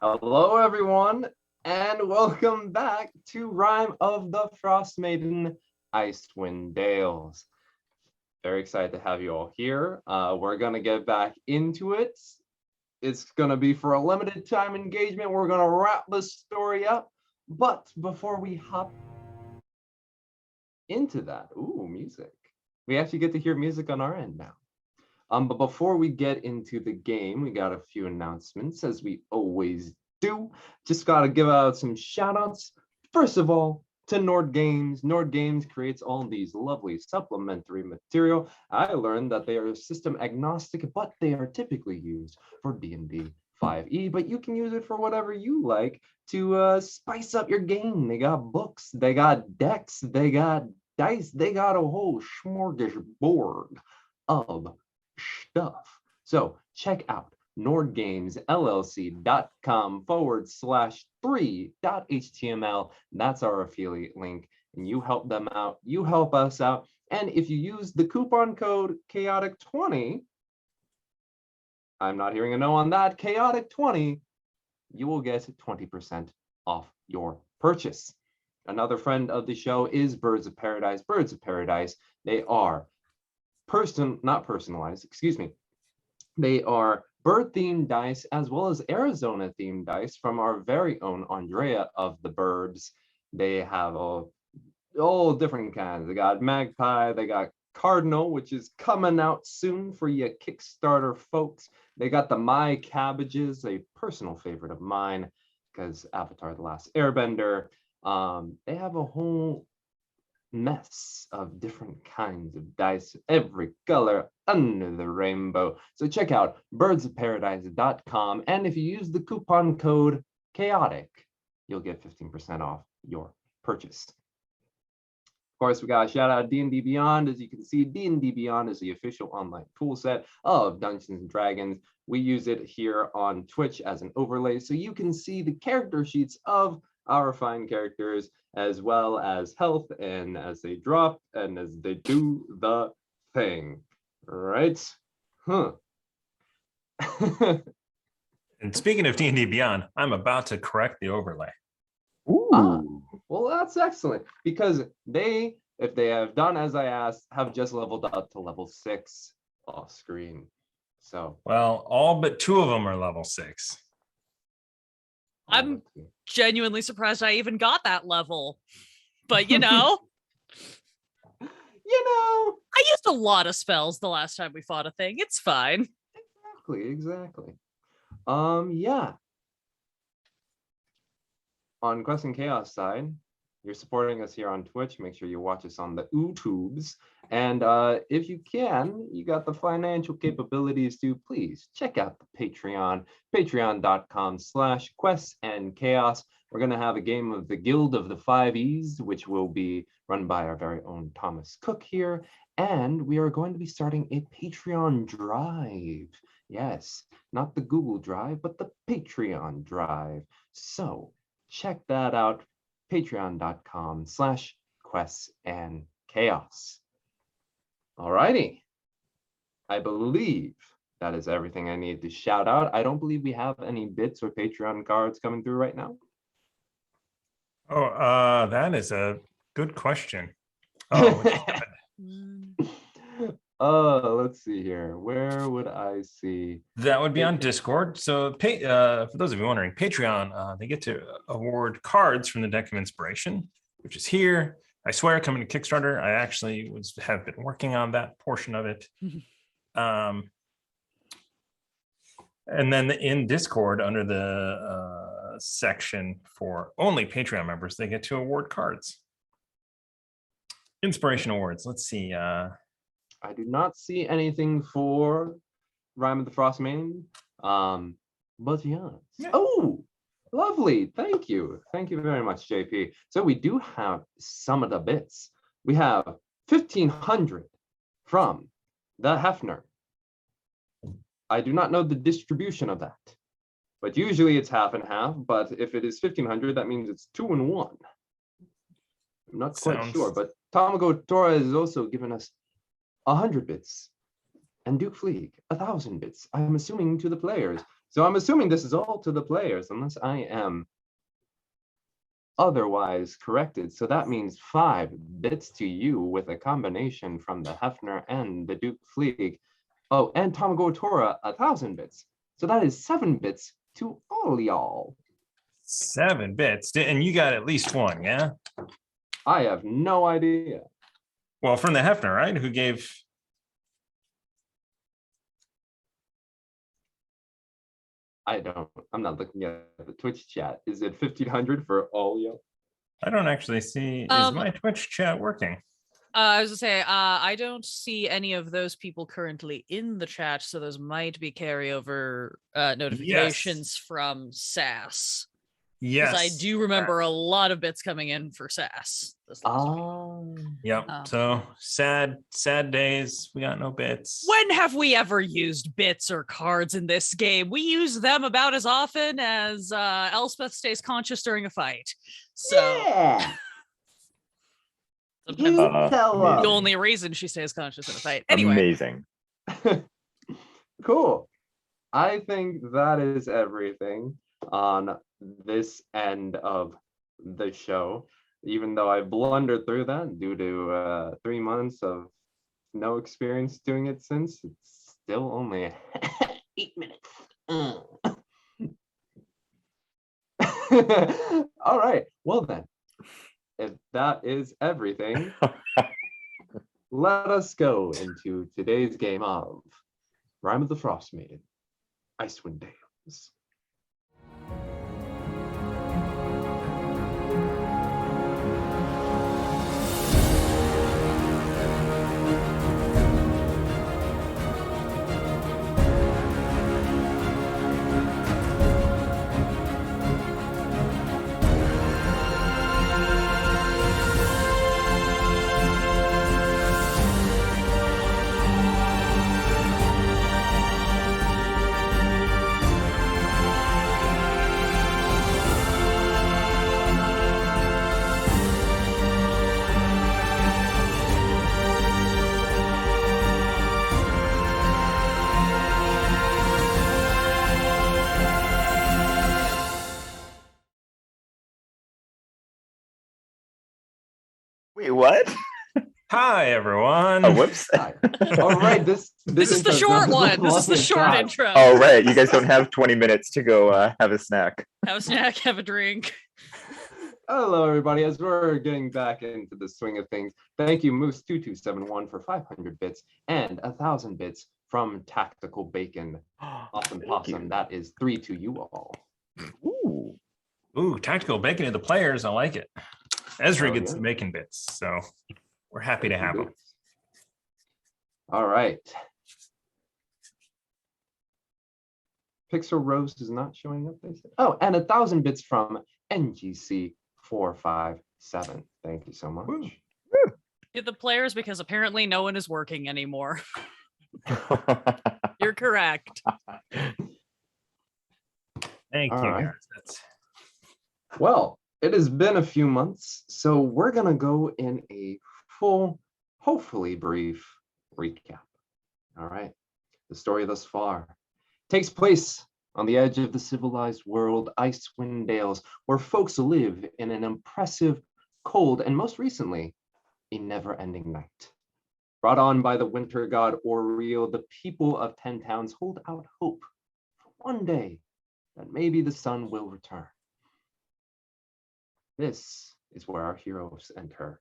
Hello, everyone, and welcome back to Rime of the Frost Maiden, Icewind Dales. Very excited to have you all here. We're going to get back into it. It's going to be for a limited time engagement. We're going to wrap this story up. But before we hop into that, music. We actually get to hear music on our end now. But before we get into the game, we got a few announcements, as we always do. Just got to give out some shout outs. First of all, to Nord Games. Nord Games creates all these lovely supplementary material. I learned that they are system agnostic, but they are typically used for D&D 5e, but you can use it for whatever you like to spice up your game. They got books, they got decks, they got dice, they got a whole smorgasbord of stuff. So check out nordgamesllc.com/3.html. That's our affiliate link, and you help them out, you help us out. And if you use the coupon code chaotic20, I'm not hearing a no on that, chaotic20, you will get 20% off your purchase. Another friend of the show is Birds of Paradise. Birds of Paradise, they are not personalized, excuse me. They are bird-themed dice as well as Arizona-themed dice from our very own Andrea of the Birds. They have all different kinds. They got Magpie, they got Cardinal, which is coming out soon for you Kickstarter folks. They got the My Cabbages, a personal favorite of mine because Avatar: The Last Airbender. They have a whole mess of different kinds of dice, every color under the rainbow. So check out birdsofparadise.com, and if you use the coupon code chaotic, you'll get 15% off your purchase. Of course, we got a shout out D&D Beyond. As you can see, D&D Beyond is the official online tool set of Dungeons and Dragons. We use it here on Twitch as an overlay, so you can see the character sheets of our fine characters, as well as health, and as they drop, and as they do the thing, right? And speaking of D&D Beyond, I'm about to correct the overlay. Ooh. Well, that's excellent, because they, if they have done as I asked, have just leveled up to level 6 off screen. So, well, all but 2 of them are level 6. I'm genuinely surprised I even got that level. But you know, I used a lot of spells the last time we fought a thing. It's fine. Exactly. Yeah. On Quest and Chaos side, you're supporting us here on Twitch. Make sure you watch us on the YouTubes. And if you can, you got the financial capabilities to, please check out the Patreon, patreon.com/questsandchaos. We're going to have a game of the Guild of the 5Es, which will be run by our very own Thomas Cook here. And we are going to be starting a Patreon drive. Yes, not the Google Drive, but the Patreon drive. So check that out. Patreon.com/questsandchaos. Alrighty. I believe that is everything I need to shout out. I don't believe we have any bits or Patreon cards coming through right now. Oh, that is a good question. Oh, let's see here. Where would I see? That would be on Discord. So for those of you wondering, Patreon, they get to award cards from the Deck of Inspiration, which is here. I swear, coming to Kickstarter, I actually have been working on that portion of it. And then in Discord, under the section for only Patreon members, they get to award cards. Inspiration awards. Let's see. I do not see anything for Rime of the Frost Maiden. But yeah. Oh, lovely. Thank you. Thank you very much, JP. So we do have some of the bits. We have 1,500 from the Hefner. I do not know the distribution of that, but usually it's half and half. But if it is 1,500, that means it's 2 and 1. I'm not quite sure, but Tomago Torres has also given us 100 bits. and Duke Fleeg, 1,000 bits. I'm assuming to the players. So I'm assuming this is all to the players, unless I am otherwise corrected. So that means 5 bits to you with a combination from the Hefner and the Duke Fleeg. Oh, and Tamagotora, 1,000 bits. So that is 7 bits to all y'all. 7 bits. And you got at least 1, yeah? I have no idea. Well, from the Hefner, right? Who gave... I'm not looking at the Twitch chat. Is it 1,500 for all y'all? I don't actually see... Is my Twitch chat working? I was gonna say, I don't see any of those people currently in the chat, so those might be carryover notifications from SAS. Yes. I do remember a lot of bits coming in for SAS this last week. Yep. So sad days. We got no bits. When have we ever used bits or cards in this game? We use them about as often as Elspeth stays conscious during a fight. So Yeah. sometimes tell the us. only reason she stays conscious in a fight. Anyway. Amazing. Cool. I think that is everything on this end of the show, even though I blundered through that due to 3 months of no experience doing it since. It's still only 8 minutes. All right. Well then, if that is everything, let us go into today's game of Rime of the Frost Maiden, Icewind Dales. Wait, what? Hi, everyone. Oh, whoops. All right, this is the intro short does one. This is the long short time. intro. Oh, right. You guys don't have 20 minutes to go have a snack. Have a snack, have a drink. Hello, everybody. As we're getting back into the swing of things, thank you, Moose2271, for 500 bits and 1,000 bits from Tactical Bacon. Awesome Thank possum. you. That is 3 to you all. Ooh. Ooh, tactical bacon to the players. I like it. Ezra Oh, gets yeah. the bacon bits, so we're happy to have them. All right. Pixel Rose is not showing up, they said. Oh, and 1,000 bits from NGC457. Thank you so much. Woo. To the players, because apparently no one is working anymore. You're correct. Thank All you, right. guys. That's Well, it has been a few months, so we're going to go in a full, hopefully brief recap. All right. The story thus far takes place on the edge of the civilized world, Icewind Dales, where folks live in an impressive, cold, and most recently, a never-ending night. Brought on by the winter god Oriel, the people of 10 Towns hold out hope for one day that maybe the sun will return. This is where our heroes enter,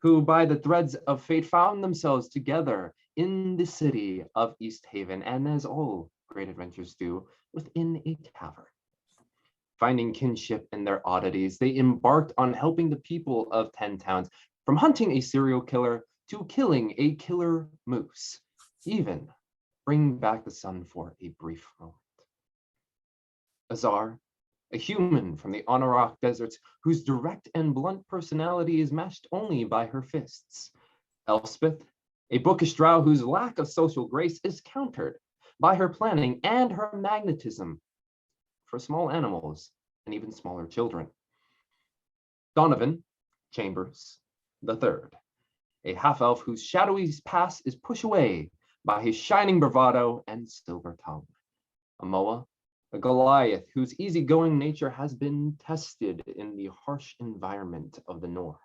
who by the threads of fate found themselves together in the city of East Haven, and as all great adventures do, within a tavern. Finding kinship in their oddities, they embarked on helping the people of 10 Towns, from hunting a serial killer to killing a killer moose, even bringing back the sun for a brief moment. Azar, a human from the Anarak deserts whose direct and blunt personality is matched only by her fists. Elspeth, a bookish drow whose lack of social grace is countered by her planning and her magnetism for small animals and even smaller children. Donovan Chambers III, a half-elf whose shadowy past is pushed away by his shining bravado and silver tongue. Amoa, a Goliath whose easygoing nature has been tested in the harsh environment of the North.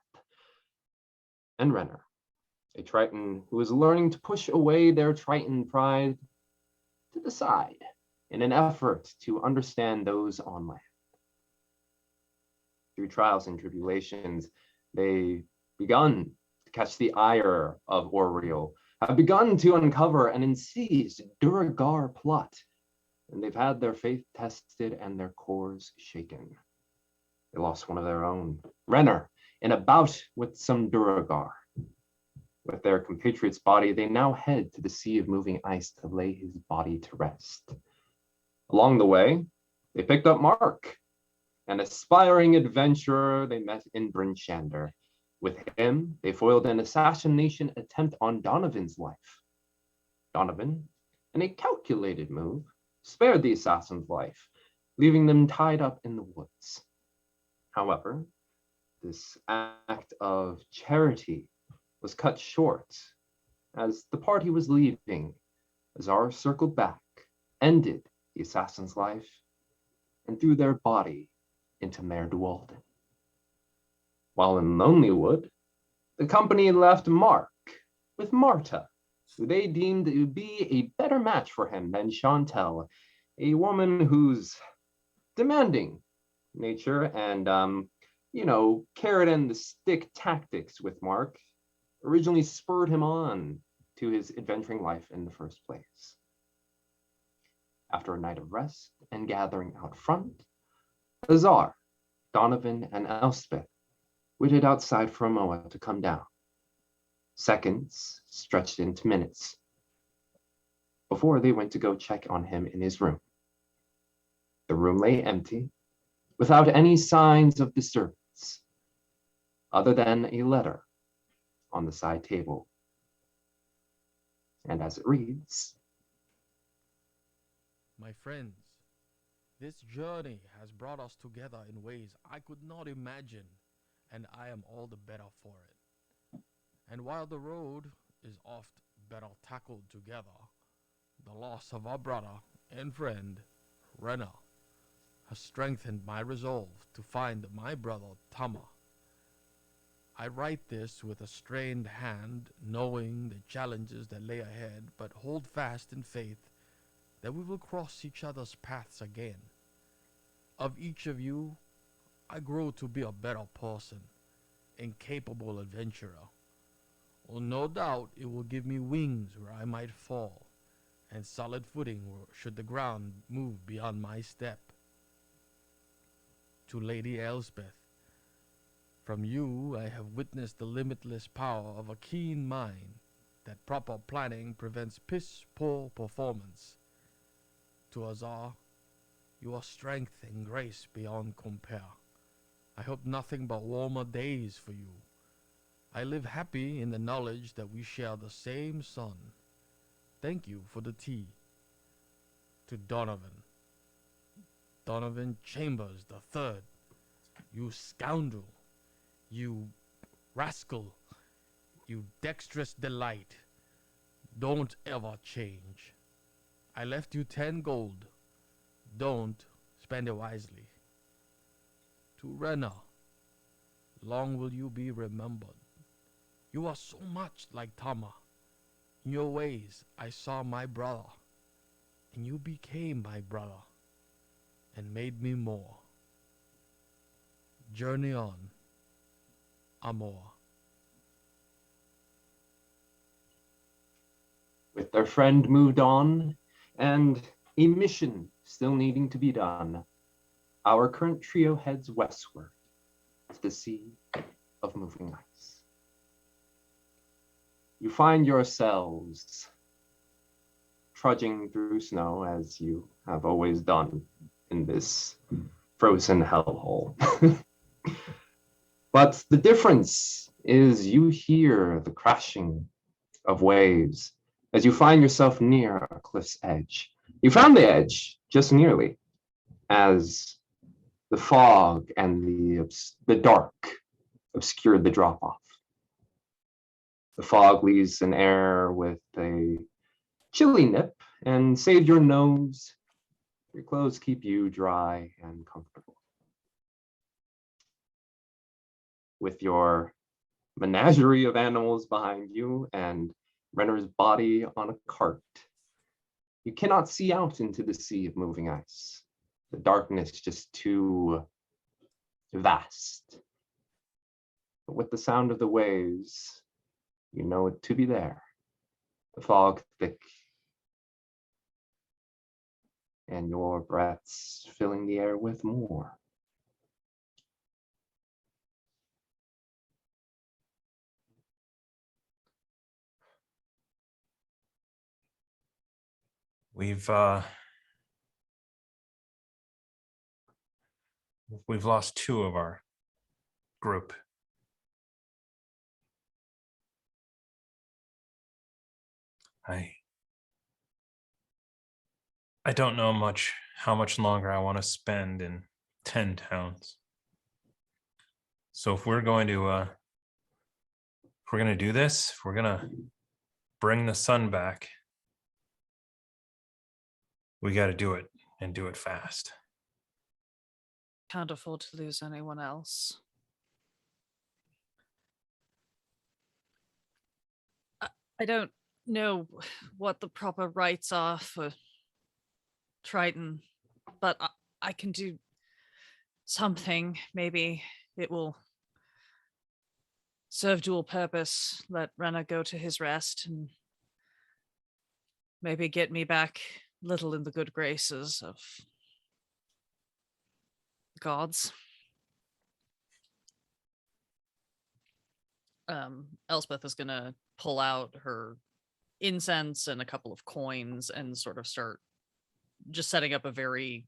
And Renner, a Triton who is learning to push away their Triton pride to the side in an effort to understand those on land. Through trials and tribulations, they begun to catch the ire of Oriel, have begun to uncover an unseized Duragar plot, and they've had their faith tested and their cores shaken. They lost one of their own, Renner, in a bout with some Duragar. With their compatriot's body, they now head to the Sea of Moving Ice to lay his body to rest. Along the way, they picked up Mark, an aspiring adventurer they met in Bryn Shander. With him, they foiled an assassination attempt on Donovan's life. Donovan, in a calculated move, spared the assassin's life, leaving them tied up in the woods. However, this act of charity was cut short as the party was leaving. Azar circled back, ended the assassin's life, and threw their body into Mare Dualden. While in Lonelywood, the company left Mark with Marta, who they deemed to be a better match for him than Chantel, a woman whose demanding nature and, carrot and the stick tactics with Mark originally spurred him on to his adventuring life in the first place. After a night of rest and gathering out front, Azar, Donovan, and Elspeth waited outside for Amoa to come down. Seconds stretched into minutes before they went to go check on him in his room. The room lay empty, without any signs of disturbance, other than a letter on the side table. And as it reads, "My friends, this journey has brought us together in ways I could not imagine, and I am all the better for it. And while the road is oft better tackled together, the loss of our brother and friend, Renner, has strengthened my resolve to find my brother Tama. I write this with a strained hand, knowing the challenges that lay ahead, but hold fast in faith that we will cross each other's paths again. Of each of you, I grow to be a better person and capable adventurer. Well, no doubt it will give me wings where I might fall, and solid footing should the ground move beyond my step. To Lady Elspeth, from you I have witnessed the limitless power of a keen mind, that proper planning prevents piss-poor performance. To Azar, you are strength and grace beyond compare. I hope nothing but warmer days for you. I live happy in the knowledge that we share the same sun. Thank you for the tea. To Donovan, Donovan Chambers III, you scoundrel, you rascal, you dexterous delight, don't ever change. I left you 10 gold. Don't spend it wisely. To Renner, long will you be remembered. You are so much like Tama. In your ways, I saw my brother, and you became my brother, and made me more. Journey on, Amoa." with their friend moved on, and a mission still needing to be done, our current trio heads westward to the Sea of Moving Ice. You find yourselves trudging through snow as you have always done in this frozen hellhole. But the difference is you hear the crashing of waves as you find yourself near a cliff's edge. You found the edge just nearly as the fog and the dark obscured the drop-off. The fog leaves an air with a chilly nip and save your nose. Your clothes keep you dry and comfortable. With your menagerie of animals behind you and Renner's body on a cart, you cannot see out into the sea of moving ice. The darkness just too vast. But with the sound of the waves, you know it to be there. The fog thick, and your breaths filling the air with more. We've lost 2 of our group. I don't know how much longer I want to spend in 10 towns. So if we're going to do this, if we're gonna bring the sun back, we got to do it and do it fast. Can't afford to lose anyone else. I don't know what the proper rites are for Triton, but I can do something. Maybe it will serve dual purpose. Let Renner go to his rest and maybe get me back a little in the good graces of gods. Elspeth is gonna pull out her incense and a couple of coins and sort of start just setting up a very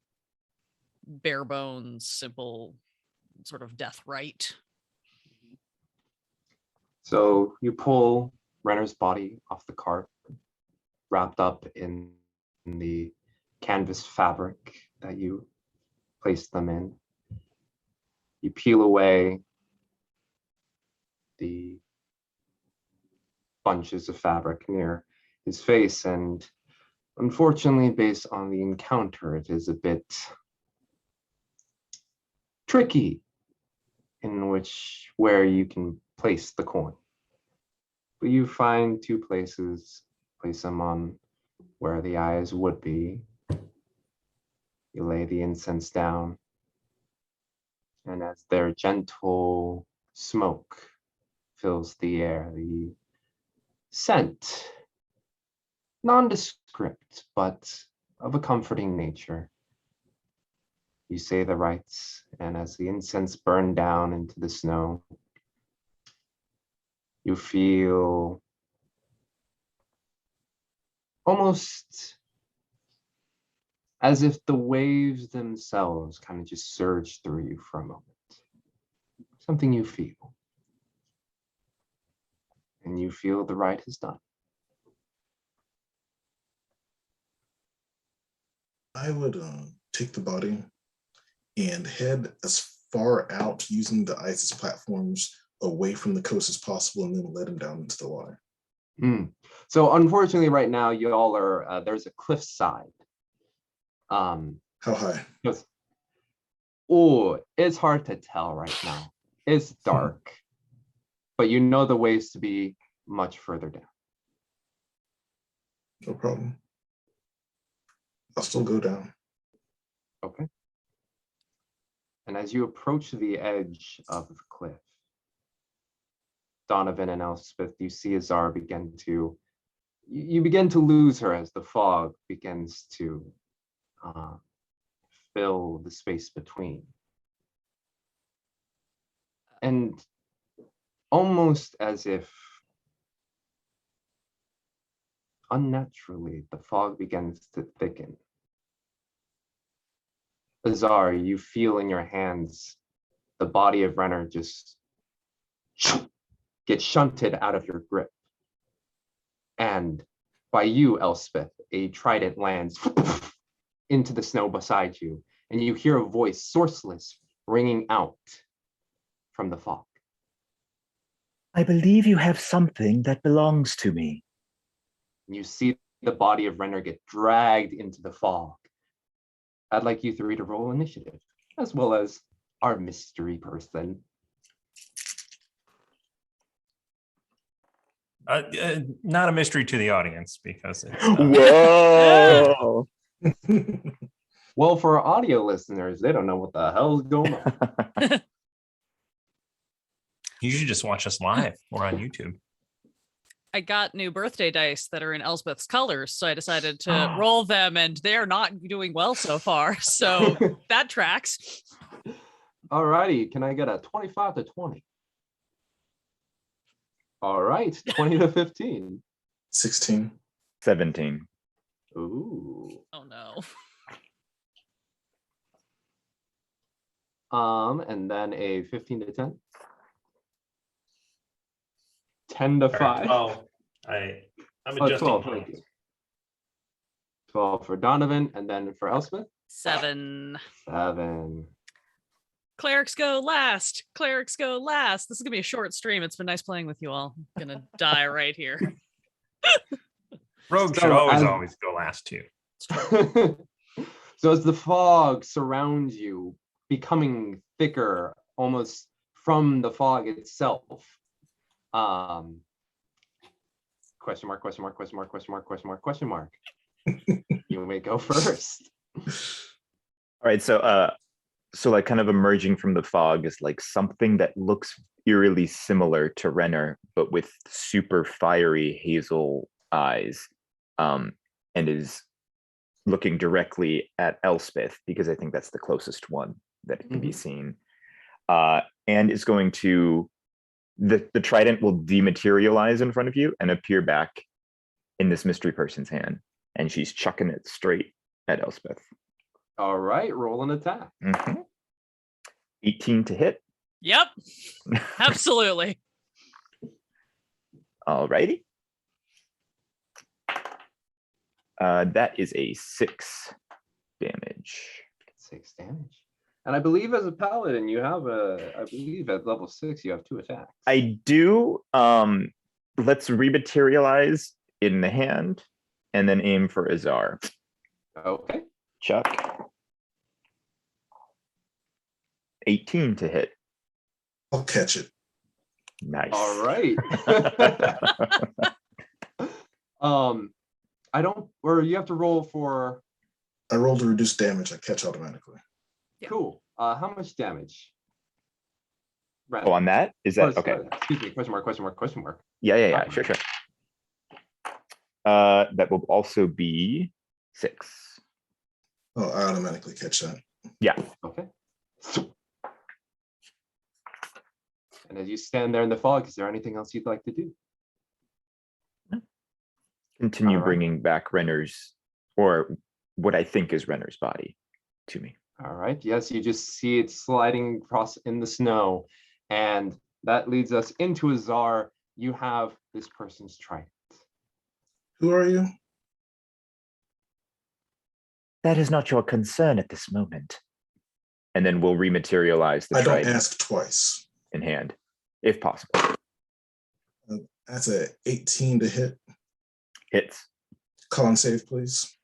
bare bones, simple sort of death rite. So you pull Renner's body off the cart, wrapped up in the canvas fabric that you placed them in. You peel away the bunches of fabric near his face, and unfortunately, based on the encounter, it is a bit tricky in where you can place the coin. But you find 2 places, place them on where the eyes would be. You lay the incense down, and as their gentle smoke fills the air, the scent, nondescript, but of a comforting nature. You say the rites, and as the incense burned down into the snow, you feel almost as if the waves themselves kind of just surge through you for a moment. Something you feel. And you feel the rite is done. I would take the body and head as far out using the ice as platforms away from the coast as possible, and then let him down into the water. So unfortunately, right now, you all are, there's a cliffside. How high? It's hard to tell right now. It's dark, but you know the waves to be much further down. No problem. I'll still go down. Okay. And as you approach the edge of the cliff, Donovan and Elspeth, you see Azar begin to, you begin to lose her as the fog begins to fill the space between. And almost as if unnaturally, the fog begins to thicken. Azar, you feel in your hands the body of Renner just get shunted out of your grip. And by you, Elspeth, a trident lands into the snow beside you, and you hear a voice, sourceless, ringing out from the fog. I believe you have something that belongs to me. You see the body of Renner get dragged into the fog. I'd like you three to roll initiative, as well as our mystery person. Not a mystery to the audience because it's Whoa! Well, for our audio listeners, they don't know what the hell's going on. You should just watch us live or on YouTube. I got new birthday dice that are in Elspeth's colors, so I decided to roll them, and they're not doing well so far. So that tracks. All righty, can I get a 25 to 20? All right, 20 to 15. 16. 17. Ooh. Oh no. And then a 15 to 10. 10 to 5. I'm Oh, 12, thank you. 12 for Donovan, and then for Elspeth? 7. 7. Clerics go last. Clerics go last. This is gonna be a short stream. It's been nice playing with you all. I'm gonna die right here. Rogue So should always as- go last too. So as the fog surrounds you, becoming thicker almost from the fog itself, question mark, question mark, question mark, question mark, question mark, question mark. You may go first. All right, so like kind of emerging from the fog is like something that looks eerily similar to Renner, but with super fiery hazel eyes, and is looking directly at Elspeth because I think that's the closest one that can be seen, and is going to the trident will dematerialize in front of you and appear back in this mystery person's hand, and she's chucking it straight at Elspeth. All right, roll an attack. 18 to hit. Yep. Absolutely. All righty. That is a 6 damage. 6 damage. And I believe as a paladin, you have I believe at level 6, you have 2 attacks. I do. Let's rematerialize in the hand and then aim for Azar. Okay. Chuck. 18 to hit. I'll catch it. Nice. All right. I don't, or you have to roll for. I roll to reduce damage. I catch automatically. Yeah. Cool. How much damage? Oh, on that? Is that okay? Excuse me. Question mark. Question mark. Question mark. Yeah. Sure. That will also be 6. Oh, I automatically catch that. Yeah. Okay. And as you stand there in the fog, is there anything else you'd like to do? Continue All right. bringing back Renner's, or what I think is Renner's body, to me. All right. Yes, you just see it sliding across in the snow. And that leads us into Azar. You have this person's trident. Who are you? That is not your concern at this moment. And then we'll rematerialize the I don't trident ask twice. in hand, if possible. That's a 18 to hit. Hits. Con save, please.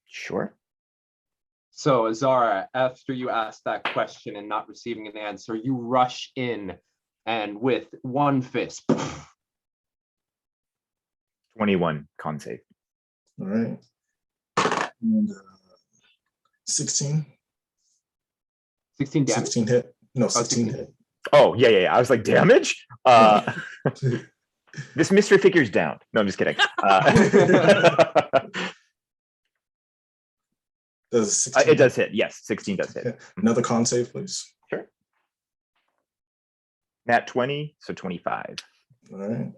Sure. So Azara, after you ask that question and not receiving an answer, you rush in and with one fist. 21 con save. All right. And 16. 16 damage. 16 hit. No, 16 16 hit. Oh, yeah. I was like, damage? This mystery figure's down. No, I'm just kidding. Does 16 It does hit. Yes, 16 does hit. Okay. Another con save, please. Sure. Nat 20, so 25. All right.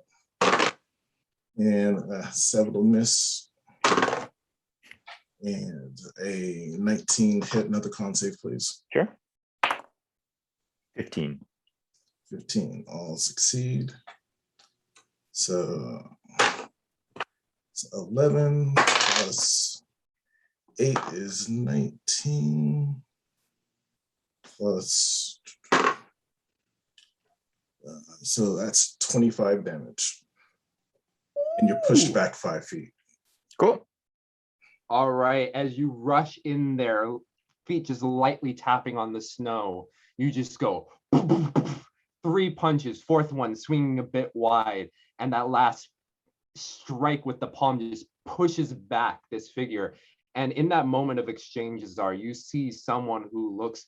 And 7 will miss. And a 19 hit. Another con save, please. Sure. 15. 15 all succeed. So it's 11 plus 8 is 19 plus so that's 25 damage. and you're pushed back 5 feet. Cool. All right, as you rush in there, feet just lightly tapping on the snow, you just go 3 punches, fourth one swinging a bit wide, and that last strike with the palm just pushes back this figure. And in that moment of exchange, Zar, you see someone who looks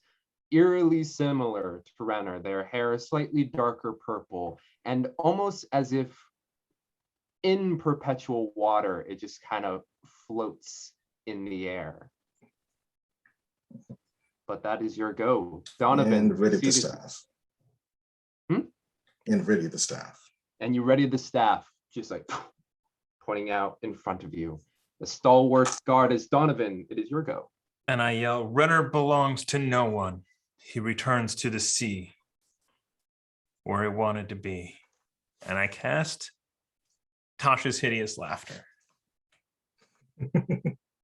eerily similar to Renner. Their hair is slightly darker purple, and almost as if in perpetual water, it just kind of floats in the air. But that is your go. Donovan. And ready the see this- staff. Hmm? And ready the staff. And you ready the staff, just like pointing out in front of you. The stalwart guard is Donovan. It is your go. And I yell, Renner belongs to no one. He returns to the sea, where he wanted to be. And I cast Tasha's Hideous Laughter.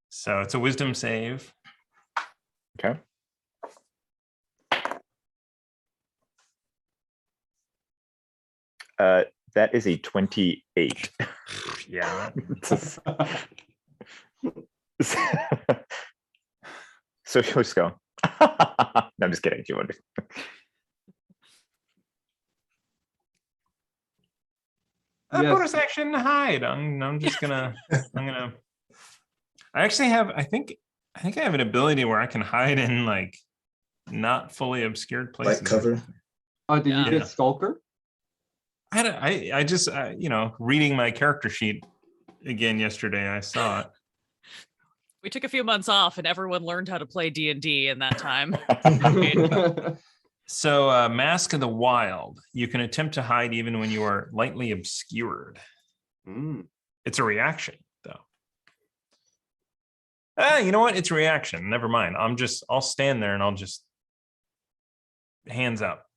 So it's a wisdom save. Okay. That is a 28. Yeah. So you just go. No, I'm just kidding. You want to? Yes. Bonus action hide. I'm just gonna. I actually have. I think I have an ability where I can hide in like not fully obscured places. Light cover. Oh, did you Yeah. get Skulker? I just reading my character sheet again yesterday. I saw it. We took a few months off, and everyone learned how to play D&D in that time. So, Mask of the Wild. You can attempt to hide even when you are lightly obscured. Mm. It's a reaction, though. You know what? It's a reaction. Never mind. I'll stand there and I'll just hands up.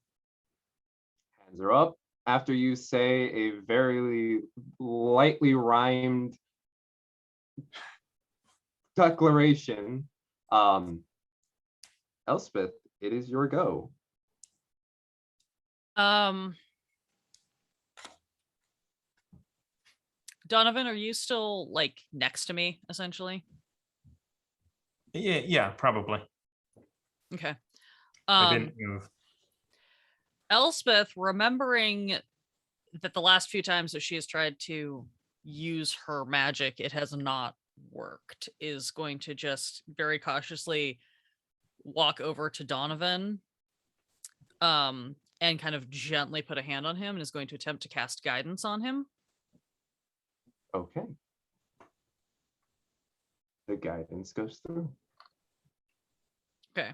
Hands are up. After you say a very lightly rhymed declaration, Elspeth, it is your go. Donovan, are you still like next to me, essentially? Yeah, probably. Okay. I didn't move. Elspeth, remembering that the last few times that she has tried to use her magic, it has not worked, is going to just very cautiously walk over to Donovan and kind of gently put a hand on him and is going to attempt to cast guidance on him. Okay. The guidance goes through. Okay.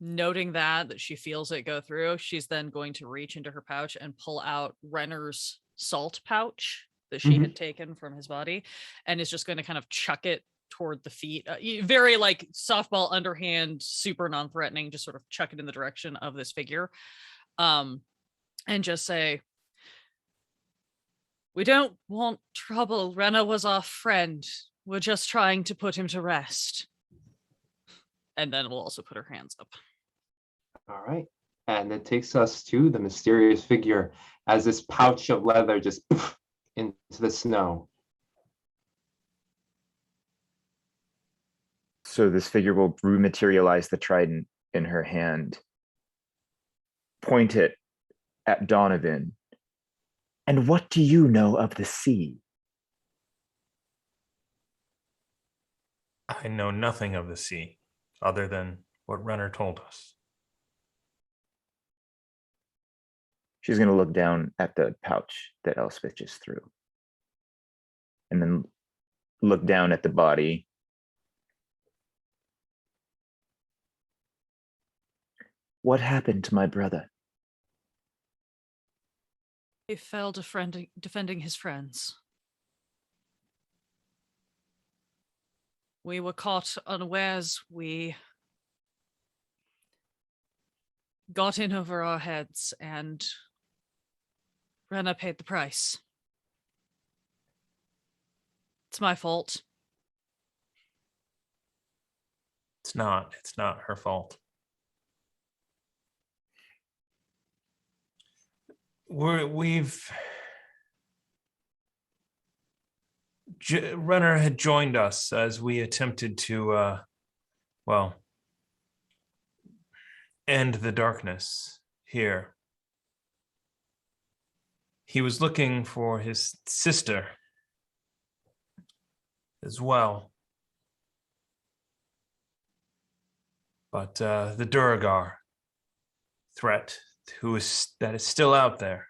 Noting that she feels it go through, she's then going to reach into her pouch and pull out Renner's salt pouch that she had taken from his body, and is just going to kind of chuck it toward the feet. Very like softball underhand, super non-threatening, just sort of chuck it in the direction of this figure. And just say, "We don't want trouble. Renner was our friend. We're just trying to put him to rest." And then we'll also put her hands up. All right. And it takes us to the mysterious figure as this pouch of leather just into the snow. So this figure will rematerialize the trident in her hand, point it at Donovan. And what do you know of the sea? I know nothing of the sea other than what Renner told us. She's going to look down at the pouch that Elspeth just threw, and then look down at the body. What happened to my brother? He fell defending his friends. We were caught unawares. We got in over our heads, and Renner paid the price. It's my fault. It's not her fault. We've Renner had joined us as we attempted to, end the darkness here. He was looking for his sister as well. But the Duragar threat that is still out there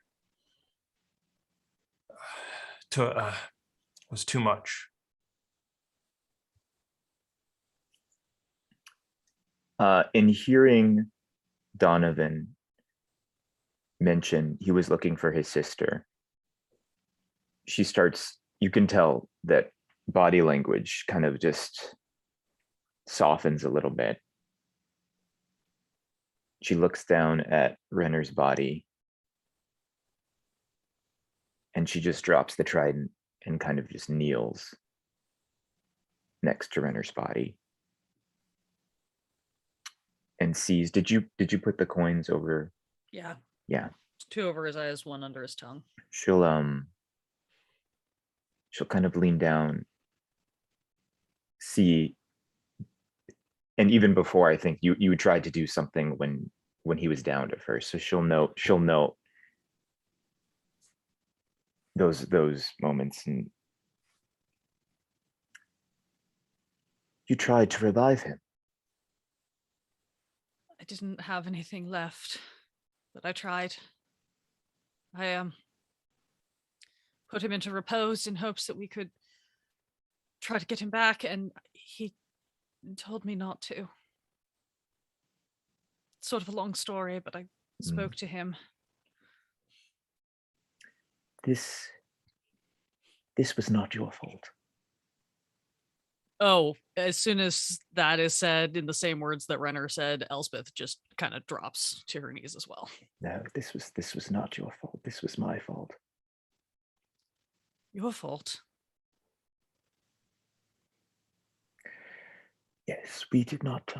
was too much. In hearing Donovan mention he was looking for his sister, you can tell that body language kind of just softens a little bit. She looks down at Renner's body and she just drops the trident and kind of just kneels next to Renner's body and sees, did you put the coins over? Yeah. Yeah. 2 over his eyes, 1 under his tongue. She'll kind of lean down, see, and even before, I think you tried to do something when he was down at first, so she'll note those moments. And you tried to revive him. I didn't have anything left, but I tried. I put him into repose in hopes that we could try to get him back, and he told me not to. It's sort of a long story, but I spoke to him. This was not your fault. Oh, as soon as that is said in the same words that Renner said, Elspeth just kind of drops to her knees as well. No, this was not your fault. This was my fault. Your fault? Yes, we did not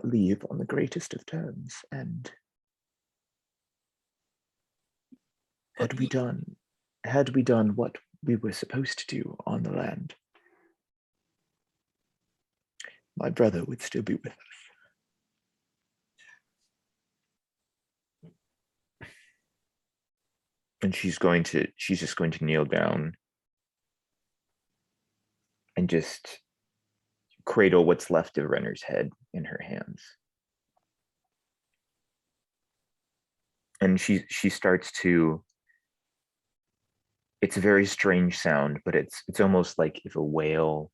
leave on the greatest of terms, and had we done what we were supposed to do on the land, my brother would still be with us. And she's just going to kneel down and just cradle what's left of Renner's head in her hands. And she starts to, it's a very strange sound, but it's almost like if a whale,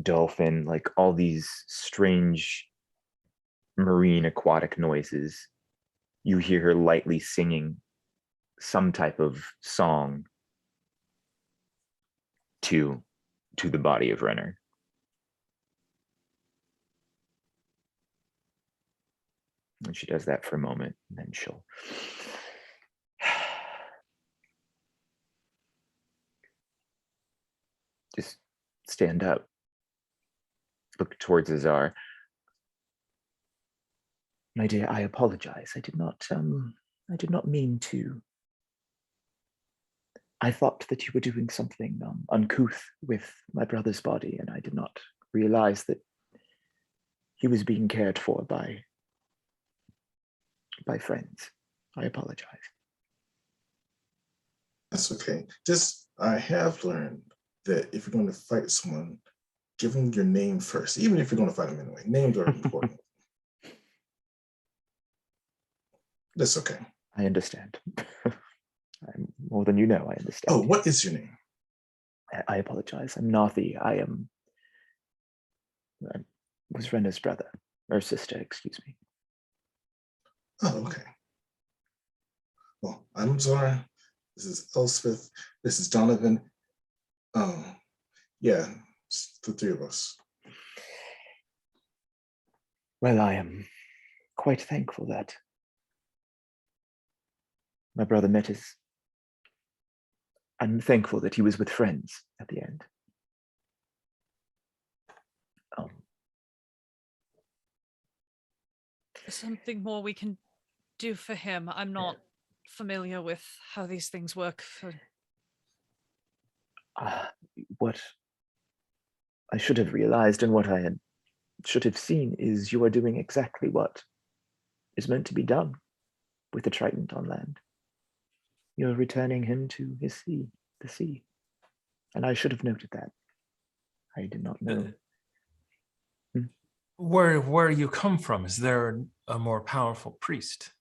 dolphin, like all these strange marine aquatic noises, you hear her lightly singing some type of song to the body of Renner. And she does that for a moment, and then she'll just stand up, look towards Azar. My dear, I apologize. I did not mean to. I thought that you were doing something uncouth with my brother's body, and I did not realize that he was being cared for by friends. I apologize. That's okay. I have learned that if you're going to fight someone, give them your name first, even if you're going to fight them anyway. Names are important. That's okay. I understand. I'm more than you know, I understand. Oh, what is your name? I apologize. I'm Nathi. I was Renner's brother, or sister, excuse me. Oh, okay. Well, I'm Zara. This is Elspeth. This is Donovan. Yeah, it's the 3 of us. Well, I am quite thankful that my brother met his. I'm thankful that he was with friends at the end. Something more we can do for him. I'm not familiar with how these things work. What I should have realized and what should have seen is you are doing exactly what is meant to be done with the Trident on land. You're returning him to the sea. And I should have noted that. I did not know. Where you come from, is there a more powerful priest?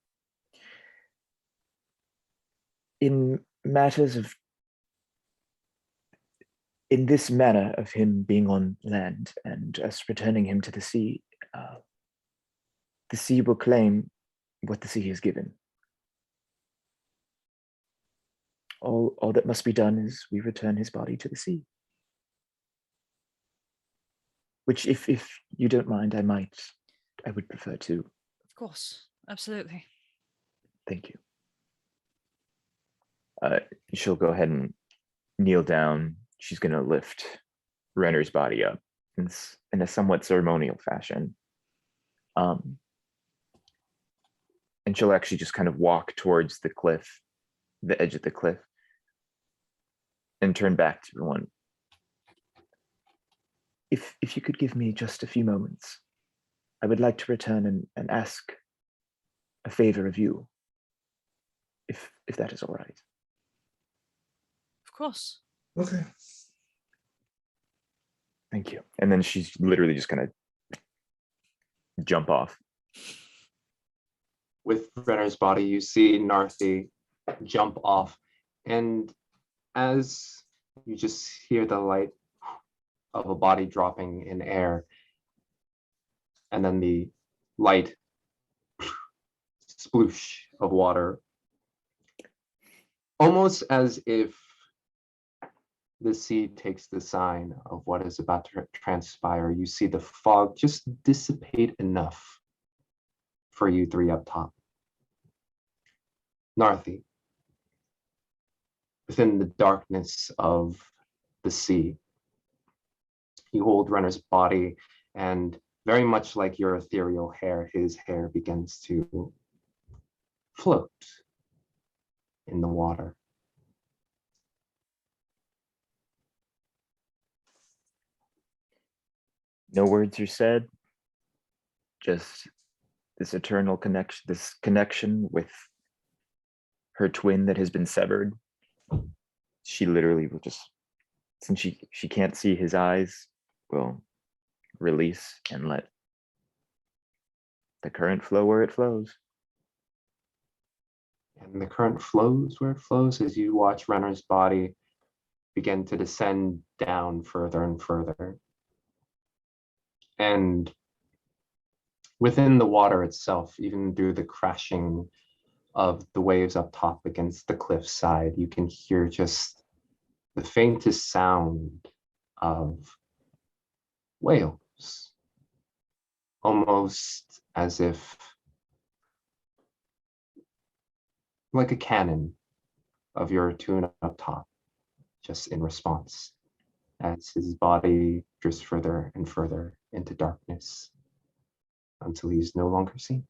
In this manner of him being on land and us returning him to the sea will claim what the sea has given. All that must be done is we return his body to the sea. Which, if you don't mind, I would prefer to. Of course, absolutely. Thank you. She'll go ahead and kneel down. She's going to lift Renner's body up in a somewhat ceremonial fashion. And she'll actually just kind of walk towards the cliff, the edge of the cliff, and turn back to everyone. If you could give me just a few moments, I would like to return and ask a favor of you, if that is all right. Of course. Okay. Thank you. And then she's literally just gonna jump off. With Renner's body, you see Narthi jump off, and as you just hear the light of a body dropping in air, and then the light sploosh of water, almost as if the sea takes the sign of what is about to transpire. You see the fog just dissipate enough for you three up top. Narthi, within the darkness of the sea, you hold Renner's body, and very much like your ethereal hair, his hair begins to float in the water. No words are said, just this eternal connection, this connection with her twin that has been severed. She literally will just, since she can't see his eyes, will release and let the current flow where it flows. And the current flows where it flows as you watch Renner's body begin to descend down further and further. And within the water itself, even through the crashing of the waves up top against the cliffside, you can hear just the faintest sound of whales, almost as if like a cannon of your tune up top, just in response, as his body drifts further and further into darkness until he's no longer seen.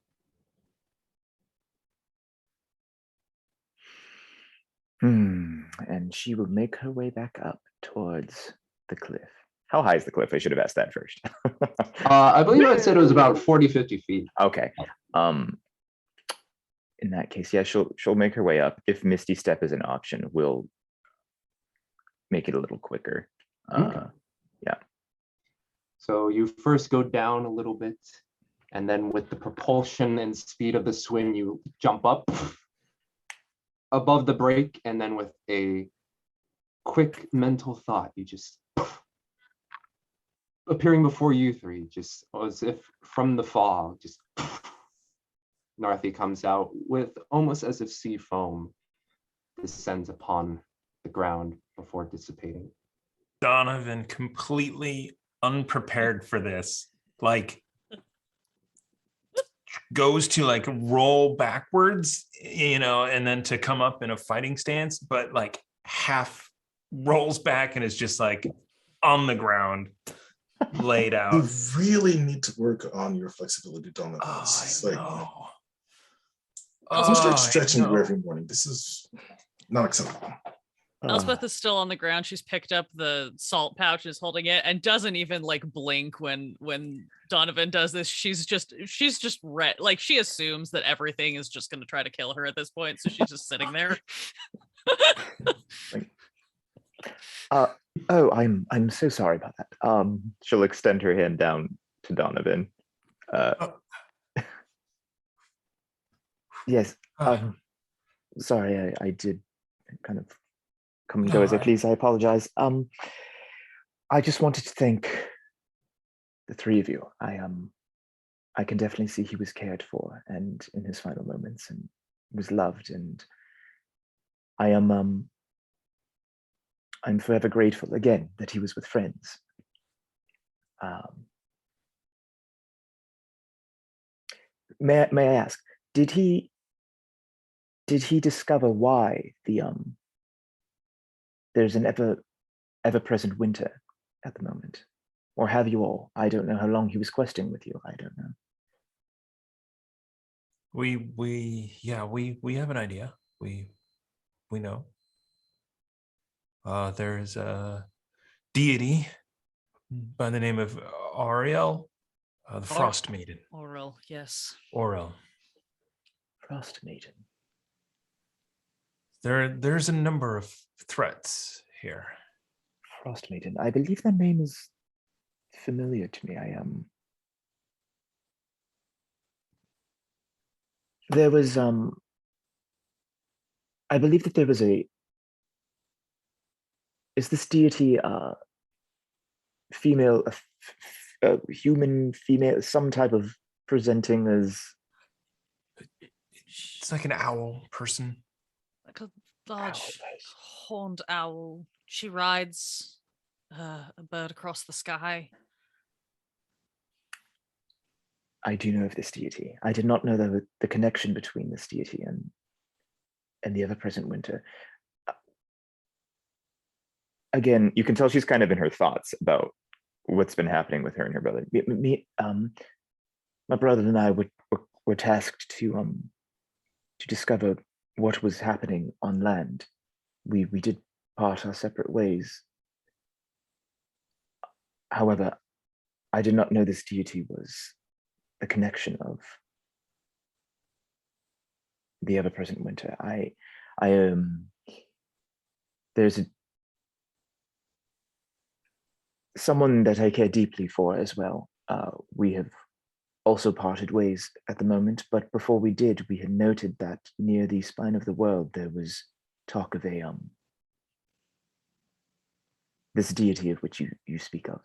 And she will make her way back up towards the cliff. How high is the cliff? I should have asked that first. I believe I said it was about 40, 50 feet. Okay. In that case, yeah, she'll make her way up. If Misty Step is an option, we'll make it a little quicker. Okay. Yeah. So you first go down a little bit, and then with the propulsion and speed of the swim, you jump up above the break, and then with a quick mental thought, you just appearing before you three, just as if from the fog, just Narthi comes out with almost as if sea foam descends upon the ground before dissipating. Donovan, completely unprepared for this, like goes to like roll backwards, and then to come up in a fighting stance, but like half rolls back and is just like on the ground, laid out. You really need to work on your flexibility, Donovan. Oh, It's I like, know. I'm gonna start I stretching you know. every morning. This is not acceptable. Elspeth is still on the ground. She's picked up the salt pouch, is holding it, and doesn't even like blink when Donovan does this. She's just like she assumes that everything is just going to try to kill her at this point, so she's just sitting there. Oh, I'm so sorry about that. She'll extend her hand down to Donovan. Yes. Sorry, I did kind of come and go as I please. I apologize. I just wanted to thank the three of you. I can definitely see he was cared for and in his final moments and was loved, and I'm forever grateful again that he was with friends. May I ask, did he discover why there's an ever present winter at the moment? Or have you all? I don't know how long he was questing with you. I don't know. We have an idea. We know. There's a deity by the name of Ariel, the Frost Maiden. Oral, yes. Orel. Frost Maiden. There's a number of threats here. Frost Maiden. I believe that name is familiar to me. There was I believe that there was is this deity female, human female, some type of presenting as? It's like an owl person. Like a large horned owl. She rides a bird across the sky. I do know of this deity. I did not know the connection between this deity and the ever-present winter. Again, you can tell she's kind of in her thoughts about what's been happening with her and her brother. My brother and I were tasked to discover what was happening on land. We did part our separate ways. However, I did not know this deity was the connection of the ever-present winter. There's someone that I care deeply for as well. We have also parted ways at the moment, but before we did, we had noted that near the spine of the world there was talk of this deity of which you speak of.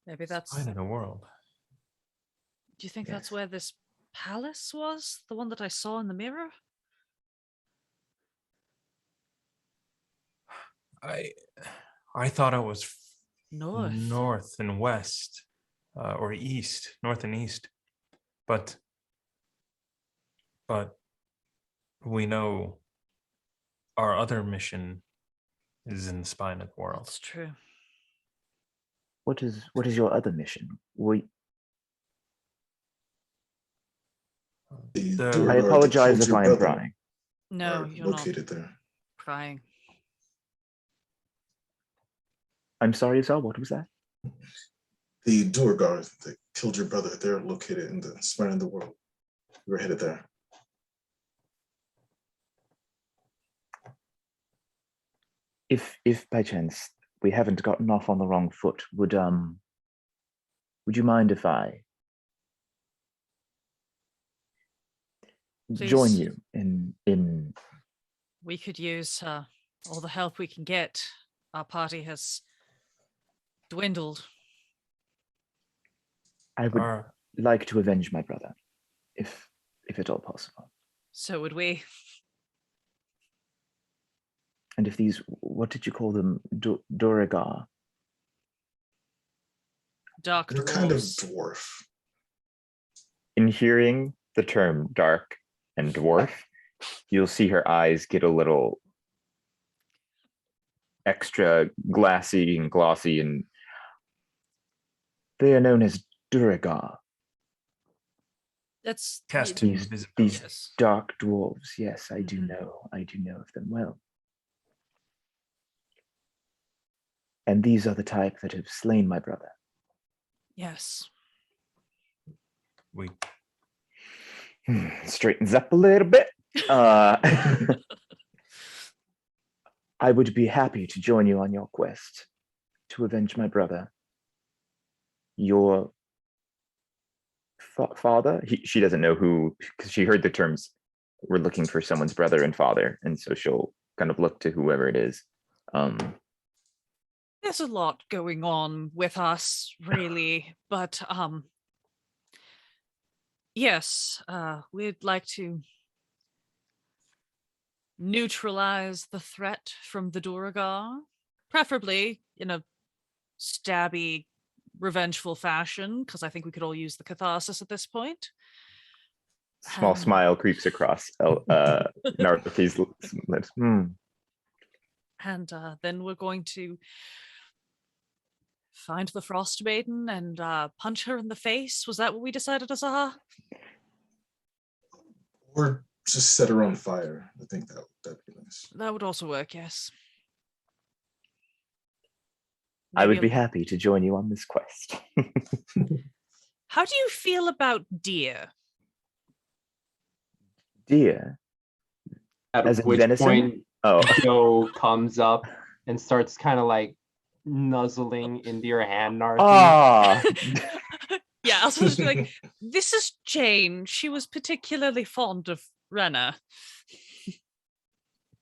Maybe that's. Spine of the world. Do you think Yes. that's where this palace was? The one that I saw in the mirror? I thought it was North and west, or east, north and east, but we know our other mission is in the spine of the world. That's true. What is your other mission? I apologize if I am prying. No, you're not located there. prying. I'm sorry, Zal, what was that? The Duergar that killed your brother, they're located in the spine of the world. We're headed there. If by chance we haven't gotten off on the wrong foot, would you mind if I join Please. you in? We could use all the help we can get. Our party has dwindled. I would like to avenge my brother, if at all possible. So would we. And if these, what did you call them? Duergar? Dark They're kind of dwarves. dwarf. In hearing the term dark and dwarf, you'll see her eyes get a little extra glassy and glossy, and they are known as Duergar. That's Cast y- invisibility. These yes. dark dwarves, yes, I do Mhm. know. I do know of them well. And these are the type that have slain my brother. Yes. We Straightens up a little bit. I would be happy to join you on your quest to avenge my brother. Your father? She doesn't know who, because she heard the terms, we're looking for someone's brother and father. And so she'll kind of look to whoever it is. There's a lot going on with us, really, but yes, we'd like to neutralize the threat from the Duragar, preferably in a stabby, revengeful fashion, because I think we could all use the catharsis at this point. Small smile creeps across Naruki's lips. And then we're going to find the Frost Maiden and punch her in the face. Was that what we decided, Azaha? Or just set her on fire. I think that'd be nice. That would also work, yes. I would Maybe be happy to join you on this quest. How do you feel about deer? Dear, At as in which venison? point Oh, Joe comes up and starts kind of like nuzzling into your hand, Naruki. ah, Yeah, I was supposed to be like, this is Jane. She was particularly fond of Renna.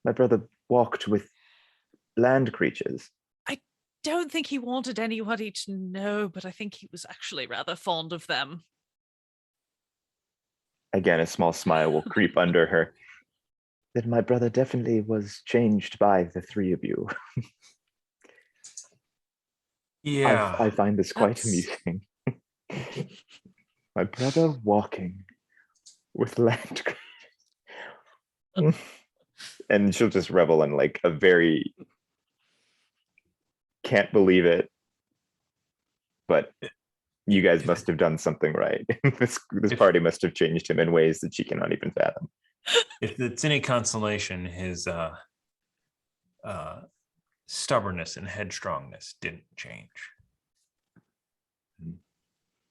my brother walked with land creatures. Don't think he wanted anybody to know, but I think he was actually rather fond of them. Again, a small smile will creep under her. That my brother definitely was changed by the three of you. yeah. I find this quite That's- amusing. My brother walking with land creatures. And she'll just revel in like a very can't believe it, but you guys must have done something right. This party must have changed him in ways that she cannot even fathom. If it's any consolation, his stubbornness and headstrongness didn't change.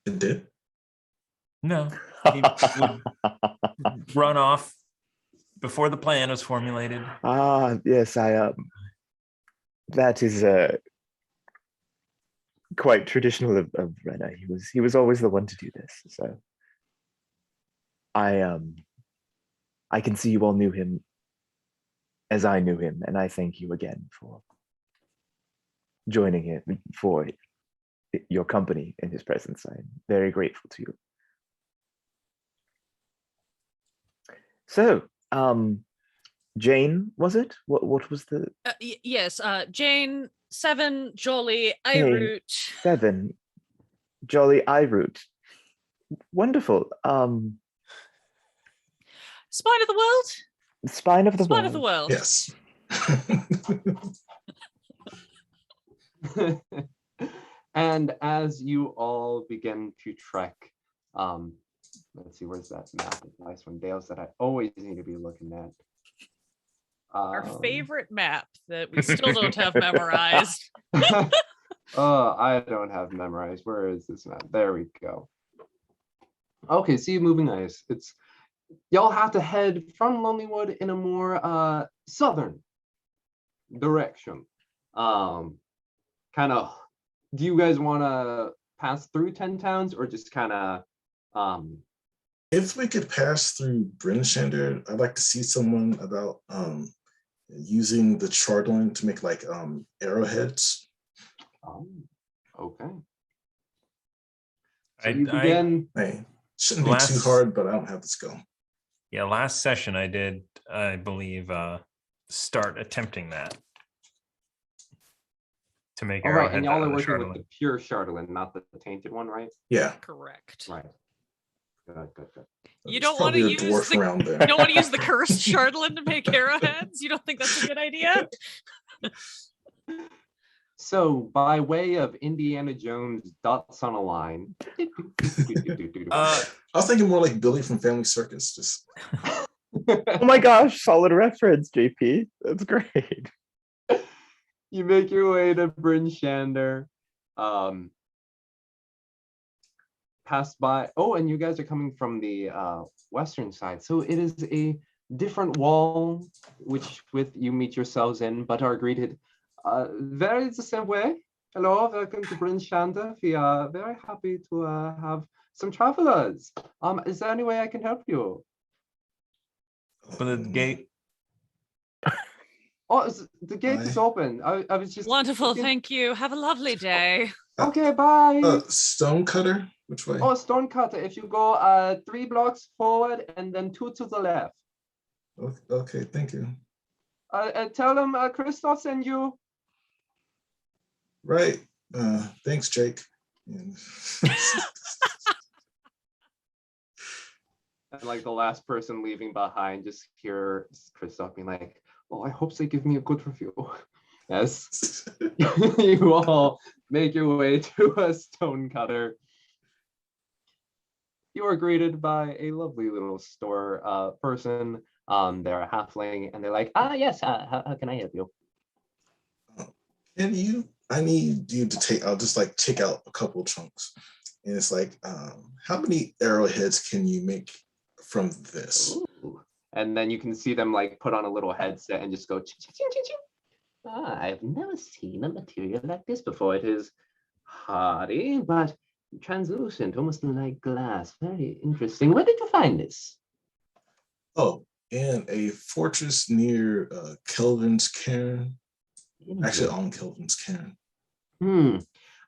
It did. No, he would run off before the plan was formulated. Yes, that is quite traditional of Renna. He was always the one to do this. So I can see you all knew him as I knew him, and I thank you again for joining him, for your company in his presence. I'm very grateful to you. So, Jane, was it? What was the Yes, Jane, 7, Jolly, Jane, Iroot. 7? Jolly Iroot. Wonderful. Spine of the world? Spine of the Spine world. of the world. Yes. And as you all begin to trek, let's see, where's that map of Icewind Dales that I always need to be looking at? Our favorite map that we still don't have memorized. I don't have memorized. Where is this map? There we go. Okay, see, moving ice. It's y'all have to head from Lonelywood in a more southern direction. Kind of. Do you guys want to pass through 10 towns or just kind of? If we could pass through Brinshander, I'd like to see someone about using the chardalyn to make like arrowheads. Oh, okay. I- So you begin. Hey, shouldn't be too hard, but I don't have the skill. Yeah, last session I did, I believe, start attempting that to make All right, and arrowheads y'all out are of the working with chardalyn. the pure chardalyn, not the tainted one, right? Yeah. Correct. Right. Good. You There's don't want probably to a use dwarf the around there. you don't want to use the cursed chardalyn to make arrowheads? You don't think that's a good idea? So by way of Indiana Jones dots on a line. I was thinking more like Billy from Family Circus. Just Oh my gosh, solid reference, JP. That's great. You make your way to Bryn Shander. Pass by. Oh, and you guys are coming from the western side. So it is a different wall, which with you meet yourselves in, but are greeted very the same way. Hello, welcome to Bryn Shander. We are very happy to have some travelers. Is there any way I can help you? For the gate. Oh, the gate is open. I was just Wonderful, thank you. Have a lovely day. Okay, bye. Stonecutter, which way? Oh, Stonecutter. If you go 3 blocks forward and then 2 to the left. Okay, thank you. Tell them Christoph sent you. Right. Thanks, Jake. And like the last person leaving behind, just hear Christoph being like, "Oh, I hope they give me a good review." Yes. You all make your way to a Stonecutter. You are greeted by a lovely little store person. They're a halfling, and they're like, yes, how can I help you? I need you to take, I'll just like take out a couple of chunks. And it's like, how many arrowheads can you make from this? Ooh. And then you can see them like put on a little headset and just go, ching, ching, ching, ching. I've never seen a material like this before. It is hardy, but translucent, almost like glass. Very interesting. Where did you find this? Oh, in a fortress near Kelvin's Cairn. Actually, on Kelvin's Cairn.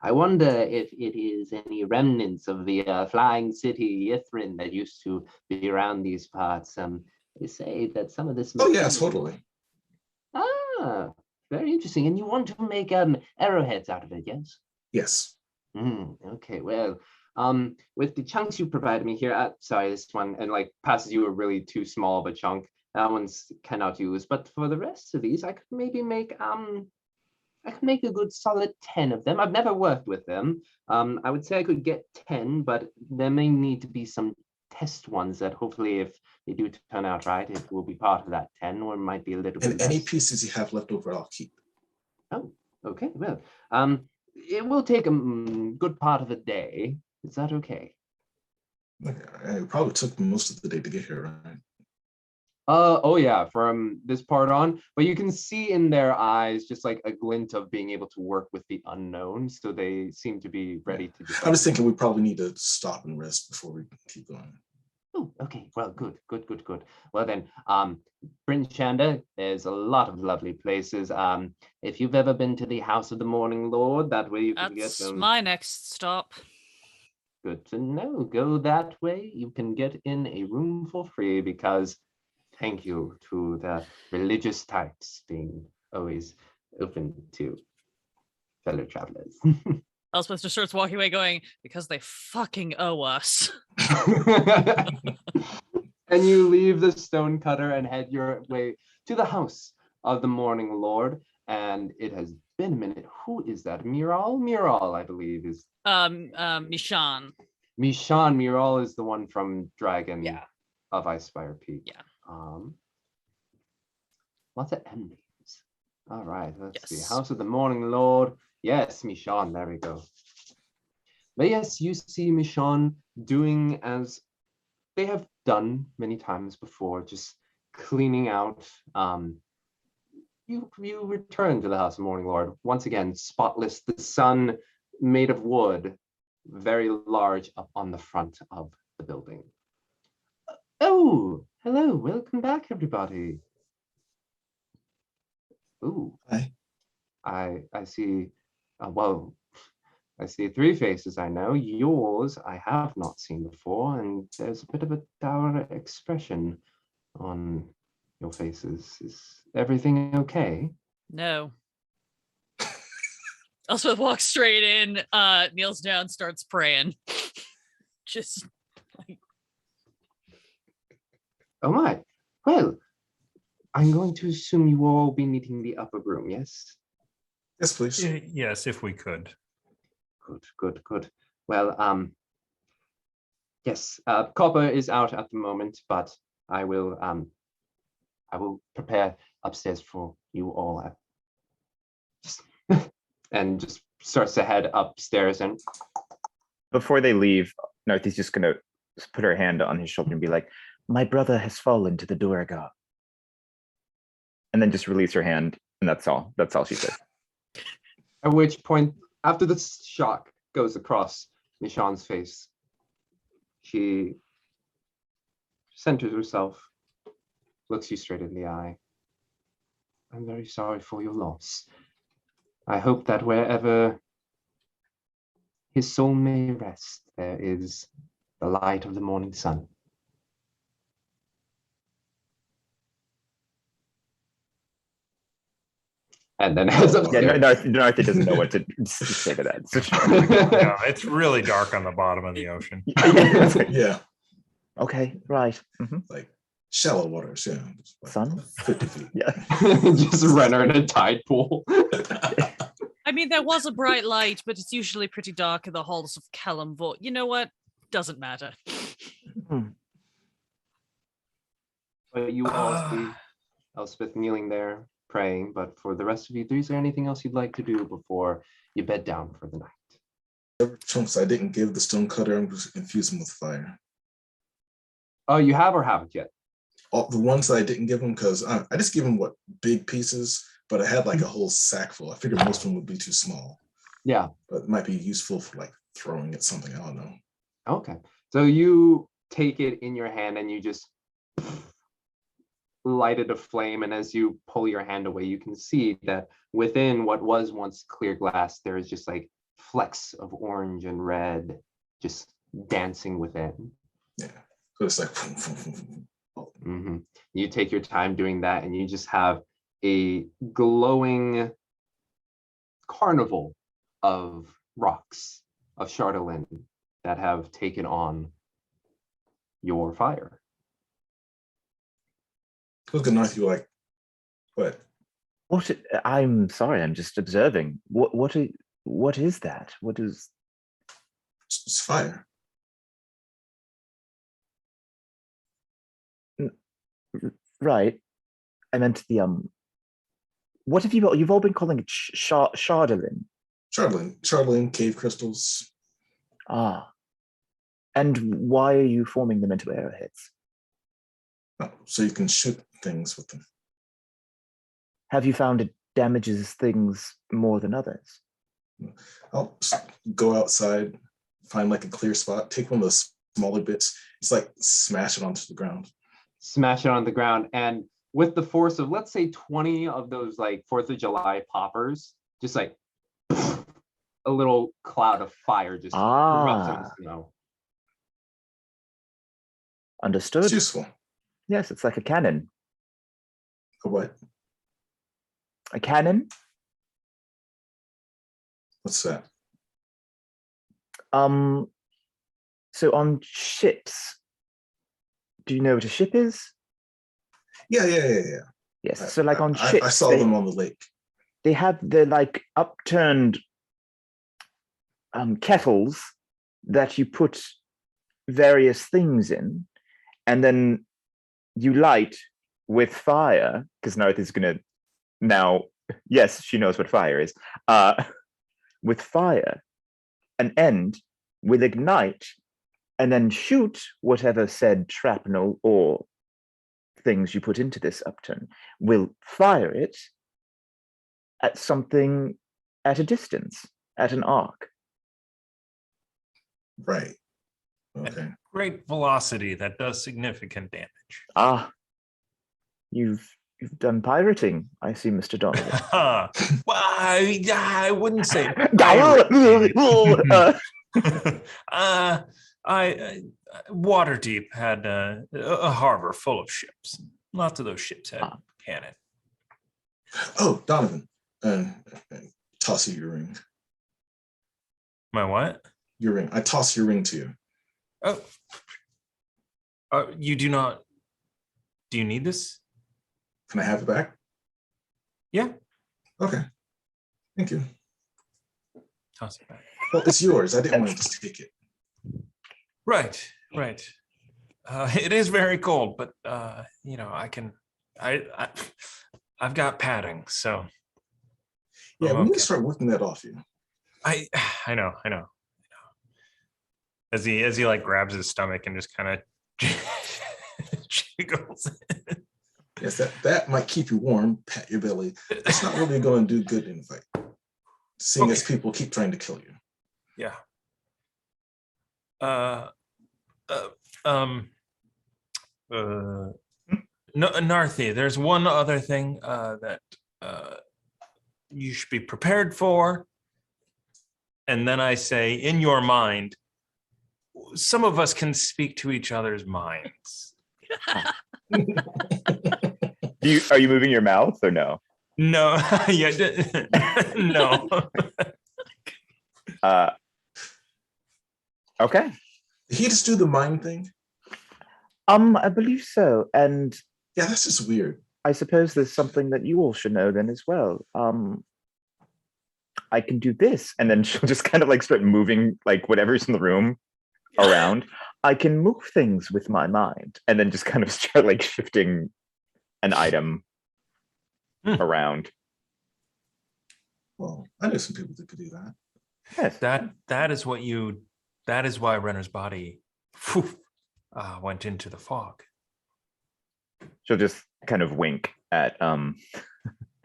I wonder if it is any remnants of the flying city Ithrin that used to be around these parts. They say that some of this. Oh yeah, totally. Very interesting. And you want to make arrowheads out of it, yes? Yes. Okay. Well, with the chunks you provided me here, sorry, this one, and like passes you a really too small of a chunk. That one's cannot use. But for the rest of these, I could maybe make I can make a good solid 10 of them. I've never worked with them. I would say I could get 10, but there may need to be some test ones that hopefully if they do turn out right, it will be part of that 10, or it might be a little bit And any less. pieces you have left over, I'll keep. Oh, okay. Well, it will take a good part of a day. Is that okay? It probably took most of the day to get here, right? Oh yeah, from this part on, but you can see in their eyes just like a glint of being able to work with the unknown, so they seem to be ready to just, I was thinking we probably need to stop and rest before we keep going. Oh, okay. Well, good. Well then, Bryn Shander, there's a lot of lovely places. If you've ever been to the House of the Morning Lord, that way you can get That's them. my next stop. Good to know. Go that way. You can get in a room for free because thank you to the religious types being always open to fellow travelers. Elspeth just starts walking away going, because they fucking owe us. And you leave the Stonecutter and head your way to the House of the Morning Lord. And it has been a minute. Who is that? Miral, I believe, is. Mishan. Miral is the one from Dragon of Icefire Peak. Yeah. Lots of M names. All right, let's see. House of the Morning Lord. Yes, Mishan, there we go. But yes, you see Mishan doing as they have done many times before, just cleaning out. You return to the House of Morning Lord. Once again, spotless, the sun made of wood, very large up on the front of the building. Oh, hello, welcome back, everybody. Ooh. Hi. I see, well, I see 3 faces I know. Yours I have not seen before, and there's a bit of a dour expression on your faces. Is everything okay? No. Elspeth walks straight in, kneels down, starts praying. Just like... Oh my. Well, I'm going to assume you will all be needing the upper room, yes? Yes, please. Yes, if we could. Good. Well, yes, Copper is out at the moment, but I will prepare upstairs for you all. And just starts to head upstairs. And Before they leave, Narthi's just gonna put her hand on his shoulder and be like, "My brother has fallen to the Duragar." And then just release her hand, and that's all. That's all she says. at which point, after the shock goes across Michonne's face, she centers herself, looks you straight in the eye. I'm very sorry for your loss. I hope that wherever his soul may rest, there is the light of the morning sun. And then as Yeah, upstairs. Narthi doesn't know what to say to that. So Yeah, it's really dark on the bottom of the ocean. Yeah, okay, right. Mhm. like shallow waters. Yeah, just like Sun? 50 feet. Yeah. Just Renner in a tide pool. I mean, there was a bright light, but it's usually pretty dark in the halls of Kalimvor. You know what? Doesn't matter. But you all see Elspeth kneeling there praying. But for the rest of you, is there anything else you'd like to do before you bed down for the night? Chunks I didn't give the stone cutter, I'm just infuse them with fire. Oh, you have or haven't yet? All the ones that I didn't give them, because I just give them what big pieces, but I had like a whole sack full. I figured most of them would be too small, Yeah. but it might be useful for like throwing at something. I don't know. Okay. So you take it in your hand and you just light it aflame. And as you pull your hand away, you can see that within what was once clear glass, there is just like flecks of orange and red just dancing within. Yeah. So it's like You take your time doing that, and you just have a glowing carnival of rocks, of chardalyn that have taken on your fire. look at North, you're like, what? I'm sorry, I'm just observing. What is that? What is It's fire. right? I meant the what have you've all been calling it chardalyn? Chardalyn, cave crystals. Ah. And why are you forming them into arrowheads? Oh, so you can shoot things with them. Have you found it damages things more than others? I'll just go outside, find like a clear spot, take one of the smaller bits, it's like smash it onto the ground. Smash it on the ground, and with the force of, let's say, 20 of those like 4th of July poppers, just like a little cloud of fire just erupts in the snow. Understood. It's useful. Yes, it's like a cannon. A what? A cannon? What's that? So on ships, do you know what a ship is? Yeah. Yes. So like on I ships, saw them on the lake. they have the like upturned kettles that you put various things in, and then you light with fire, because Narth is gonna now, yes, she knows what fire is. With fire, an end will ignite and then shoot whatever said shrapnel or things you put into this upturn, will fire it at something at a distance, at an arc. Right. Okay. Great velocity that does significant damage. Ah, you've done pirating, I see, Mr. Donovan. Well, I wouldn't say. Waterdeep had a harbor full of ships. Lots of those ships had cannon. Oh, Donovan. Toss you your ring. My what? Your ring. I toss your ring to you. Oh, you do not. Do you need this? Can I have it back? Yeah. Okay. Thank you. Toss it back. Well, it's yours. I didn't want to just take it. Right. It is very cold, but I've got padding, so Yeah, I'm we need to okay. start working that off you. I know. As he like grabs his stomach and just kind of jiggles. Yes, that might keep you warm, pat your belly. It's not really going to do good in a fight. Seeing as people keep trying to kill you. Yeah. No, Narthi, there's one other thing that you should be prepared for. And then I say, in your mind, some of us can speak to each other's minds. Are you moving your mouth or no? No, yeah, no. Okay. Did he just do the mind thing? I believe so. And Yeah, that's just weird. I suppose there's something that you all should know then as well. I can do this. And then she'll just kind of like start moving like whatever's in the room around. I can move things with my mind. And then just kind of start like shifting an item around. Well, I know some people that could do that. Yes. That is why Renner's body went into the fog. She'll just kind of wink at You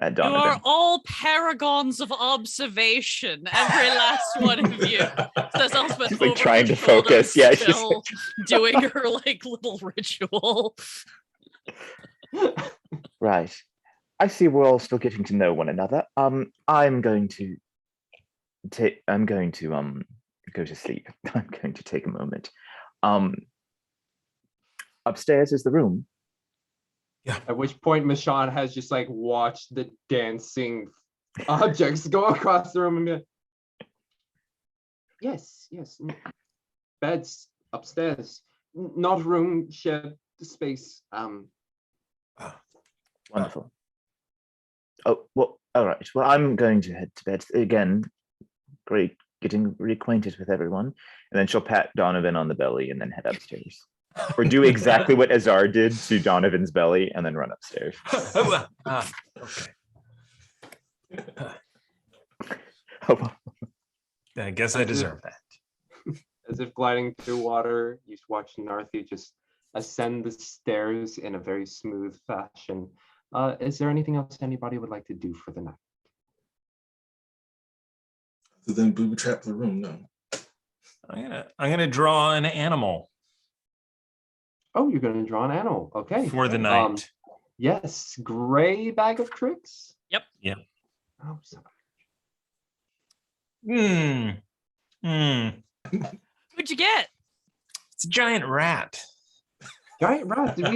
Donovan. are all paragons of observation, every last one of you. Says Elspeth She's like over trying her to shoulder focus. at Yeah, she's Phil, doing her like little ritual. Right. I see we're all still getting to know one another. I'm going to go to sleep. I'm going to take a moment. Upstairs is the room. At which point Michonne has just like watched the dancing objects go across the room and be like, yes, beds upstairs, not room, shared space. Wonderful. Oh, well, all right. Well, I'm going to head to bed. Again, great getting reacquainted with everyone. And then she'll pat Donovan on the belly and then head upstairs. Or do exactly what Azar did to Donovan's belly and then run upstairs. Okay. I guess I deserve that. As if gliding through water, you watch Narthi just ascend the stairs in a very smooth fashion. Is there anything else anybody would like to do for the night? Other than booby trap the room, no. I'm gonna draw an animal Oh, you're going to draw an animal. Okay. for the night. Yes, gray bag of tricks. Yep. Yeah. Oh, sorry. What'd you get? It's a giant rat. Giant rat. Did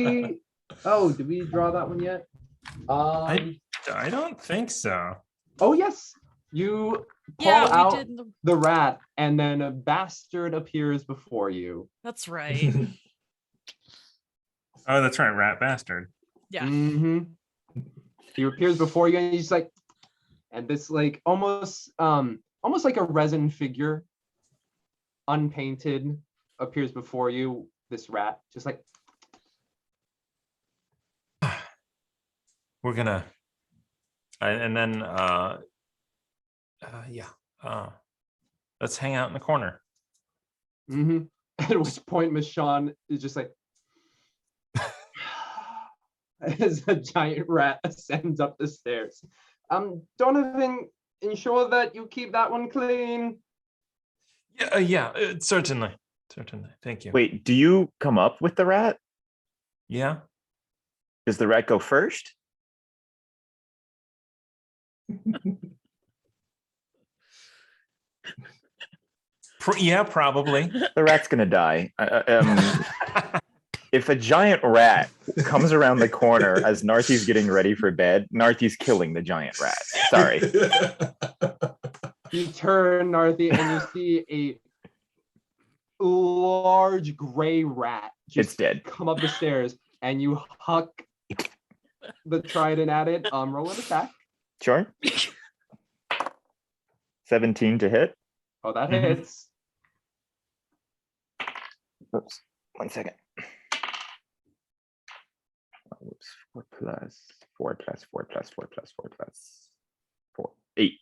we draw that one yet? I don't think so. Oh yes, you pull Yeah, we out did. the rat, and then a bastard appears before you. That's right. Oh, that's right, rat bastard. Yeah. Mm-hmm. He appears before you, and he's like, and this like almost like a resin figure, unpainted, appears before you. This rat, just like. We're gonna, and then let's hang out in the corner. Mm-hmm. At which point Michonne is just like, as a giant rat ascends up the stairs. Donovan, ensure that you keep that one clean. Certainly. Thank you. Wait, do you come up with the rat? Yeah. Does the rat go first? Yeah, probably. The rat's gonna die. If a giant rat comes around the corner as Narthi's getting ready for bed, Narthi's killing the giant rat. Sorry. You turn, Narthi, and you see a large gray rat It's dead. come up the stairs, and you huck the trident at it. Roll an attack. Sure. 17 to hit. Oh, that Mhm. hits. Oops, 1 second. Whoops, 4 plus 4 plus 4 plus 4 plus 4 plus 4. 8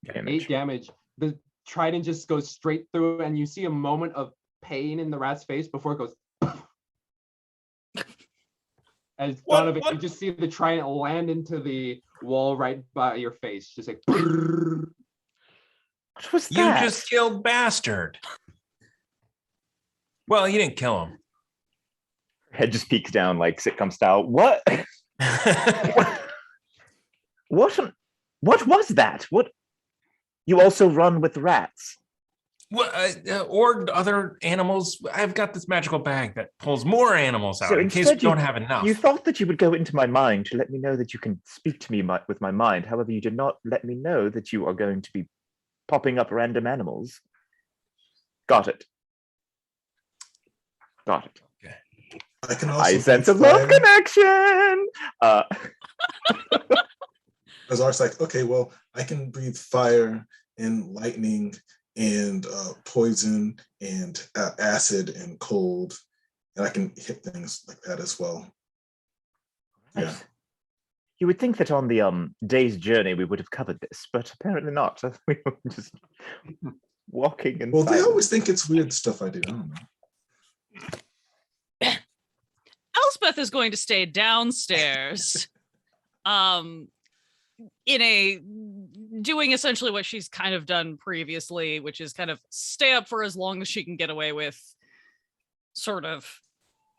damage. 8 damage. The trident just goes straight through, and you see a moment of pain in the rat's face before it goes. As What- Donovan, what? you just see the trident land into the wall right by your face, just like. What was You that? just killed bastard. Well, you didn't kill him. Head just peeks down like sitcom style. What? What? What was that? What? You also run with rats. Well, or other animals. I've got this magical bag that pulls more animals out So in case we instead you- don't have enough. You thought that you would go into my mind to let me know that you can speak to me with my mind. However, you did not let me know that you are going to be popping up random animals. Got it. Got it. I can also I sense a breathe love fire. connection. Azar's like, okay, well, I can breathe fire and lightning and poison and acid and cold, and I can hit things like that as well. Yeah. You would think that on the day's journey we would have covered this, but apparently not. We were just walking in Well, they silence. always think it's weird stuff I do. I don't know. Elspeth is going to stay downstairs. In a doing essentially what she's kind of done previously, which is kind of stay up for as long as she can get away with sort of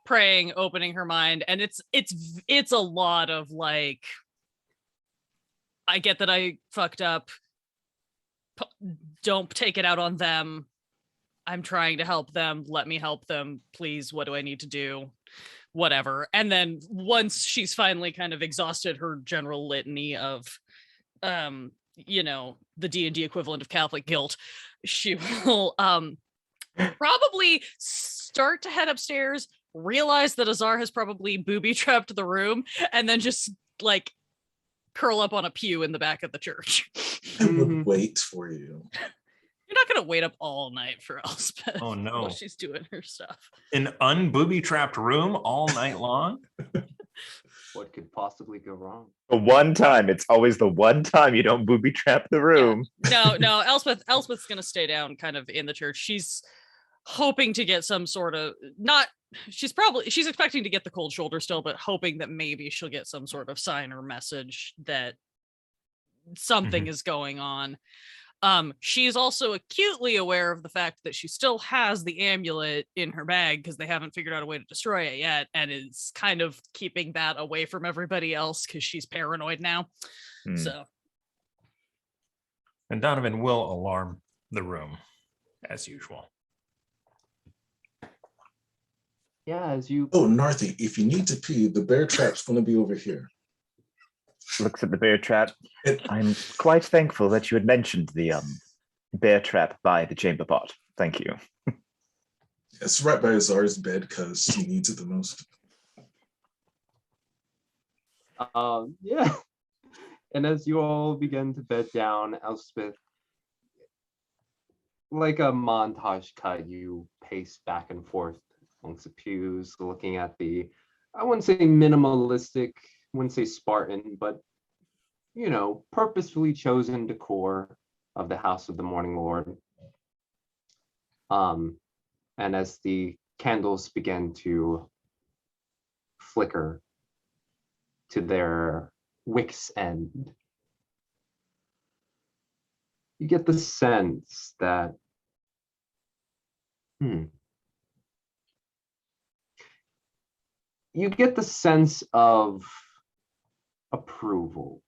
praying, opening her mind. And it's a lot of like, I get that I fucked up. Don't take it out on them. I'm trying to help them. Let me help them. Please, what do I need to do? Whatever. And then once she's finally kind of exhausted her general litany of the D&D equivalent of Catholic guilt, she will probably start to head upstairs, realize that Azar has probably booby trapped the room, and then just like curl up on a pew in the back of the church. I would Mhm. wait for you. You're not gonna wait up all night for Elspeth Oh, no. while she's doing her stuff. An unbooby trapped room all night long. What could possibly go wrong? The one time, it's always the one time you don't booby trap the room. No, Elspeth's gonna stay down kind of in the church. She's hoping to get some sort of she's expecting to get the cold shoulder still, but hoping that maybe she'll get some sort of sign or message that something is going on. She's also acutely aware of the fact that she still has the amulet in her bag because they haven't figured out a way to destroy it yet, and is kind of keeping that away from everybody else because she's paranoid now. Hmm. So And Donovan will alarm the room as usual. Yeah, as you. Oh, Narthi, if you need to pee, the bear trap's going to be over here. Looks at the bear trap. It, I'm quite thankful that you had mentioned the bear trap by the chamber pot. Thank you. it's right by Azar's bed because he needs it the most. Yeah. And as you all begin to bed down, Elspeth, like a montage cut, you pace back and forth amongst the pews, looking at the, I wouldn't say minimalistic, wouldn't say Spartan, but, purposefully chosen decor of the House of the Morning Lord. And as the candles begin to flicker to their wick's end, you get the sense that you get the sense of approval,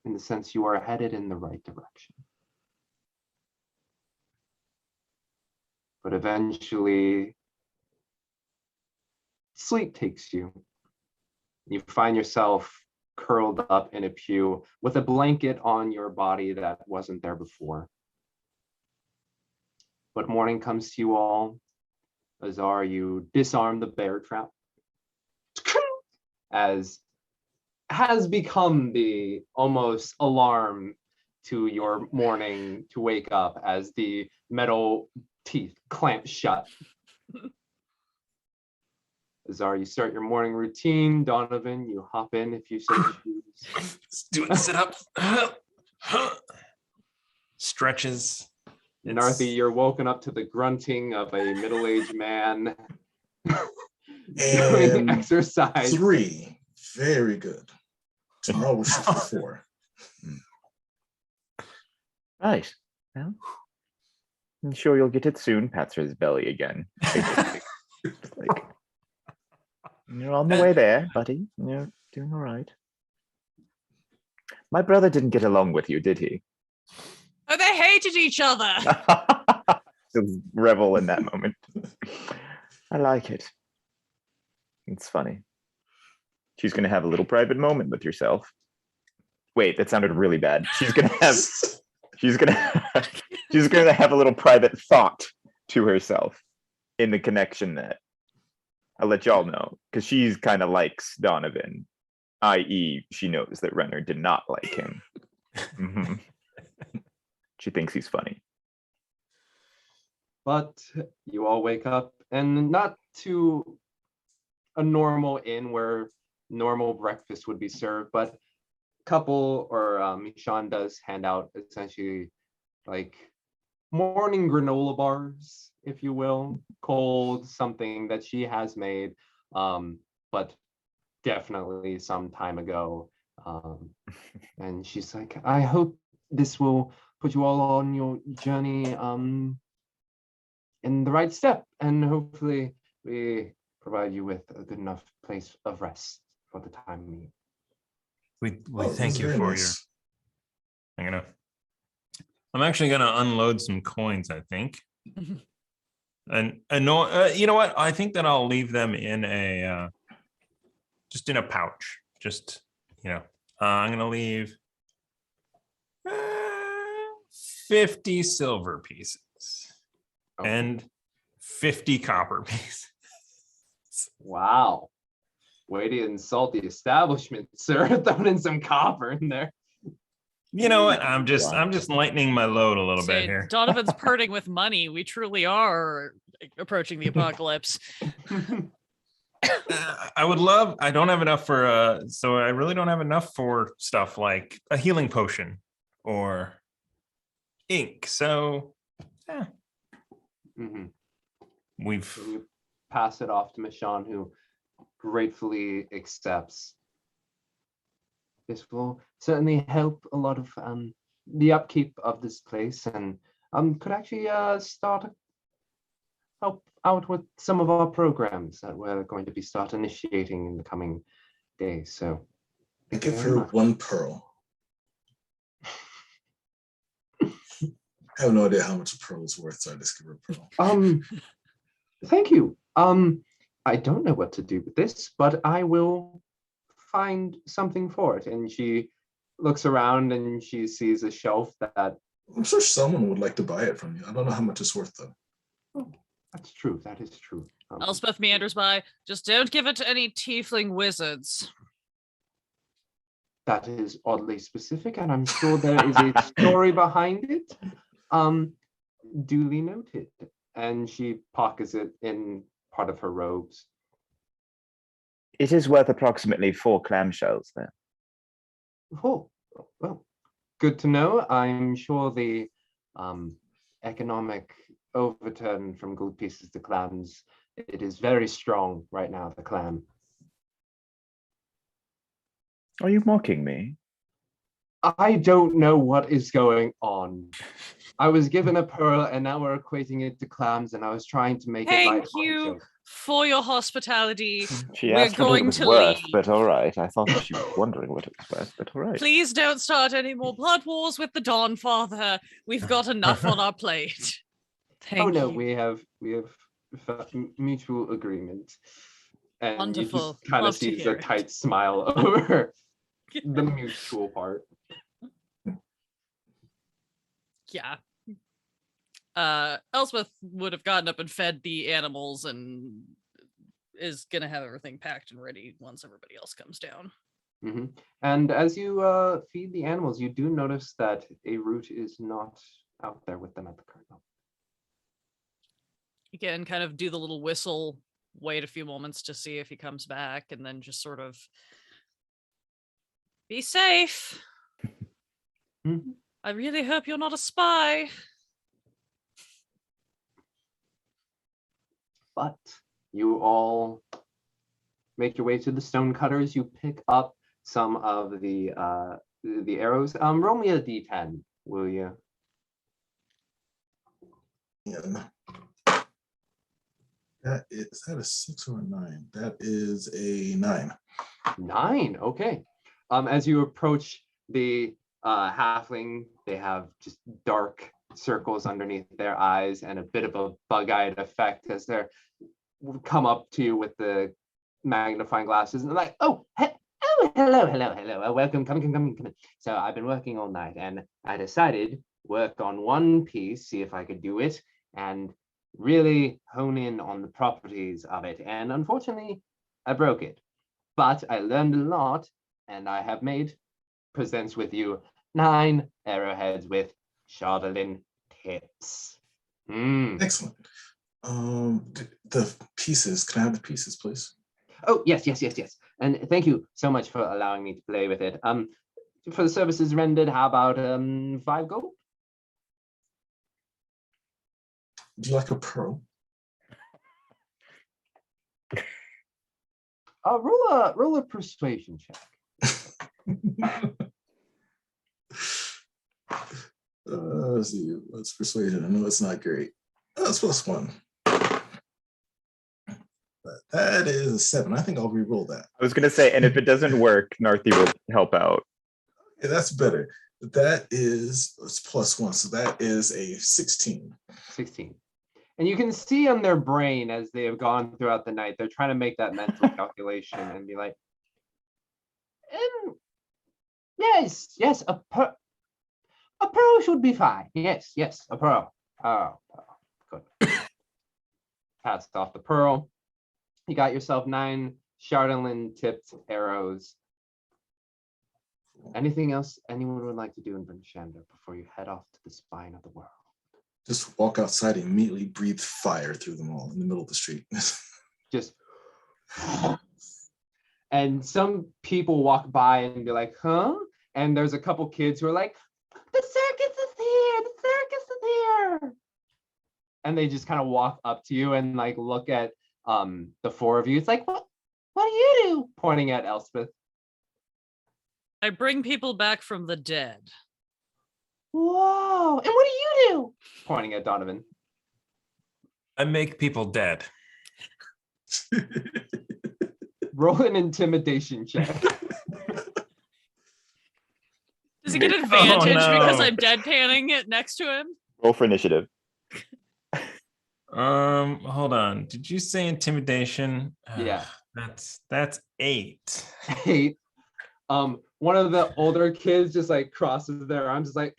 in the sense you are headed in the right direction. But eventually, sleep takes you. You find yourself curled up in a pew with a blanket on your body that wasn't there before. But morning comes to you all. Azar, you disarm the bear trap, as has become the almost alarm to your morning to wake up as the metal teeth clamp shut. Azar, you start your morning routine. Donovan, you hop in if you so choose. Let's do it. Sit up. Stretches. Narthi, you're woken up to the grunting of a middle-aged man doing And exercise. 3. Very good. Tomorrow we'll shoot for 4. Right. Well, I'm sure you'll get it soon. Pats his belly again. Just like, you're on the way there, buddy. You're doing all right. My brother didn't get along with you, did he? Oh, they hated each other. Just revel in that moment. I like it. It's funny. She's gonna have a little private moment with yourself. Wait, that sounded really bad. She's gonna have a little private thought to herself in the connection that I'll let y'all know, because she's kind of likes Donovan, i.e., she knows that Renner did not like him. Mhm. She thinks he's funny. But you all wake up, and not to a normal inn where normal breakfast would be served, but couple or Michonne does hand out essentially like morning granola bars, if you will, cold, something that she has made, but definitely some time ago. And she's like, I hope this will put you all on your journey in the right step, and hopefully we provide you with a good enough place of rest for the time being. We Oh, thank that's you very for nice. I'm actually gonna unload some coins, I think. And no, you know what? I think that I'll leave them in a just in a pouch. Just I'm gonna leave 50 silver pieces Oh, and 50 copper pieces. wow. Way to insult the establishment, sir. Throwing in some copper in there. You know what? I'm just lightening my load a little bit Say, here. Donovan's purting with money. We truly are approaching the apocalypse. I would love. I don't have enough for. So I really don't have enough for stuff like a healing potion or ink. So Mhm. we've. So you pass it off to Michonne, who gratefully accepts. This will certainly help a lot of the upkeep of this place, and could actually help out with some of our programs that we're going to be initiating in the coming days. So I thank you give very her much. 1 pearl. I have no idea how much a pearl is worth, so I just give her a pearl. Thank you. I don't know what to do with this, but I will find something for it. And she looks around and she sees a shelf that. I'm sure someone would like to buy it from you. I don't know how much it's worth though. Oh, that's true. That is true. Elspeth meanders by. Just don't give it to any tiefling wizards. That is oddly specific, and I'm sure there is a story behind it. Duly noted. And she pockets it in part of her robes. It is worth approximately 4 clamshells then. Oh, well, good to know. I'm sure the economic overturn from gold pieces to clams, it is very strong right now, the clam. Are you mocking me? I don't know what is going on. I was given a pearl and now we're equating it to clams, and I was trying to make it Thank light-hearted you joke. for your hospitality. She We're asked what going it was to worth, leave. but all right. I thought she was wondering what it was worth, but all right. Please don't start any more blood wars with the Dawn Father. We've got enough on our plate. Thank Oh no, you. we have mutual agreement. And Wonderful. you just kind Love of to sees hear a it. tight smile over the mutual part. Yeah. Elspeth would have gotten up and fed the animals and is gonna have everything packed and ready once everybody else comes down. Hmm. And as you feed the animals, you do notice that a root is not out there with them at the current moment. Again, kind of do the little whistle, wait a few moments to see if he comes back, and then just sort of be safe. Mhm. I really hope you're not a spy. But you all make your way to the stone cutters. You pick up some of the arrows. Roll me a d10, will you? And is that a 6 or a 9? That is a 9. 9. Okay. As you approach the halfling, they have just dark circles underneath their eyes and a bit of a bug-eyed effect as they're come up to you with the magnifying glasses and they're like, oh, hello, welcome, come in. So I've been working all night and I decided work on one piece, see if I could do it, and really hone in on the properties of it. And unfortunately, I broke it. But I learned a lot, and I have made presents with you 9 arrowheads with chardalyn tips. Excellent. The pieces, can I have the pieces, please? Oh, yes. And thank you so much for allowing me to play with it. For the services rendered, how about 5 gold? Do you like a pearl? Roll a persuasion check. Let's see. What's persuasion? I know it's not great. That's +1. But that is a 7. I think I'll re-roll that. I was gonna say, and if it doesn't work, Narthi will help out. Okay, that's better. That is it's +1, so that is a 16. 16. And you can see on their brain as they have gone throughout the night, they're trying to make that mental calculation and be like, yes, a pearl should be fine. Yes, a pearl. Oh, good. Passed off the pearl. You got yourself 9 chardalyn tipped arrows. Anything else anyone would like to do in Brynshanda before you head off to the spine of the world? Just walk outside and immediately breathe fire through them all in the middle of the street. Just and some people walk by and be like, huh? And there's a couple kids who are like, the circus is here. And they just kind of walk up to you and like look at the 4 of you. It's like, what do you do? Pointing at Elspeth. I bring people back from the dead. Whoa. And what do you do? Pointing at Donovan. I make people dead. Roll an intimidation check. Does he get advantage no. because I'm deadpanning it next to him? Roll for initiative. Hold on. Did you say intimidation? Yeah. That's 8. 8. One of the older kids just like crosses their arms, just like,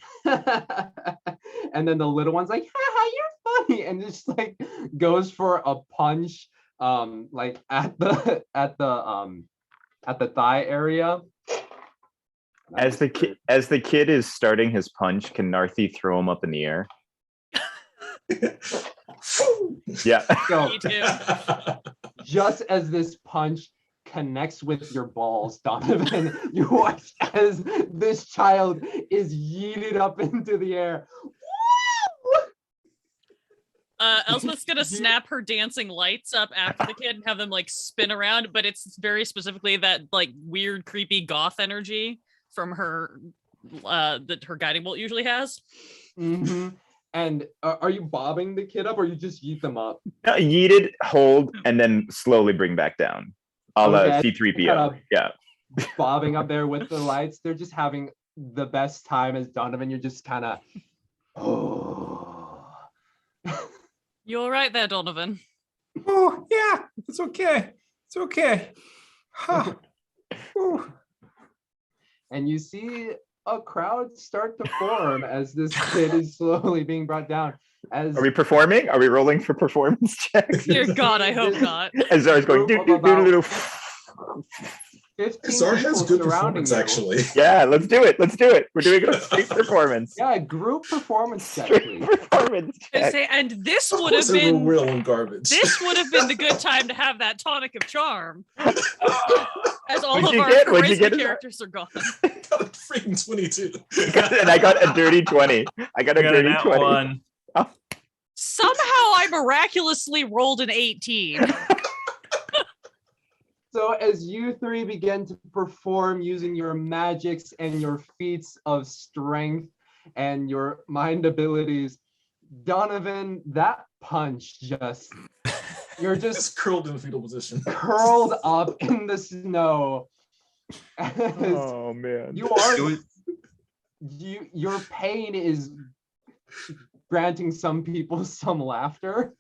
and then the little one's like, haha, you're funny, and just like goes for a punch, like at the thigh area. As the kid is starting his punch, can Narthi throw him up in the air? Yeah. So Me too. just as this punch connects with your balls, Donovan, you watch as this child is yeeted up into the air. Elspeth's gonna snap her dancing lights up after the kid and have them like spin around, but it's very specifically that like weird, creepy goth energy from her that her guiding bolt usually has. Mm-hmm. And are you bobbing the kid up or you just yeet them up? No, yeeted, hold, and then slowly bring back down. A la Okay. C3PO. Yeah. Bobbing up there with the lights. They're just having the best time as Donovan. You're just kind of, oh. You all right there, Donovan? Oh, yeah. It's okay. It's okay. Huh. Ooh. And you see a crowd start to form as this kid is slowly being brought down. As Are we performing? Are we rolling for performance checks? Dear God, I hope not. As Zara's going, Group of about 15 Zard has people good surrounding performance, you. actually. Yeah, let's do it. Let's do it. We're doing a street performance. Yeah, group performance check, Street please. performance I check. say, and this Of would course have they were been real and garbage. this would have been the good time to have that tonic of charm, as all What'd of you our get? What'd you charisma get? characters are gone. I got a freaking 22. And I got a dirty 20. I got a I got dirty an 20. one. Somehow I miraculously rolled an 18. So as you three begin to perform using your magics and your feats of strength and your mind abilities, Donovan, that punch you're just Just curled in fetal position. curled up in the snow. As Oh man. you are your pain is granting some people some laughter.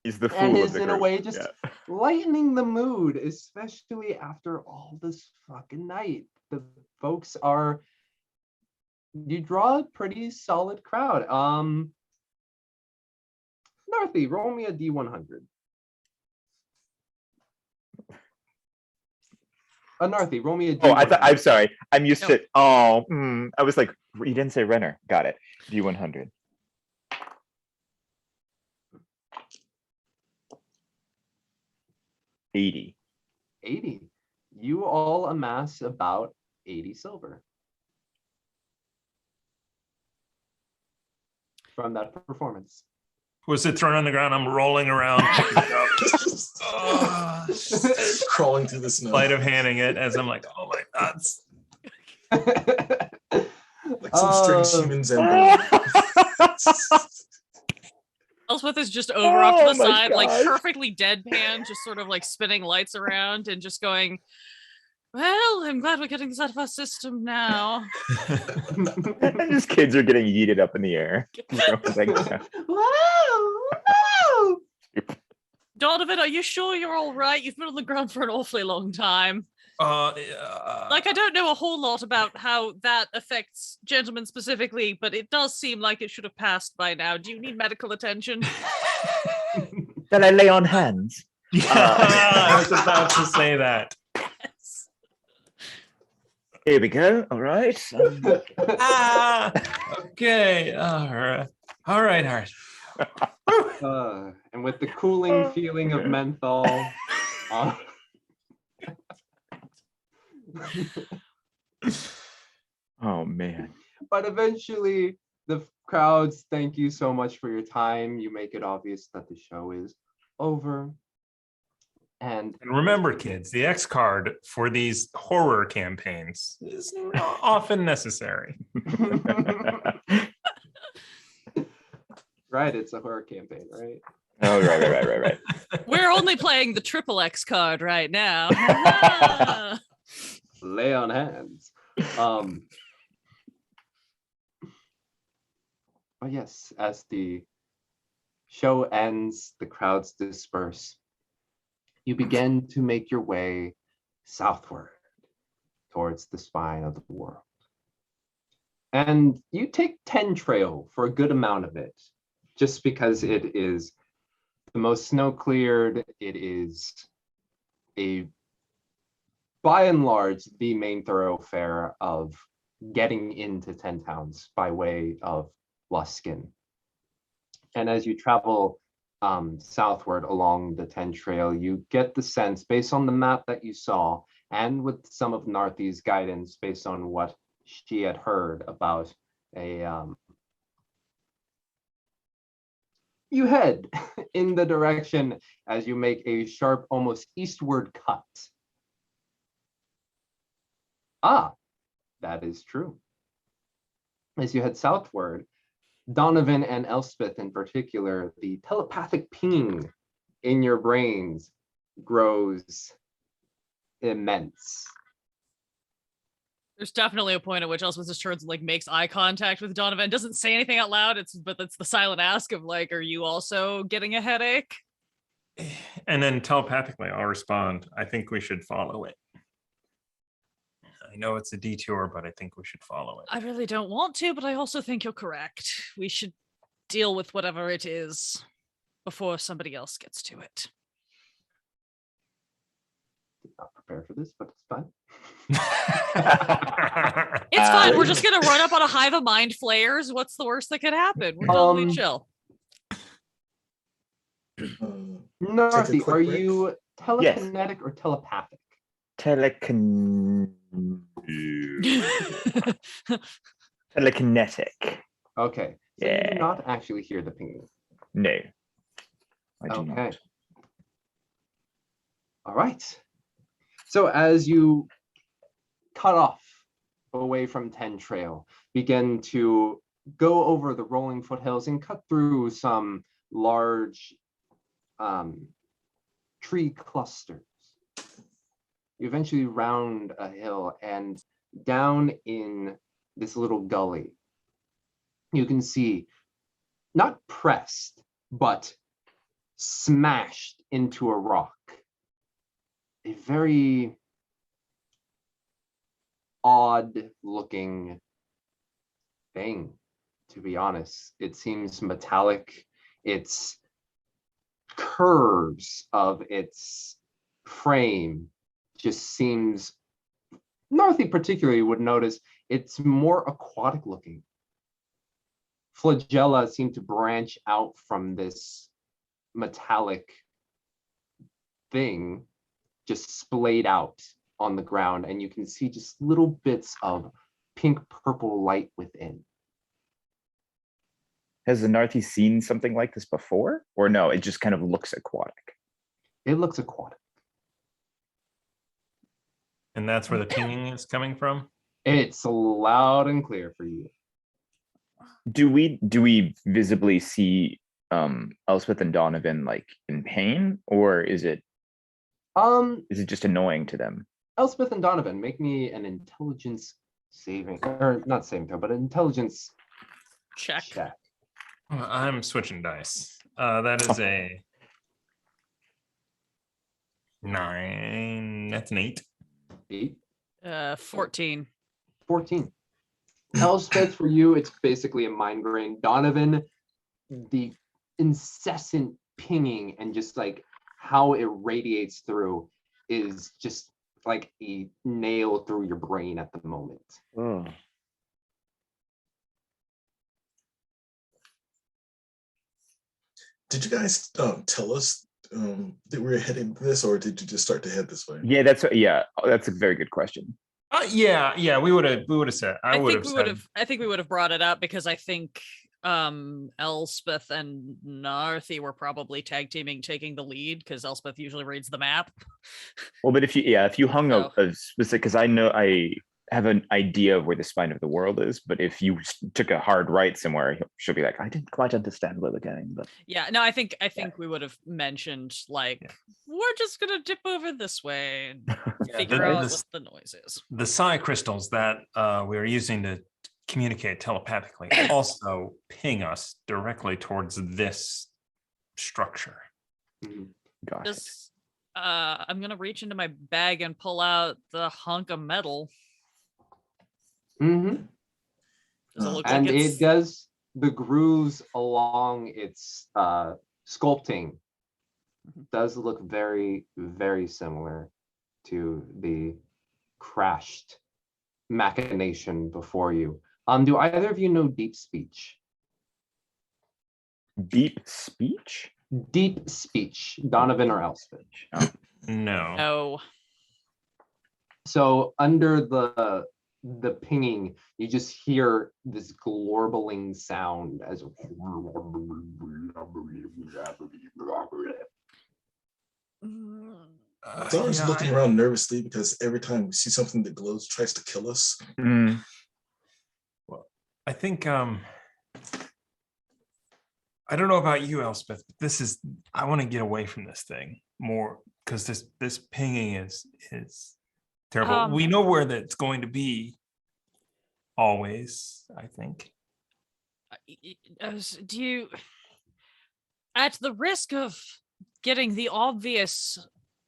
He's the And fool of is the in a group. way just Yeah. lightening the mood, especially after all this fucking night. The folks are, you draw a pretty solid crowd. Narthi, roll me a D100. Narthi, roll me a D100. Oh, I'm sorry. I'm used Nope. to. Oh, I was like, you didn't say Renner. Got it. D100. $80. 80. You all amass about 80 silver from that performance. Was it thrown on the ground? I'm rolling around. Oh, Crawling through the snow. Sleight of handing it as I'm like, oh my nuts. Like some strange Oh. human Zamboni. Elspeth is just over off to Oh the my side, like gosh. perfectly deadpan, just sort of like spinning lights around and just going, well, I'm glad we're getting this out of our system now. And just kids are getting yeeted up in the air. It's like, yeah. Whoa! Donovan, are you sure you're all right? You've been on the ground for an awfully long time. Like, I don't know a whole lot about how that affects gentlemen specifically, but it does seem like it should have passed by now. Do you need medical attention? Shall I lay on hands? Yeah, I was about to say that. Here we go. All right. Okay. All right. And with the cooling feeling of menthol. Oh man. But eventually, the crowds thank you so much for your time. You make it obvious that the show is over. And And remember, kids, the X card for these horror campaigns is often necessary. right, it's a horror campaign, right? Oh, right. We're only playing the triple X card right now. Lay on hands. But yes, as the show ends, the crowds disperse. You begin to make your way southward towards the spine of the world. And you take 10 trail for a good amount of it, just because it is the most snow cleared. It is by and large, the main thoroughfare of getting into 10 towns by way of Luskin. And as you travel southward along the 10 trail, you get the sense, based on the map that you saw, and with some of Narthi's guidance, based on what she had heard about you head in the direction as you make a sharp, almost eastward cut. Ah, that is true. As you head southward, Donovan and Elspeth in particular, the telepathic ping in your brains grows immense. There's definitely a point at which Elspeth just turns and like makes eye contact with Donovan. Doesn't say anything out loud. But that's the silent ask of like, are you also getting a headache? And then telepathically, I'll respond, I think we should follow it. I know it's a detour, but I think we should follow it. I really don't want to, but I also think you're correct. We should deal with whatever it is before somebody else gets to it. not prepared for this, but it's fine. It's fine. We're just gonna run up on a hive of mind flayers. What's the worst that could happen? We're totally chill. Narthi, quick are break. you telekinetic or telepathic? Telekinetic. Okay, so you Yeah. do not actually hear the pinging. No. I do Okay. not. All right. So as you cut off away from 10 Trail, begin to go over the rolling foothills and cut through some large tree clusters. You eventually round a hill, and down in this little gully, you can see, not pressed, but smashed into a rock, a very odd looking thing, to be honest. It seems metallic. Its curves of its frame just seems, Narthi particularly would notice, it's more aquatic looking. Flagella seem to branch out from this metallic thing, just splayed out on the ground, and you can see just little bits of pink purple light within. Has the Narthi seen something like this before? Or no, it just kind of looks aquatic. It looks aquatic. And that's where the pinging is coming from. It's loud and clear for you. Do we visibly see Elspeth and Donovan like in pain, or is it just annoying to them? Elspeth and Donovan, make me an intelligence saving, or not saving throw, but an intelligence Check. check. I'm switching dice. That is a 9. That's an 8. 8, 14. 14. Elspeth, for you, it's basically a migraine. Donovan, the incessant pinging and just like how it radiates through is just like a nail through your brain at the moment. Oh. Did you guys tell us that we were heading this, or did you just start to head this way? Yeah, that's a very good question. Yeah, we would have said. I think we would have brought it up because I think Elspeth and Narthi were probably tag teaming taking the lead because Elspeth usually reads the map. Well, but if you hung a specific, because I know I have an idea of where the spine of the world is, but if you took a hard right somewhere, she'll be like, I didn't quite understand where we're going. But yeah, no, I think we would have mentioned like we're just gonna dip over this way and figure out what the noise is. The psi crystals that we are using to communicate telepathically also ping us directly towards this structure. got it. I'm gonna reach into my bag and pull out the hunk of metal. Mm-hmm. Does it look And like it does, the grooves along its sculpting does look very, very similar to the crashed machination before you. Do either of you know deep speech? Deep speech? Deep speech, Donovan or Elspeth? No. No. So under the pinging, you just hear this glorbling sound as Don's looking around nervously because every time we see something that glows, tries to kill us. Well, I think I don't know about you, Elspeth, but I want to get away from this thing more because this pinging is terrible. We know where that's going to be always, I think. Do you, at the risk of getting the obvious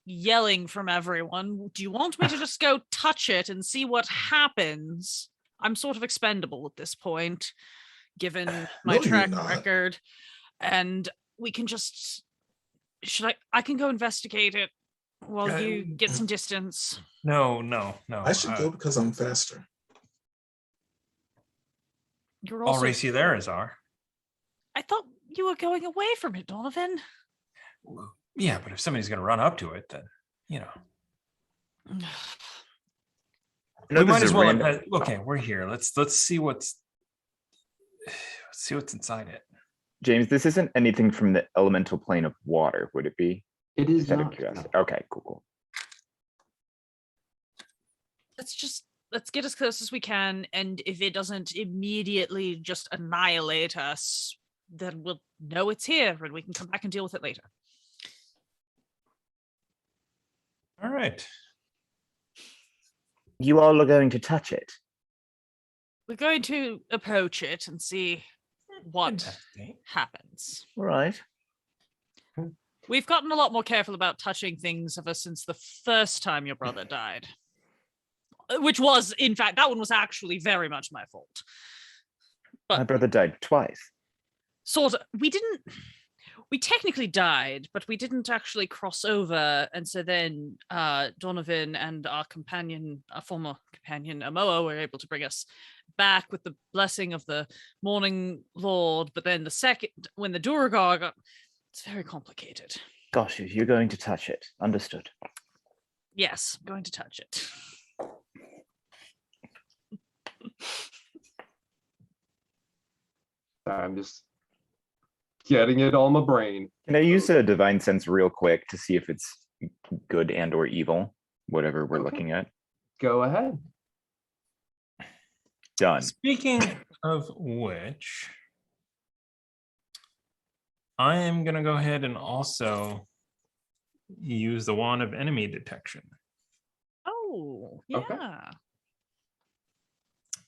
yelling from everyone, do you want me to just go touch it and see what happens? I'm sort of expendable at this point, given my track record, and we can just, I can go investigate it Well, you get some distance. No. I should go because I'm faster. You're I'll also. race you there, Azar. I thought you were going away from it, Donovan. Yeah, but if somebody's going to run up to it, then, you know. I know We this might is as a well. random- Okay, we're here. Let's see what's inside it. James, this isn't anything from the elemental plane of water, would it be? It is Just out of not. curiosity. No. Okay, cool. Let's get as close as we can, and if it doesn't immediately just annihilate us, then we'll know it's here and we can come back and deal with it later. All right. You all are going to touch it. We're going to approach it and see what Investigate. happens. All right. We've gotten a lot more careful about touching things ever since the first time your brother died. Which was, in fact, that one was actually very much my fault. My But brother died twice. sort of, we technically died, but we didn't actually cross over. And so then Donovan and our former companion, Amoa, were able to bring us back with the blessing of the Morning Lord. But then when the Duragar got, it's very complicated. Gosh, you're going to touch it. Understood. Yes, I'm going to touch it. I'm just getting it on my brain. Can I use a divine sense real quick to see if it's good and or evil, whatever we're Okay. looking at? Go ahead. Done. Speaking of which, I am going to go ahead and also use the wand of enemy detection. Oh, yeah. Okay.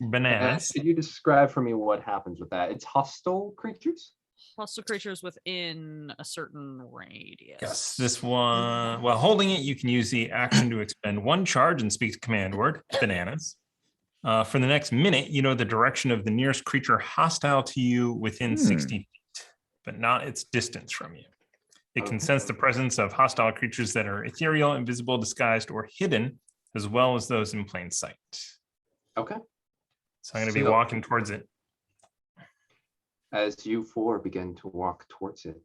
Bananas. Could you describe for me what happens with that? It's hostile creatures? Hostile creatures within a certain radius. Yes, this one, while holding it, you can use the action to expend one charge and speak the command word, bananas. For the next minute, you know the direction of the nearest creature hostile to you within 60 feet, but not its distance from you. It can Okay. sense the presence of hostile creatures that are ethereal, invisible, disguised, or hidden, as well as those in plain sight. Okay. So I'm going to be So- walking towards it. As you four begin to walk towards it,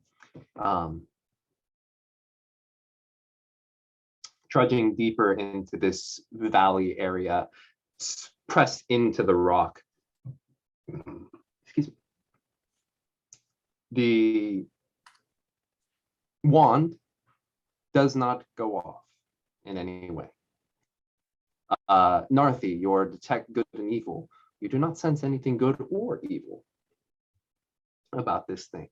trudging deeper into this valley area, pressed into the rock. Excuse me. The wand does not go off in any way. Narthi, your detect good and evil, you do not sense anything good or evil about this thing.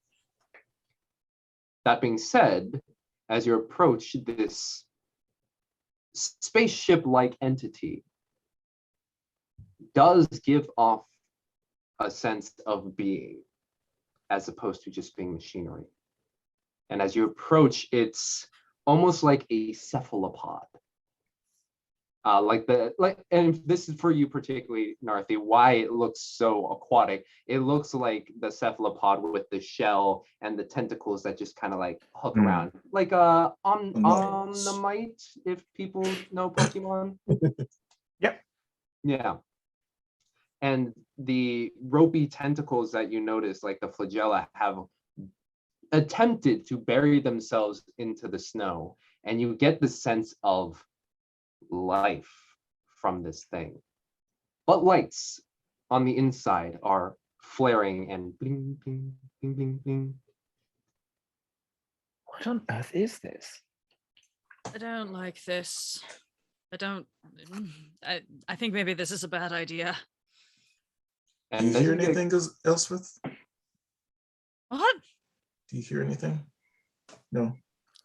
That being said, as you approach this spaceship-like entity, does give off a sense of being as opposed to just being machinery. And as you approach, it's almost like a cephalopod. And this is for you particularly, Narthi, why it looks so aquatic. It looks like the cephalopod with the shell and the tentacles that just kind of like hook around, like Omnimite, if people know Pokemon. Yep. Yeah. And the ropey tentacles that you notice, like the flagella, have attempted to bury themselves into the snow, and you get the sense of life from this thing. But lights on the inside are flaring and bling, bling, bling, bling, bling. What on earth is this? I don't like this. I think maybe this is a bad idea. Do And you then hear you get- anything, Elspeth? What? Do you hear anything? No.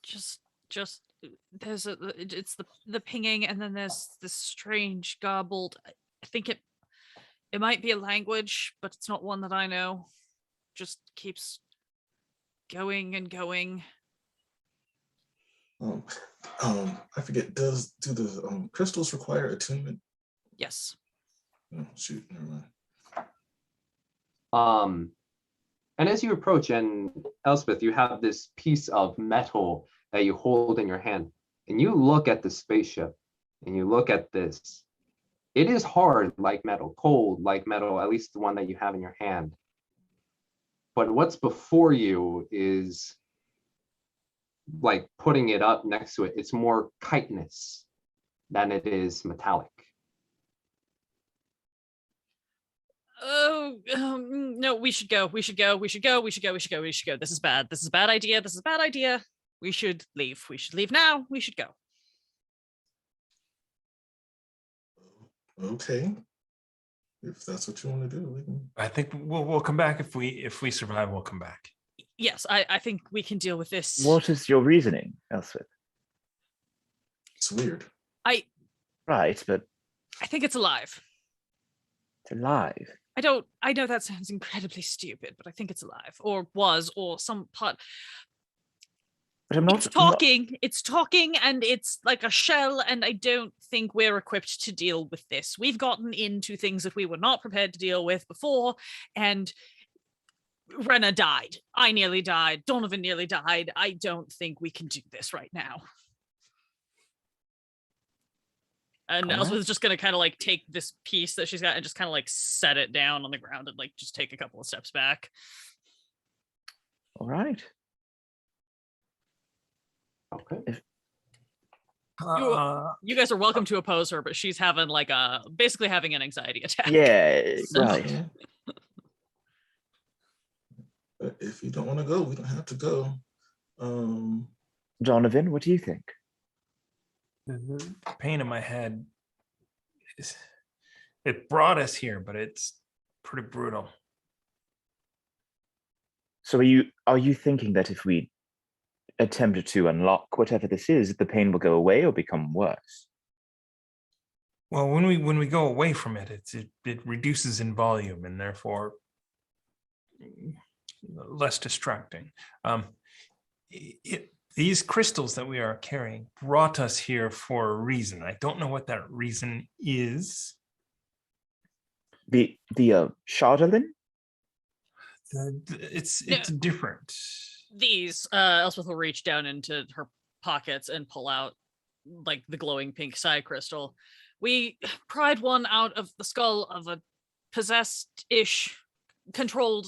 Just there's it's the pinging, and then there's this strange garbled. I think it might be a language, but it's not one that I know. Just keeps going and going. I forget. Do the crystals require attunement? Yes. Oh, shoot, never mind. And as you approach, and Elspeth, you have this piece of metal that you hold in your hand. and you look at the spaceship and you look at this, it is hard like metal, cold like metal, at least the one that you have in your hand. But what's before you is like putting it up next to it. It's more chitinous than it is metallic. Oh, no, we should go. We should go. We should go. We should go. We should go. We should go. This is bad. This is a bad idea. This is a bad idea. We should leave. We should leave now. We should go. Okay. If that's what you want to do, we can. I think we'll come back if we survive. We'll come back. Yes, I think we can deal with this. What is your reasoning, Elspeth? It's weird. Right, but I think it's alive. it's alive. I know that sounds incredibly stupid, but I think it's alive, or was, or some part. But I'm not It's talking. It's talking, and it's like a shell, and I don't think we're equipped to deal with this. We've gotten into things that we were not prepared to deal with before, and Rena died. I nearly died. Donovan nearly died. I don't think we can do this right now. And Elspeth's just gonna kind of like take this piece that she's got and just kind of like set it down on the ground and like just take a couple of steps back. All right. Okay. You guys are welcome to oppose her, but she's having like basically having an anxiety attack. Yeah, So- right. But if you don't want to go, we don't have to go. Donovan, what do you think? The pain in my head it brought us here, but it's pretty brutal. So are you thinking that if we attempted to unlock whatever this is, the pain will go away or become worse? Well, when we go away from it, it reduces in volume and therefore less distracting. These crystals that we are carrying brought us here for a reason. I don't know what that reason is. The chardalyn? It's different. These Elspeth will reach down into her pockets and pull out like the glowing pink side crystal. We pried one out of the skull of a possessed-ish controlled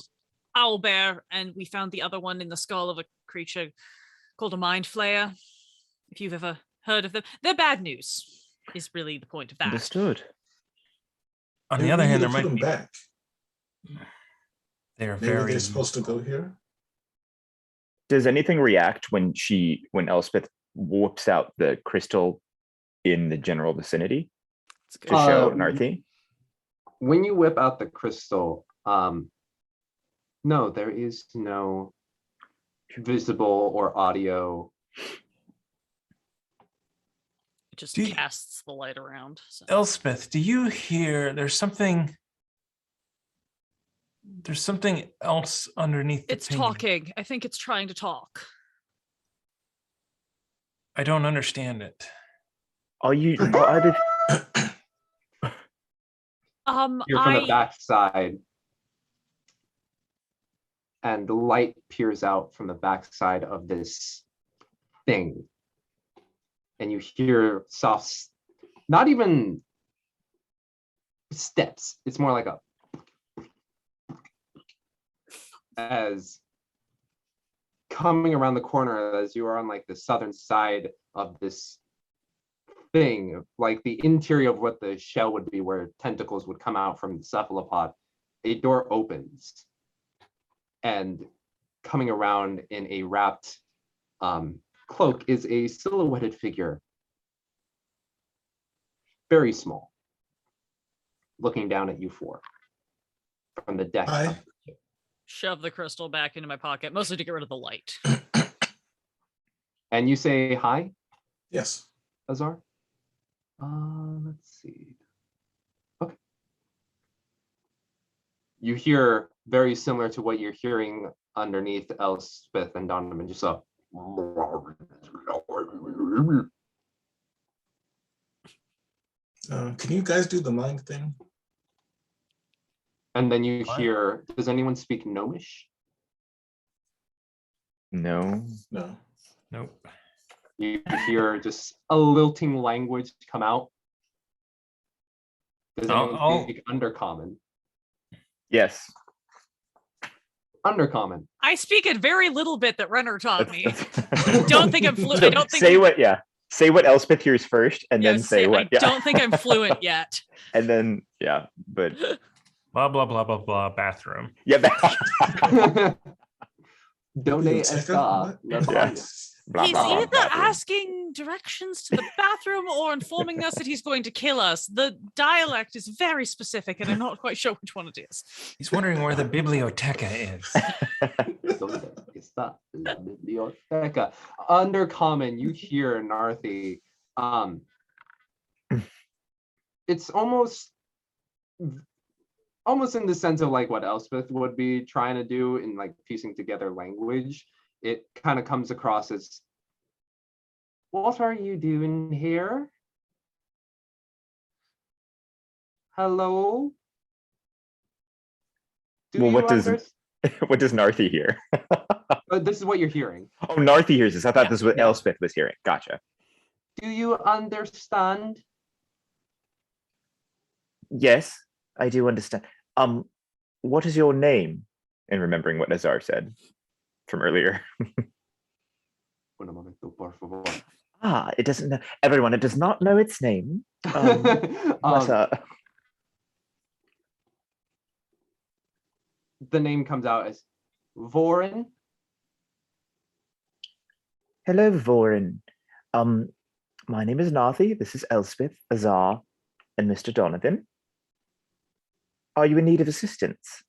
owl bear, and we found the other one in the skull of a creature called a mind flayer. If you've ever heard of them, they're bad news is really the point of that. Understood. On Maybe the other we hand, need there to put might them be. back. They're Maybe very. they're supposed to go here. Does anything react when Elspeth whoops out the crystal in the general vicinity It's good. to show Narthi? When you whip out the crystal, no, there is no visible or audio. It just Do you- casts the light around. So. Elspeth, do you hear? There's something else underneath. It's the painting. talking. I think it's trying to talk. I don't understand it. Are either You're from the back side, and the light peers out from the back side of this thing, and you hear soft, not even steps, it's more like a as coming around the corner as you are on like the southern side of this thing, like the interior of what the shell would be, where tentacles would come out from the cephalopod. A door opens, and coming around in a wrapped cloak is a silhouetted figure, very small, looking down at you four from the deck. Hi. Shove the crystal back into my pocket, mostly to get rid of the light. And you say hi, Yes. Azar? Let's see. Okay. You hear very similar to what you're hearing underneath Elspeth and Donovan, just a Can you guys do the mind thing? and then you What? hear, does anyone speak Gnomish? no? No. Nope. You hear just a lilting language come out. Does anyone I'll- speak Undercommon? Yes. Undercommon. I speak a very little bit that Renner taught me. I don't think I'm fluent. I don't think say I'm- what. Yeah. Say what Elspeth hears first, and then say what. I Yeah. don't think I'm fluent yet. And then but Blah blah blah blah blah. Bathroom. yeah. Donate Biblioteca? esta. What? Yeah. Blah, He's blah, blah, either bathroom. asking directions to the bathroom or informing us that he's going to kill us. The dialect is very specific, and I'm not quite sure which one it is. He's wondering where the biblioteca is. Donde está la biblioteca? Undercommon, you hear Narthi. It's almost in the sense of like what Elspeth would be trying to do in like piecing together language. It kind of comes across as, what are you doing here? Hello? Well, what does- understand? What does Narthi hear? This is what you're hearing. Oh, Narthi hears this. I thought Yeah, this was what yeah. Elspeth was hearing. Gotcha. Do you understand? Yes, I do understand. What is your name? And remembering what Nazar said from earlier. Un momento, por favor. It doesn't know. Everyone, it does not know its name. But, The name comes out as Vorin. hello, Vorin. My name is Narthi. This is Elspeth, Azar, and Mr. Donovan. Are you in need of assistance?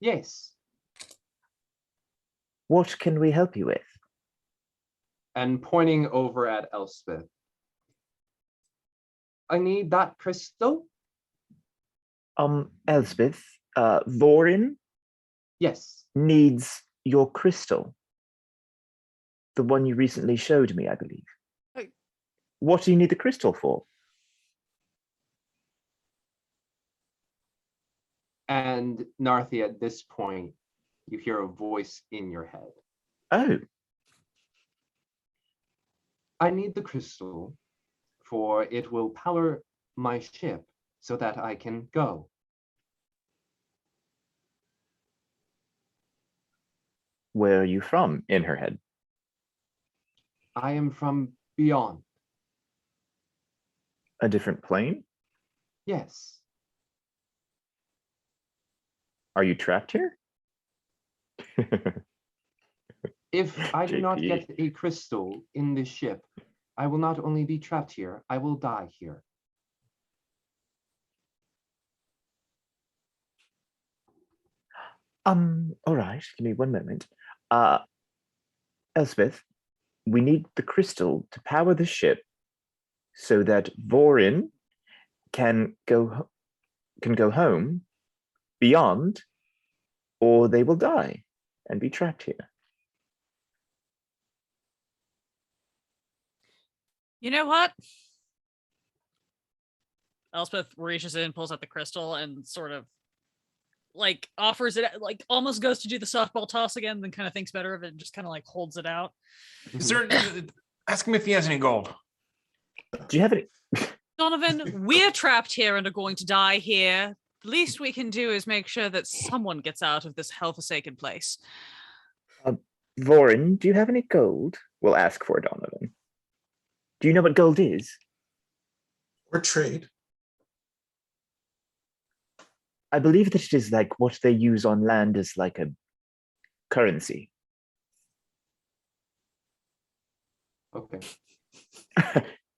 Yes. What can we help you with? And pointing over at Elspeth. I need that crystal. Elspeth, Vorin Yes. needs your crystal. The one you recently showed me, I believe. Hey. What do you need the crystal for? And Narthi, at this point, you hear a voice in your head. Oh, I need the crystal, for it will power my ship so that I can go. where are you from? In her head. I am from beyond. A different plane? Yes. Are you trapped here? If I do not JP. get a crystal in this ship, I will not only be trapped here, I will die here. All right, give me one moment. Elspeth, we need the crystal to power the ship so that Vorin can go home beyond, or they will die and be trapped here. You know what? Elspeth reaches in, pulls out the crystal, and sort of like offers it, like almost goes to do the softball toss again, then kind of thinks better of it and just kind of like holds it out. Is there? Ask him if he has any gold. Do you have any? Donovan, we're trapped here and are going to die here. The least we can do is make sure that someone gets out of this hell-forsaken place. Vorin, do you have any gold? We'll ask for Donovan. Do you know what gold is? Or trade. I believe that it is like what they use on land as like a currency. Okay.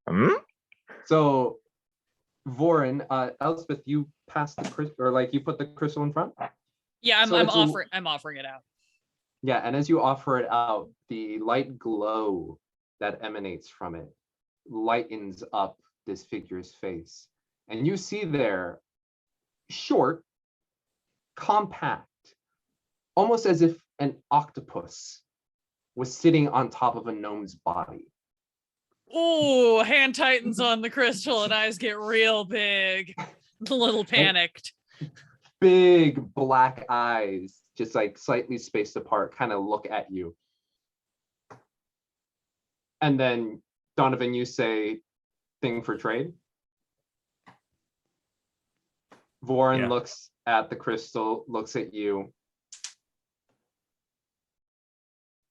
Hmm? So, Vorin, Elspeth, you passed the crystal, or like you put the crystal in front? Yeah, So it's a- I'm offering it out. Yeah, and as you offer it out, the light glow that emanates from it lightens up this figure's face. And you see there, short, compact, almost as if an octopus was sitting on top of a gnome's body. Oh, hand tightens on the crystal and eyes get real big. A little panicked. Big black eyes, just like slightly spaced apart, kind of look at you. And then Donovan, you say thing for trade. Vorin Yeah. looks at the crystal, looks at you.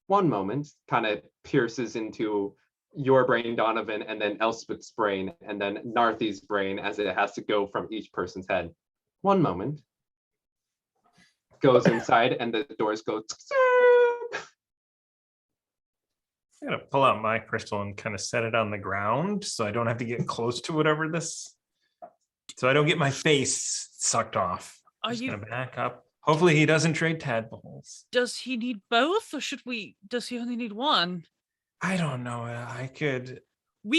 One moment, kind of pierces into your brain, Donovan, and then Elspeth's brain, and then Narthi's brain as it has to go from each person's head. One moment. Goes inside and the doors go. I'm gonna pull out my crystal and kind of set it on the ground so I don't have to get close to whatever this. So I don't get my face sucked off. Are Just you? gonna back up. Hopefully he doesn't trade tadpoles. Does he need both, or should we? Does he only need one? I don't know. I could.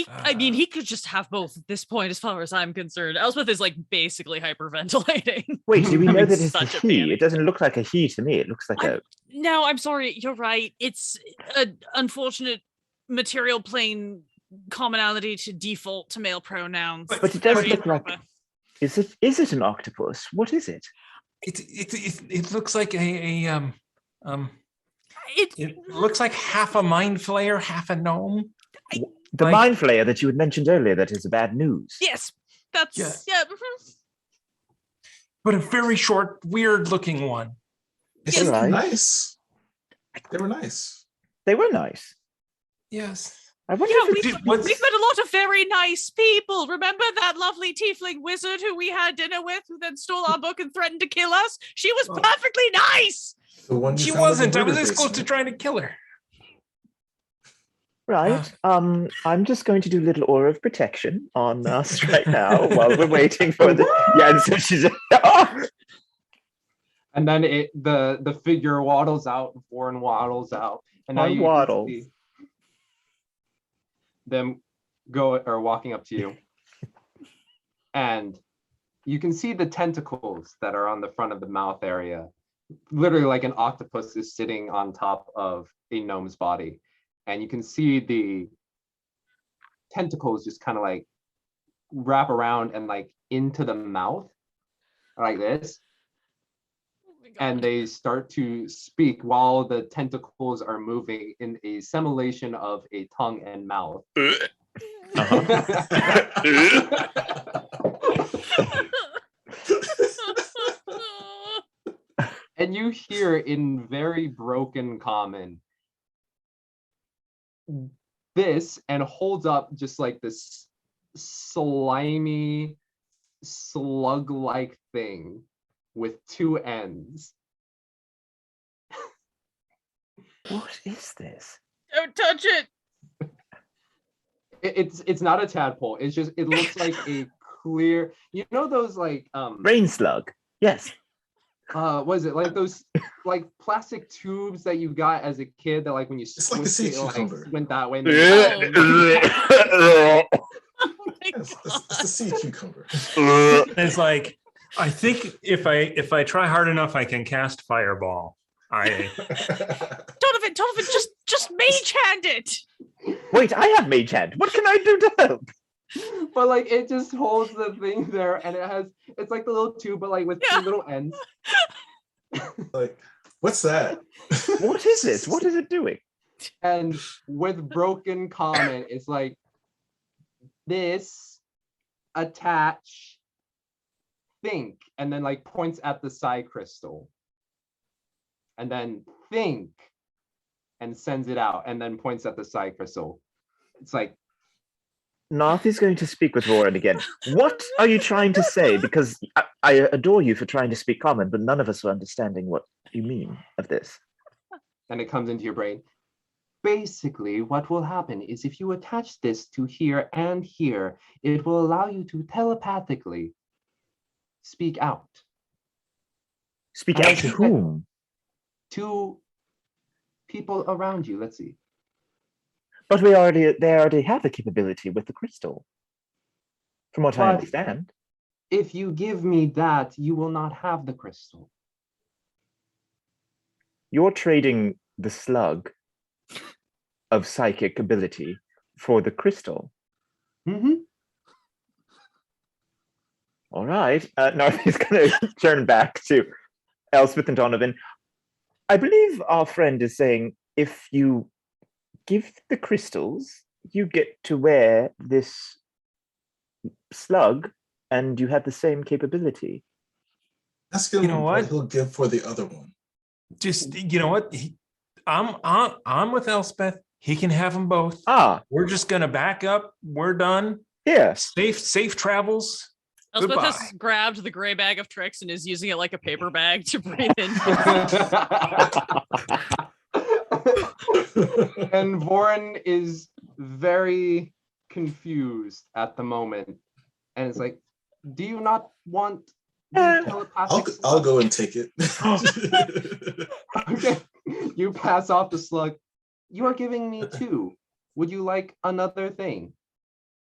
I mean, he could just have both at this point, as far as I'm concerned. Elspeth is like basically hyperventilating. Wait, do we know Having that it's a such a he? panic. It doesn't look like a he to me. It looks like a. No, I'm sorry. You're right. It's an unfortunate material plane commonality to default to male pronouns. But it does Very look like. improper. Is it an octopus? What is it? It looks like It, it looks like half a mind flayer, half a gnome. The Like- mind flayer that you had mentioned earlier that is bad news. yes, that's Yeah. mhm. But a very short, weird looking one. It's All right. nice. They were nice. They were nice. Yes. I wonder Yeah, if we've, it's, what's- we've met a lot of very nice people. Remember that lovely tiefling wizard who we had dinner with, who then stole our book and threatened to kill us? She was Oh. perfectly nice. The one you She found in the wasn't. I was murder this close to basement. trying to kill her. right. I'm just going to do a little aura of protection on us right now while we're waiting for the. Yeah, and so she's. And then the figure waddles out, Vorin waddles out, and now I you waddle. can see them walking up to you, and you can see the tentacles that are on the front of the mouth area. Literally, like an octopus is sitting on top of a gnome's body, and you can see the tentacles just kind of like wrap around and like into the mouth, like this. Oh my God. And they start to speak while the tentacles are moving in a simulation of a tongue and mouth. And you hear in very broken common this, and holds up just like this slimy slug-like thing with two ends. What is this? Don't touch it. It's not a tadpole. It's just, it looks like a clear, you know those like Rain slug. Yes. what is it, like those like plastic tubes that you got as a kid that like when you It's like the sea it, like, cucumber. went that way. Oh my It's God. a sea cucumber. It's like, I think if I try hard enough, I can cast fireball. Donovan, just mage hand it. Wait, I have mage hand. What can I do to help? But like it just holds the thing there, and it's like the little tube, but like with Yeah. two little ends. Like, what's that? What is this? What is it doing? And with broken comment, it's like this, attach, think, and then like points at the psi crystal. And then think, and sends it out, and then points at the psi crystal. It's like, Narth is going to speak with Vorin again. What are you trying to say? Because I adore you for trying to speak common, but none of us are understanding what you mean of this. and it comes into your brain. Basically, what will happen is if you attach this to here and here, it will allow you to telepathically speak out Speak out to whom? to people around you. Let's see. But they already have the capability with the crystal. From what I But- understand. If you give me that, you will not have the crystal. You're trading the slug of psychic ability for the crystal. Mm-hmm. All right. Narth is going to turn back to Elspeth and Donovan. I believe our friend is saying if you give the crystals, you get to wear this slug, and you have the same capability. Ask him You know what? he'll give for the other one. Just you know what? I'm with Elspeth. He can have them both. Ah, We're just gonna back up. We're done. yeah. Safe travels. Elspeth has Goodbye. grabbed the gray bag of tricks and is using it like a paper bag to breathe in. And Voren is very confused at the moment, and it's like, do you not want the telepathic I'll slug? go and take it. Okay, you pass off the slug. You are giving me 2. Would you like another thing?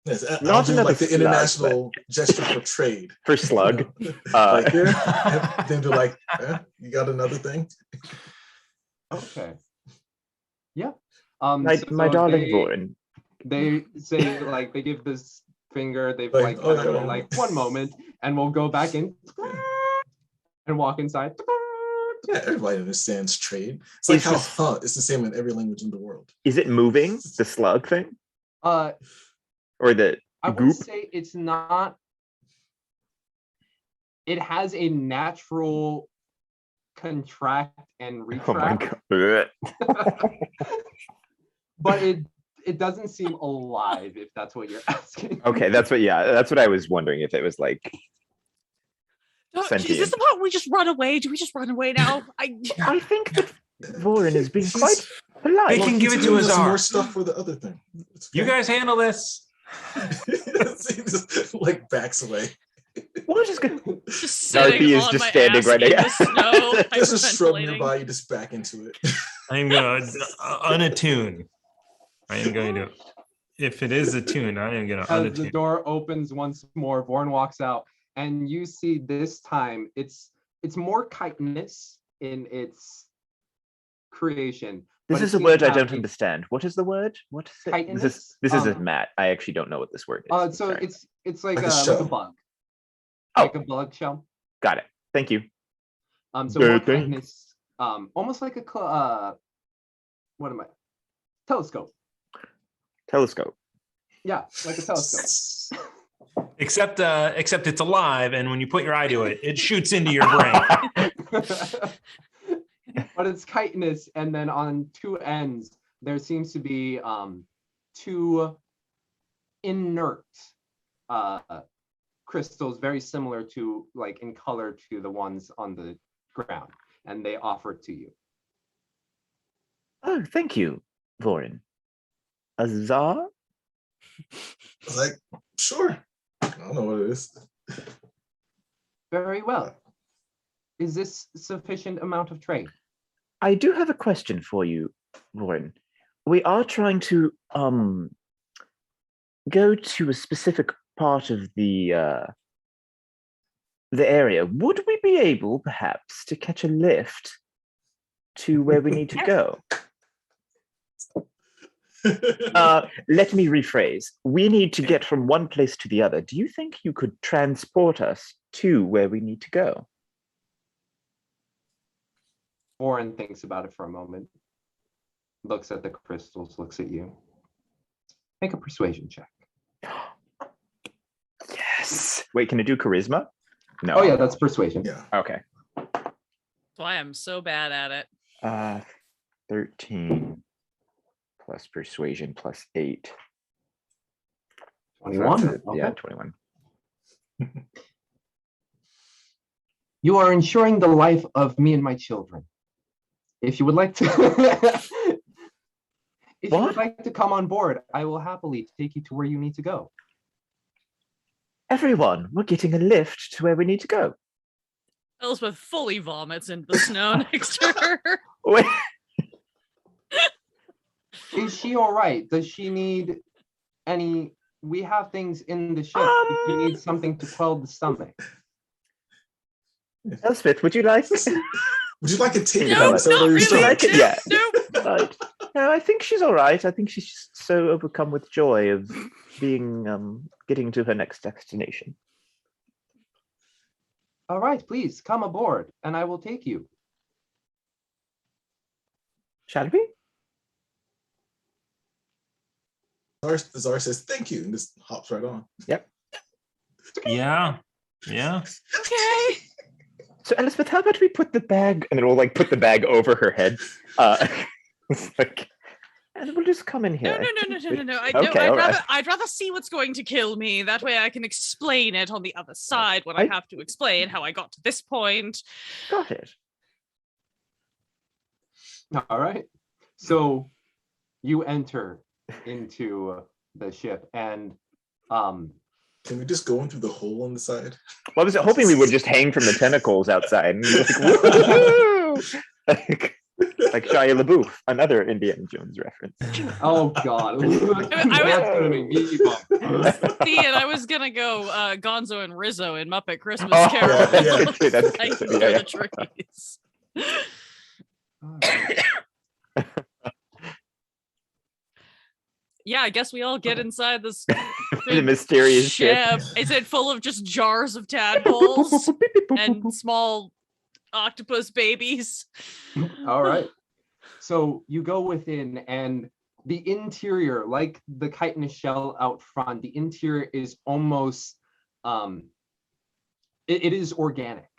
Yes, I'll Not do another like the slug, international gesture for trade. For slug. Like here, then do like, you got another thing? Okay. Yeah. My so darling they, Voren. They say like they give this finger. They've Like, like, oh, kind of yeah. been like 1 moment, and we'll go back in and walk inside. Yeah, everybody understands trade. It's like It's how just- it's the same in every language in the world. Is it moving, the slug thing? Uh, Or the I would goop? say it's not. It has a natural contract and Oh my retract, god. but it doesn't seem alive, if that's what you're asking. Okay, that's what I was wondering, if it was like Is this sentient. about we just run away? Do we just run away now? I think that Voren is being He's- quite polite. They can give it he's to giving us us all. more stuff for the other thing. It's You okay. guys handle this. he just like backs away. What is going? Just Darby sitting is on just my standing ass right in now. the snow, There's a shrub hyperventilating. nearby, you just back into it. I'm going to unattune. I am going to. If it is a tune, I am going to As the unattune. door opens once more, Vorn walks out, and you see this time it's more chitinous in its creation. This but is it a seems word to I have don't a understand. What is the word? What is it? chitinous, This is a um, Matt. I actually don't know what this word is. So Sorry. it's like Like a a shell. bug, Oh. like a bug shell. Got it. Thank you. So more Good thing. chitinous, almost like a what am I? Telescope. Telescope. Yeah, like a telescope. Except it's alive, and when you put your eye to it, it shoots into your brain. But it's chitinous, and then on 2 ends there seems to be 2 inert crystals, very similar to, like, in color to the ones on the ground, and they offer to you. Oh, thank you, Voren. A czar? I was like, sure. I don't know what it is. Very well. Is this sufficient amount of trade? I do have a question for you, Voren. We are trying to go to a specific part of the area. Would we be able, perhaps, to catch a lift to where we need to go? Let me rephrase. We need to get from one place to the other. Do you think you could transport us to where we need to go? Warren thinks about it for a moment, looks at the crystals, looks at you. Make a persuasion check. Yes. Wait, can I do charisma? No. Oh yeah, that's persuasion. Yeah. Okay. That's why I'm so bad at it. 13 plus persuasion plus 8. 21. So, yeah, Okay. 21. You are ensuring the life of me and my children. If you would like to, if you What? would like to come on board, I will happily take you to where you need to go. Everyone, we're getting a lift to where we need to go. Elspeth fully vomits into the snow next to her. Wait, Is she all right? Does she need any? We have things in the ship. If you need something to quell the stomach. Elspeth, would you like? Would you like a ticket? No, Is that not what you're really. saying? like it? Yeah. Nope. No, I think she's all right. I think she's just so overcome with joy of being getting to her next destination. All right, please come aboard, and I will take you. Shall we? Zara says thank you and just hops right on. Yeah. Okay. So Elizabeth, how about we put the bag, and then we'll like put the bag over her head. It's like, and we'll just come in here. No. Okay, all right. I'd rather see what's going to kill me. That way I can explain it on the other side when I have to explain how I got to this point. Got it. All right. So you enter into the ship and Can we just go in through the hole on the side? Well, I was hoping we would just hang from the tentacles outside and be like, woo! like Shia LaBeouf, another Indiana Jones reference. oh god. That's gonna make me bump. See, and I was gonna go Gonzo and Rizzo in Muppet Christmas Oh, Carol. yeah, that's good, that's Like, good. through Yeah, the trees. Yeah, I guess we all get inside this The mysterious ship. ship. Is it full of just jars of tadpoles and small octopus babies? All right. So you go within, and the interior, like the chitinous shell out front, the interior is almost it is organic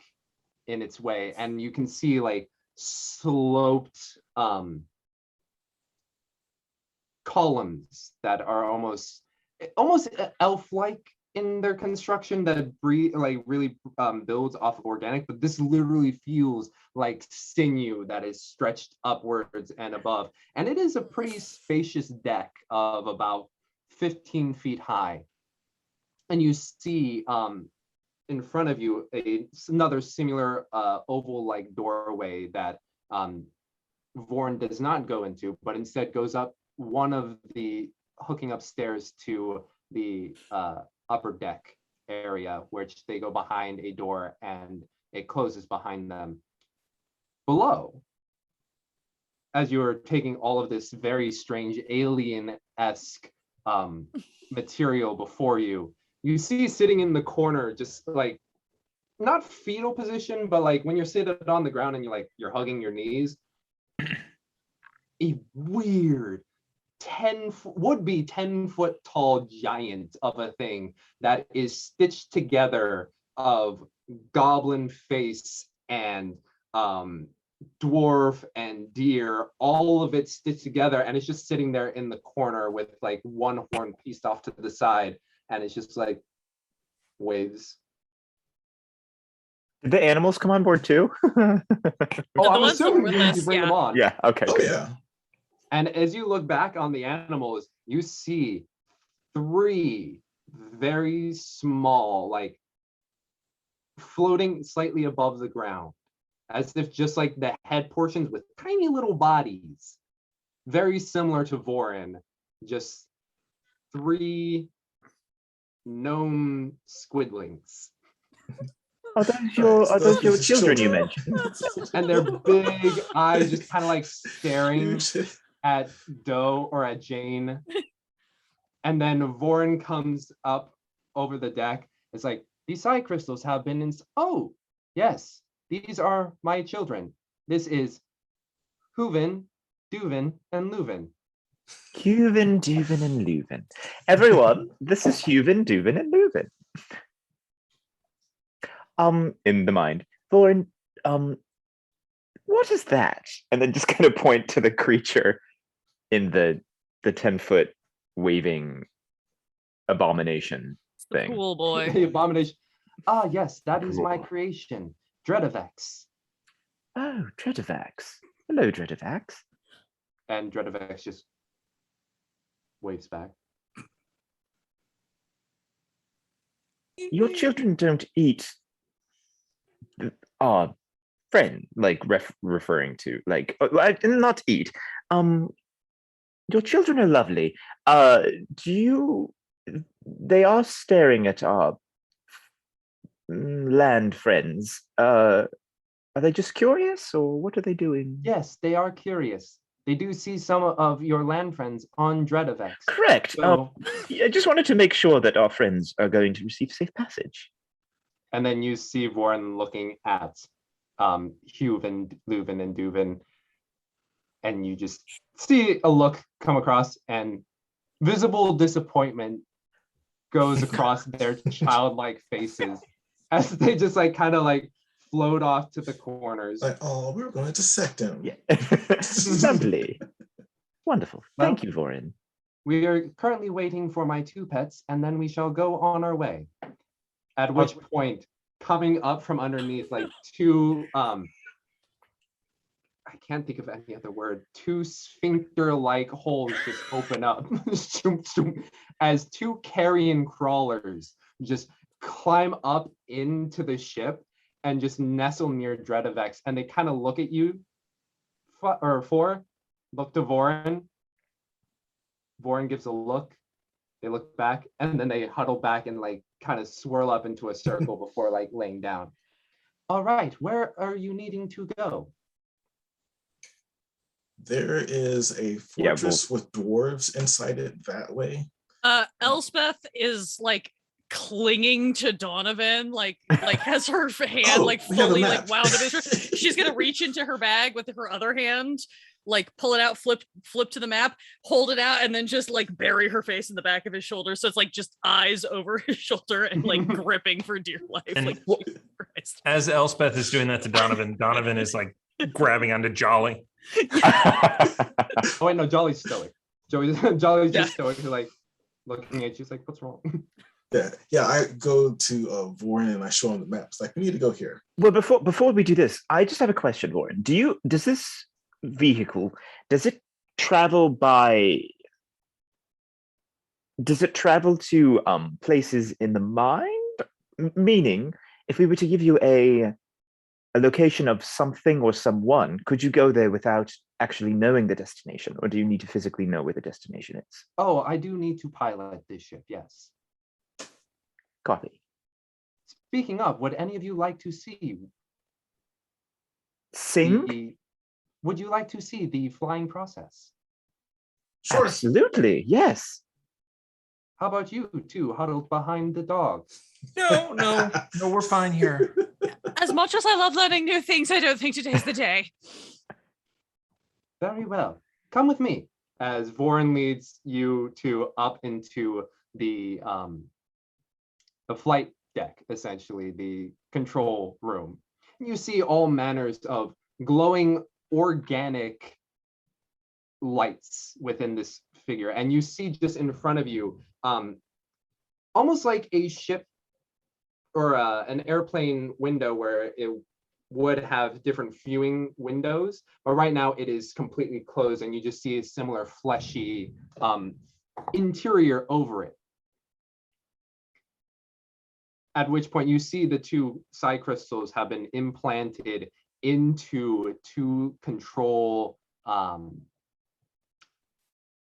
in its way, and you can see like sloped columns that are almost elf-like in their construction, that really builds off of organic, but this literally feels like sinew that is stretched upwards and above. And it is a pretty spacious deck of about 15 feet high. And you see in front of you another similar oval-like doorway that Vorn does not go into, but instead goes up one of the hooking upstairs to the upper deck area, which they go behind a door and it closes behind them. Below, as you're taking all of this very strange alien-esque material before you, you see sitting in the corner, just like not fetal position, but like when you're sitting on the ground and you're hugging your knees, a weird 10-foot tall giant of a thing that is stitched together of goblin face and dwarf and deer, all of it stitched together, and it's just sitting there in the corner with like one horn pieced off to the side, and it's just like waves. Did the animals come on board too? Oh, I'm ones that were assuming with you us, bring them yeah. on. Yeah, okay. Oh good. yeah. And as you look back on the animals, you see 3 very small, like floating slightly above the ground, as if just like the head portions with tiny little bodies, very similar to Vorin, just 3 gnome squidlings. Are those your children you mentioned? And their big eyes just kind of like staring Huge. at Doe or at Jane. And then Vorin comes up over the deck. It's like, these side crystals have been in. Oh, yes, these are my children. This is Huvin, Duvin, and Leuven. Huvin, Duvin, and Leuven. Everyone, this is Huvin, Duvin, and Leuven. In the mind, Thorin, what is that? And then just kind of point to the creature in the 10-foot waving abomination thing. Cool boy. The abomination. Ah, yes, that is my Cool. creation, Dredavex. Oh, Dredavex. Hello, Dredavex. And Dredavex just waves back. Your children don't eat our friend, like referring to, like, not eat. Your children are lovely. They are staring at our land friends. Are they just curious, or what are they doing? Yes, they are curious. They do see some of your land friends on Dredavex. Correct. So, I just wanted to make sure that our friends are going to receive safe passage. and then you see Vorin looking at Huvin, Leuven, and Duvin, and you just see a look come across, and visible disappointment goes across their childlike faces as they just like kind of like float off to the corners. Like, oh, we were going to dissect him. Yeah. Lovely. Wonderful. Thank you, Vorin. We are currently waiting for my 2 pets, and then we shall go on our way. At which point, coming up from underneath, like 2, I can't think of any other word, 2 sphincter-like holes just open up as 2 carrion crawlers just climb up into the ship and just nestle near Dredavex, and they kind of look at you, look to Vorin. Vorin gives a look, they look back, and then they huddle back and like kind of swirl up into a circle before like laying down. All right, where are you needing to go? There is a fortress with dwarves inside it that way. Elspeth is like clinging to Donovan, like has her hand like fully like wound up. She's gonna reach into her bag with her other hand, like pull it out, flip to the map, hold it out, and then just like bury her face in the back of his shoulder. So it's like just eyes over his shoulder and like gripping for dear life. And like, Jesus Christ. As Elspeth is doing that to Donovan, Donovan is like grabbing onto Jolly. Oh wait, no, Jolly's stoic. Jolly's just stoic, like looking at you, like, what's wrong? Yeah. I go to Vorin and I show him the maps. Like, we need to go here. Well, before we do this, I just have a question, Vorin. Does this vehicle, does it travel to places in the mind? Meaning, if we were to give you a location of something or someone, could you go there without actually knowing the destination, or do you need to physically know where the destination is? Oh, I do need to pilot this ship, yes. Copy. Speaking of, would any of you like to see? Sing? Would you like to see the flying process? Sure. Absolutely, yes. How about you two huddled behind the dog? No, we're fine here. As much as I love learning new things, I don't think today's the day. Very well. Come with me as Vorin leads you two up into the flight deck, essentially the control room. You see all manners of glowing organic lights within this figure, and you see just in front of you almost like a ship or an airplane window where it would have different viewing windows, but right now it is completely closed and you just see a similar fleshy interior over it. At which point you see the 2 side crystals have been implanted into 2 control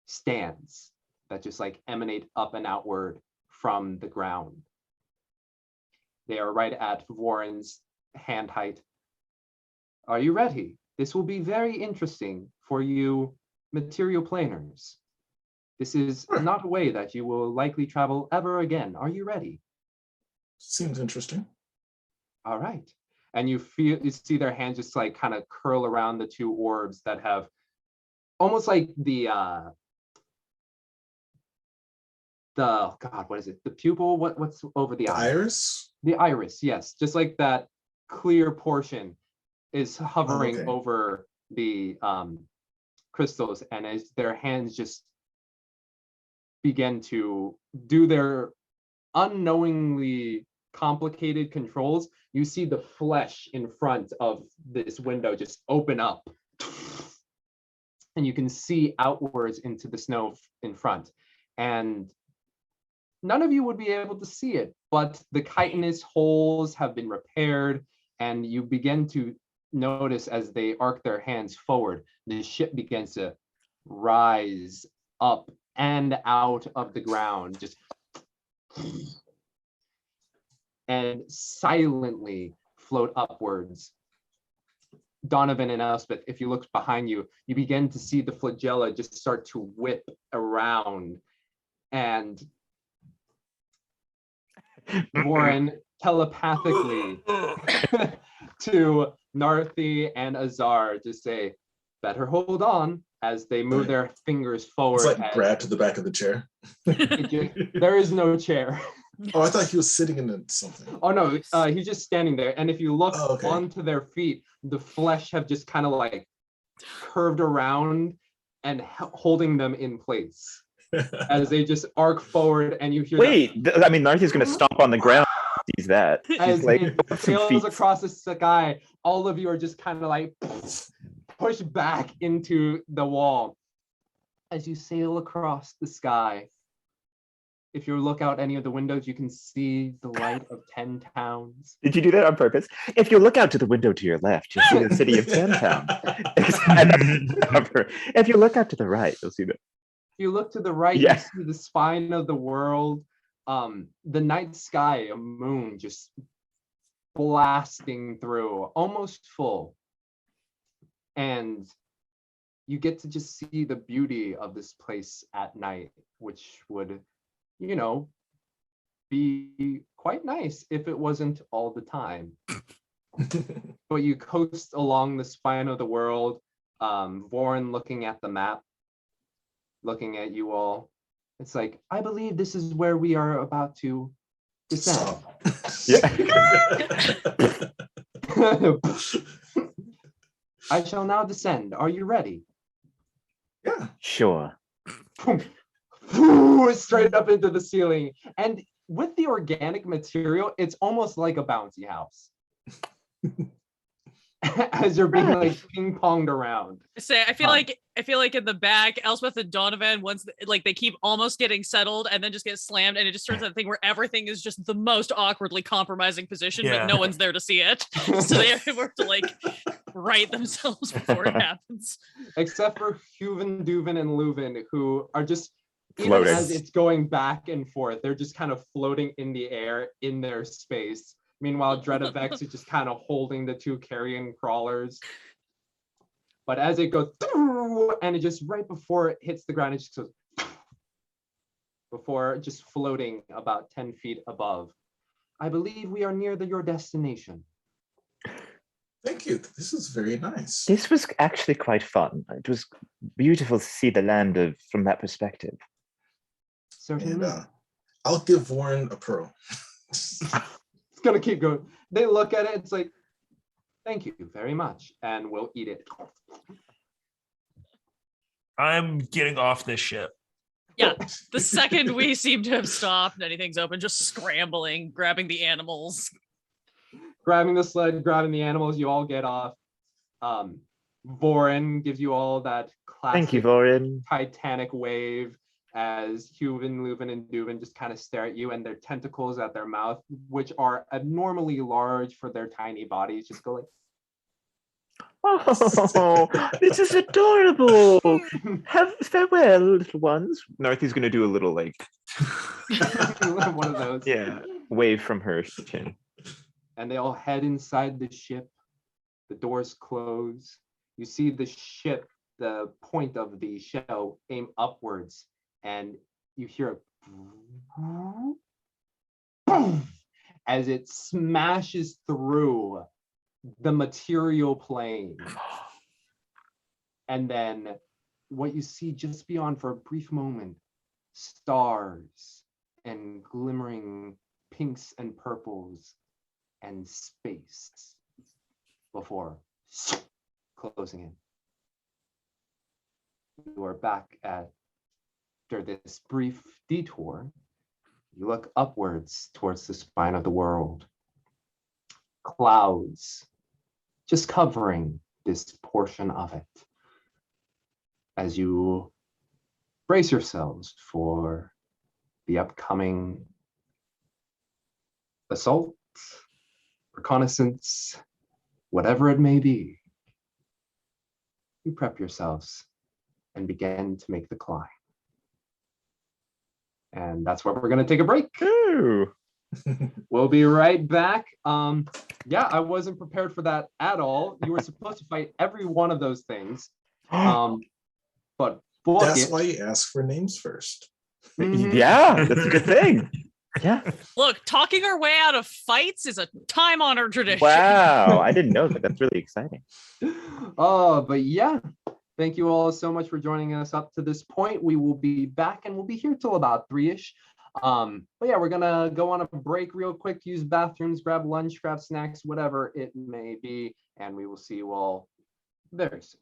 stands that just like emanate up and outward from the ground. They are right at Vorin's hand height. Are you ready? This will be very interesting for you material planers. This is not a way that you will likely travel ever again. Are you ready? Seems interesting. All right. And you see their hands just like kind of curl around the 2 orbs that have almost like the God, what is it? The pupil? What's over the eye? Iris? The iris, yes. Just like that clear portion is hovering over the crystals, and as their hands just begin to do their unknowingly complicated controls, you see the flesh in front of this window just open up, and you can see outwards into the snow in front. And none of you would be able to see it, but the chitinous holes have been repaired, and you begin to notice as they arc their hands forward, the ship begins to rise up and out of the ground, just and silently float upwards. Donovan and Elspeth, if you look behind you, you begin to see the flagella just start to whip around, and Vorin telepathically to Narthi and Azar just say, better hold on, as they move their fingers forward. It's like grab to the back of the chair. There is no chair. Oh, I thought he was sitting in something. Oh no, he's just standing there. And if you look okay. onto their feet, the flesh have just kind of like curved around and holding them in place as they just arc forward. And you hear Wait, I mean, Narthi's going to stomp on the ground. Sees that. as He's like, it sails across the sky. All of you are just kind of like pushed back into the wall as you sail across the sky. If you look out any of the windows, you can see the light of 10 towns. Did you do that on purpose? If you look out to the window to your left, you'll see the city of 10 towns. If you look out to the right, you'll see the. If you look to the right, Yeah. you see the spine of the world, the night sky, a moon just blasting through, almost full. And you get to just see the beauty of this place at night, which would, you know, be quite nice if it wasn't all the time. But you coast along the spine of the world, Vorin looking at the map, looking at you all. It's like, I believe this is where we are about to descend. I shall now descend. Are you ready? Yeah. Sure. Straight up into the ceiling. And with the organic material, it's almost like a bouncy house. As you're being like ping-ponged around. I feel like in the back, Elspeth and Donovan, once like they keep almost getting settled and then just get slammed, and it just turns out a thing where everything is just the most awkwardly compromising position, but no one's there to see it. So they have to like right themselves before it happens. Except for Huvin, Duvin, and Leuven, who are just Floating. even as it's going back and forth, they're just kind of floating in the air in their space. Meanwhile, Dredavex is just kind of holding the two carrion crawlers. But as it goes through, and it just right before it hits the ground, it just goes before just floating about 10 feet above. I believe we are near your destination. Thank you. This is very nice. This was actually quite fun. It was beautiful to see the land from that perspective. Certainly. And I'll give Warren a pearl. It's gonna keep going. They look at it, it's like, thank you very much, and we'll eat it. I'm getting off this ship. Yeah, the second we seem to have stopped and anything's open, just scrambling, grabbing the animals. Grabbing the sled, grabbing the animals, you all get off. Vorin gives you all that classic Thank you, Vorin. Titanic wave as Huvin, Leuven, and Duvin just kind of stare at you, and their tentacles at their mouth, which are abnormally large for their tiny bodies, just go like, Oh, this is adorable. Have farewell, little ones. Narthi's going to do a little like one of those. yeah wave from her chin. And they all head inside the ship. The doors close. You see the ship, the point of the shell aim upwards, and you hear a boom as it smashes through the material plane. And then what you see just beyond for a brief moment, stars and glimmering pinks and purples and space before closing in. You are back after this brief detour. You look upwards towards the spine of the world. Clouds just covering this portion of it. As you brace yourselves for the upcoming assault, reconnaissance, whatever it may be, you prep yourselves and begin to make the climb. And that's where we're going to take a break. Ooh. We'll be right back. Yeah, I wasn't prepared for that at all. You were supposed to fight every one of those things. But book That's it. why you ask for names first. Mhm. Yeah, that's a good thing. Yeah. Look, talking our way out of fights is a time-honored tradition. Wow, I didn't know that. That's really exciting. Oh, but yeah, Thank you all so much for joining us up to this point. We will be back and we'll be here till about 3-ish. But yeah, we're gonna go on a break real quick, use bathrooms, grab lunch, grab snacks, whatever it may be, and we will see you all very soon.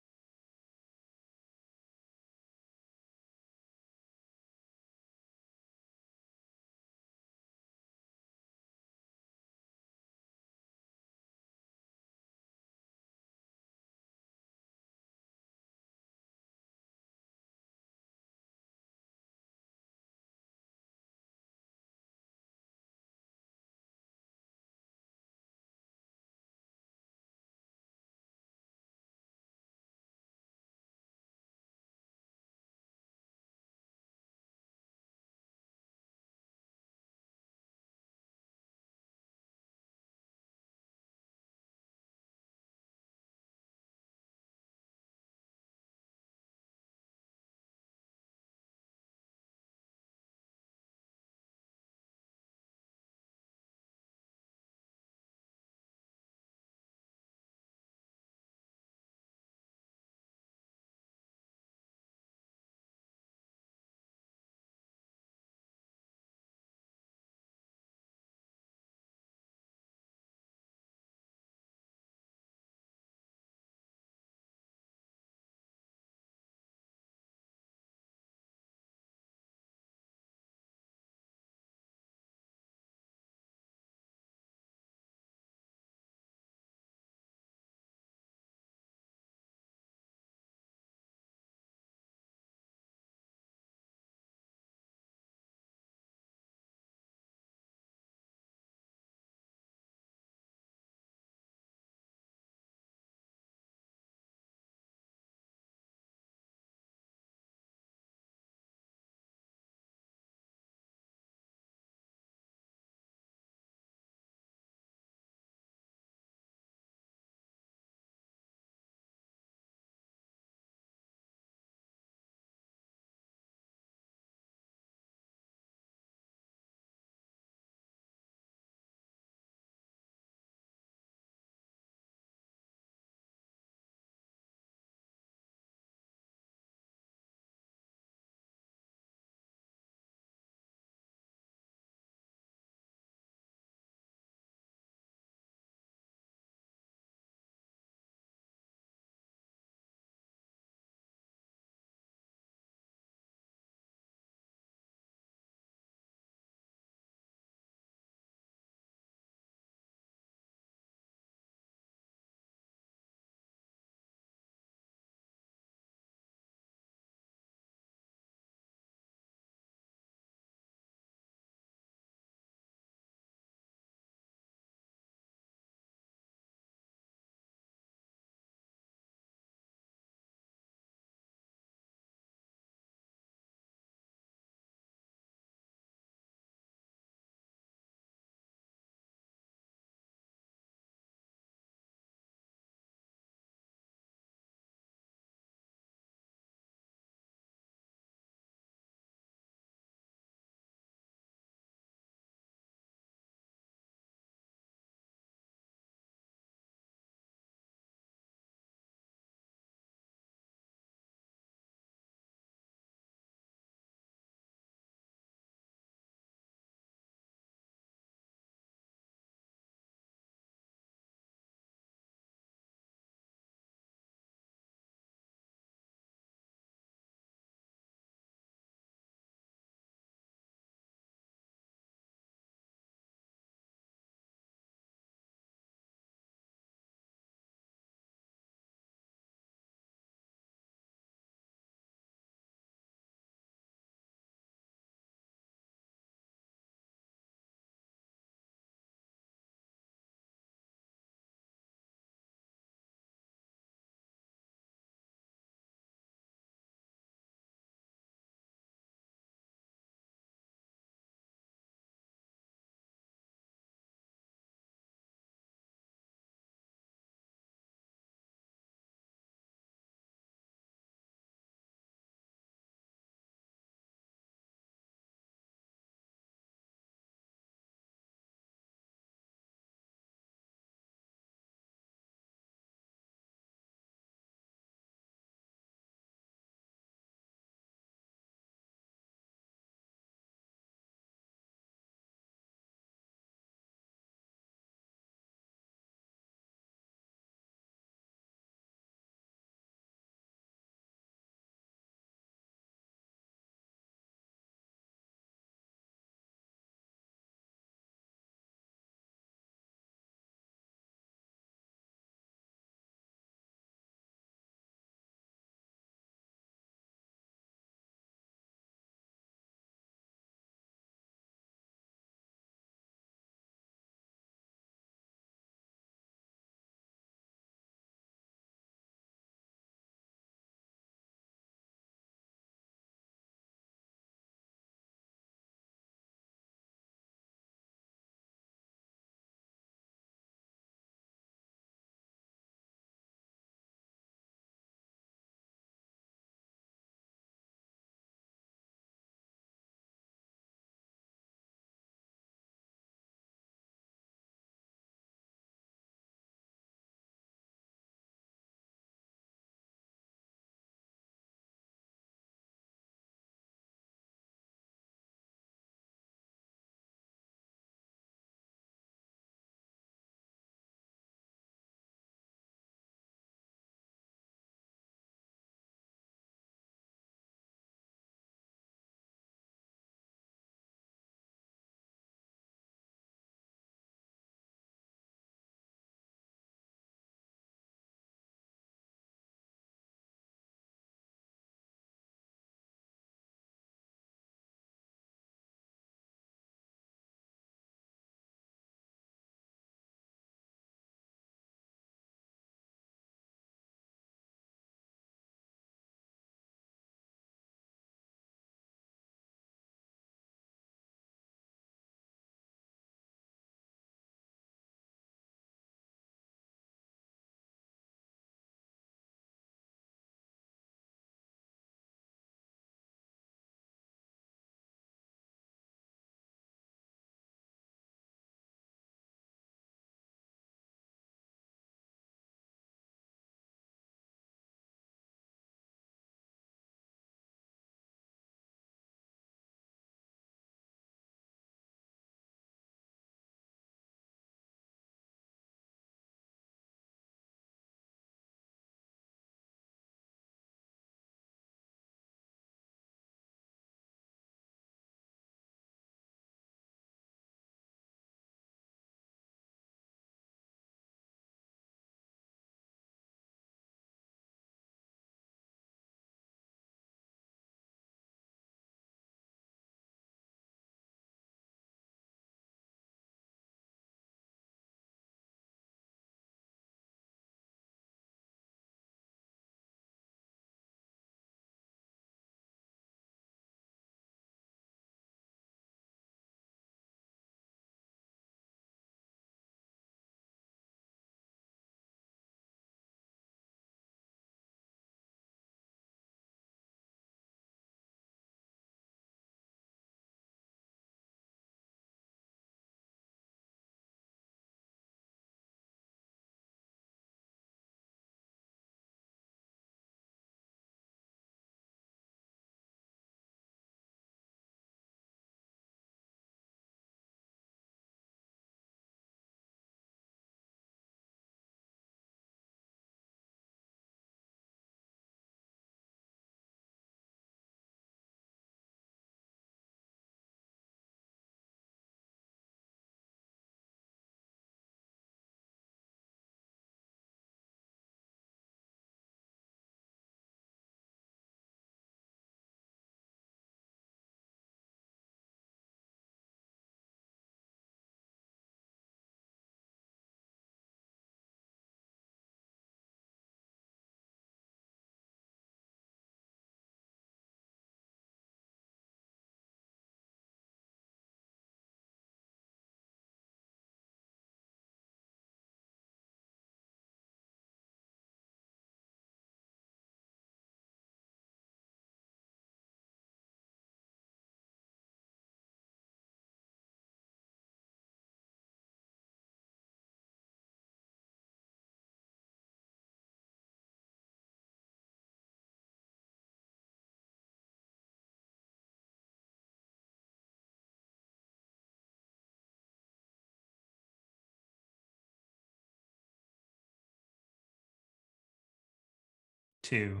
2.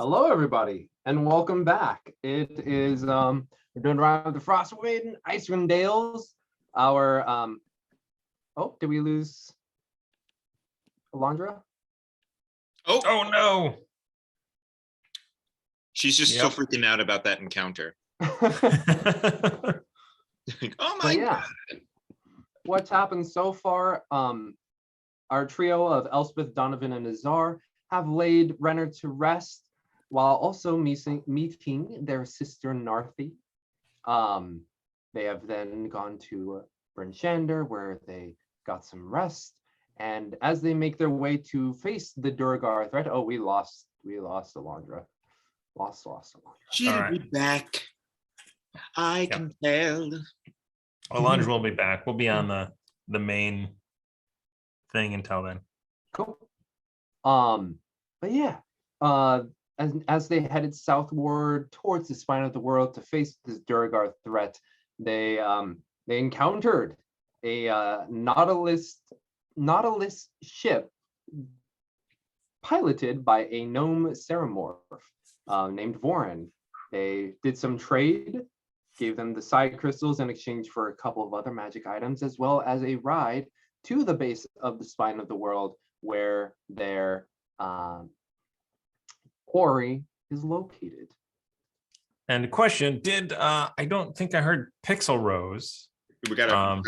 Hello, everybody, and welcome back. It is we're doing Rime of the Frost Maiden, Icewind Dales. Our oh, did we lose Alondra? Oh no! She's just Yep. still freaking out about that encounter. Like, oh So my yeah, god. what's happened so far? Our trio of Elspeth, Donovan, and Azar have laid Renner to rest while also meeting their sister Narthi. They have then gone to Bryn where they got some rest. And as they make their way to face the Durgar threat, oh, we lost Alondra. Lost Alondra. She'll All right. be back. I can tell. Alondra will be back. We'll be on the main thing until then. Cool. But yeah, as they headed southward towards the spine of the world to face this Durgar threat, they encountered a Nautilus ship piloted by a gnome ceramorph named Vorin. They did some trade, gave them the side crystals in exchange for a couple of other magic items, as well as a ride to the base of the spine of the world where their quarry is located. And the question, I don't think I heard Pixel Rose. We got a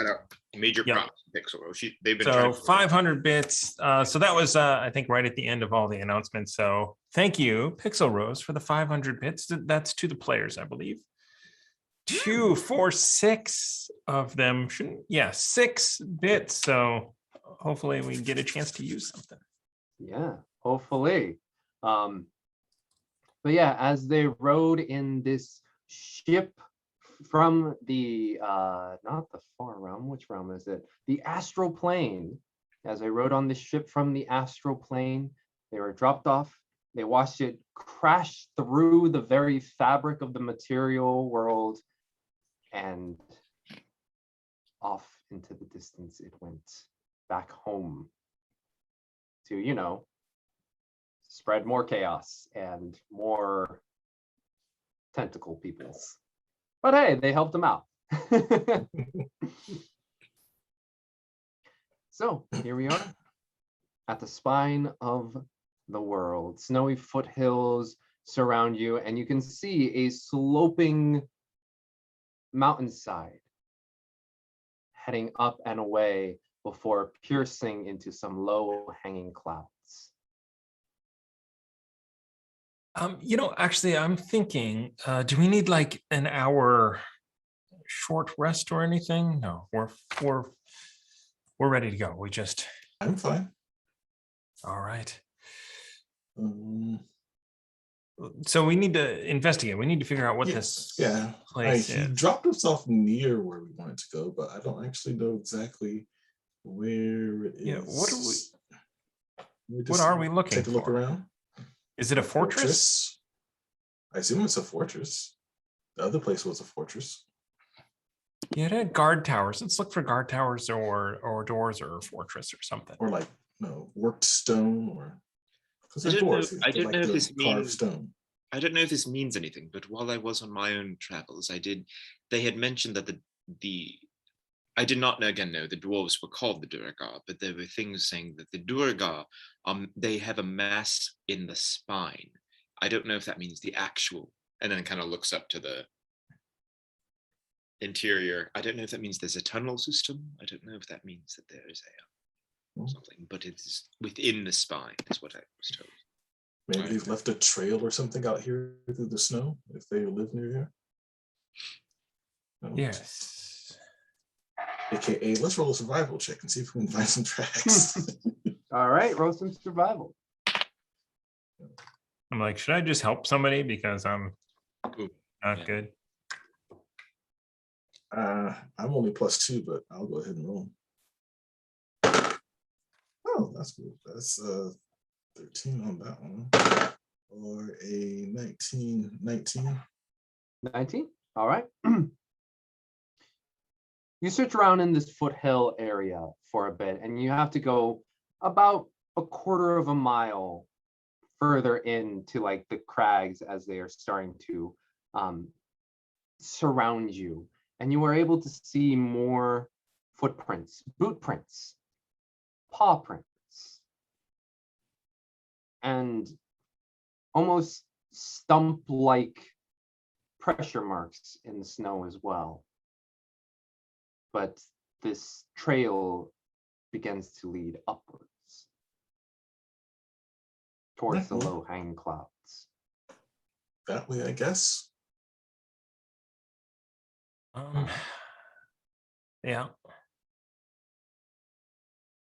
major Yep. prop Pixel. They've been So trying to- 500 bits. So that was, I think, right at the end of all the announcements. So thank you, Pixel Rose, for the 500 bits. That's to the players, I believe. 2, 4, 6 of them. 6 bits. So hopefully we get a chance to use something. Yeah, hopefully. But yeah, as they rode in this ship from the not the far realm, which realm is it? The astral plane. As they rode on this ship from the astral plane, they were dropped off. They watched it crash through the very fabric of the material world, and off into the distance it went, back home to, spread more chaos and more tentacle peoples. But hey, they helped them out. So here we are at the spine of the world. Snowy foothills surround you, and you can see a sloping mountainside heading up and away before piercing into some low-hanging clouds. Actually, I'm thinking, do we need like an hour short rest or anything? No, we're ready to go. We just, I'm fine. all right. Um, So we need to investigate. We need to figure out what yeah, this yeah. place He is. dropped himself near where we wanted to go, but I don't actually know exactly where it is. Yeah, what are Let me what just are we looking take a look for? around. Is it a fortress? I assume it's a fortress. The other place was a fortress. Yeah, it had guard towers. Let's look for guard towers or doors or a fortress or something. Or like, no, worked stone, or because I they're don't know- doors. I they're don't know if the this carved means- stone. I don't know if this means anything, but while I was on my own travels, they had mentioned that I did not know the dwarves were called the Durgar, but there were things saying that the Durgar, they have a mass in the spine. I don't know if that means the actual, and then kind of looks up to the interior. I don't know if that means there's a tunnel system. I don't know if that means that there is a something, but it's within the spine, is what I was told. Maybe Right. they've left a trail or something out here through the snow if they live near here. No. Yes. AKA, let's roll a survival check and see if we can find some tracks. All right, roll some survival. I'm like, should I just help somebody because I'm Ooh, not yeah. good? I'm only +2, but I'll go ahead and roll. Oh, that's good. That's 13 on that one. Or a 19. 19? All right. You search around in this foothill area for a bit, and you have to go about a quarter of a mile further into like the crags as they are starting to surround you, and you are able to see more footprints, boot prints, paw prints, and almost stump-like pressure marks in the snow as well. But this trail begins to lead upwards towards the Mhm. low-hanging clouds. That way, I guess. Yeah.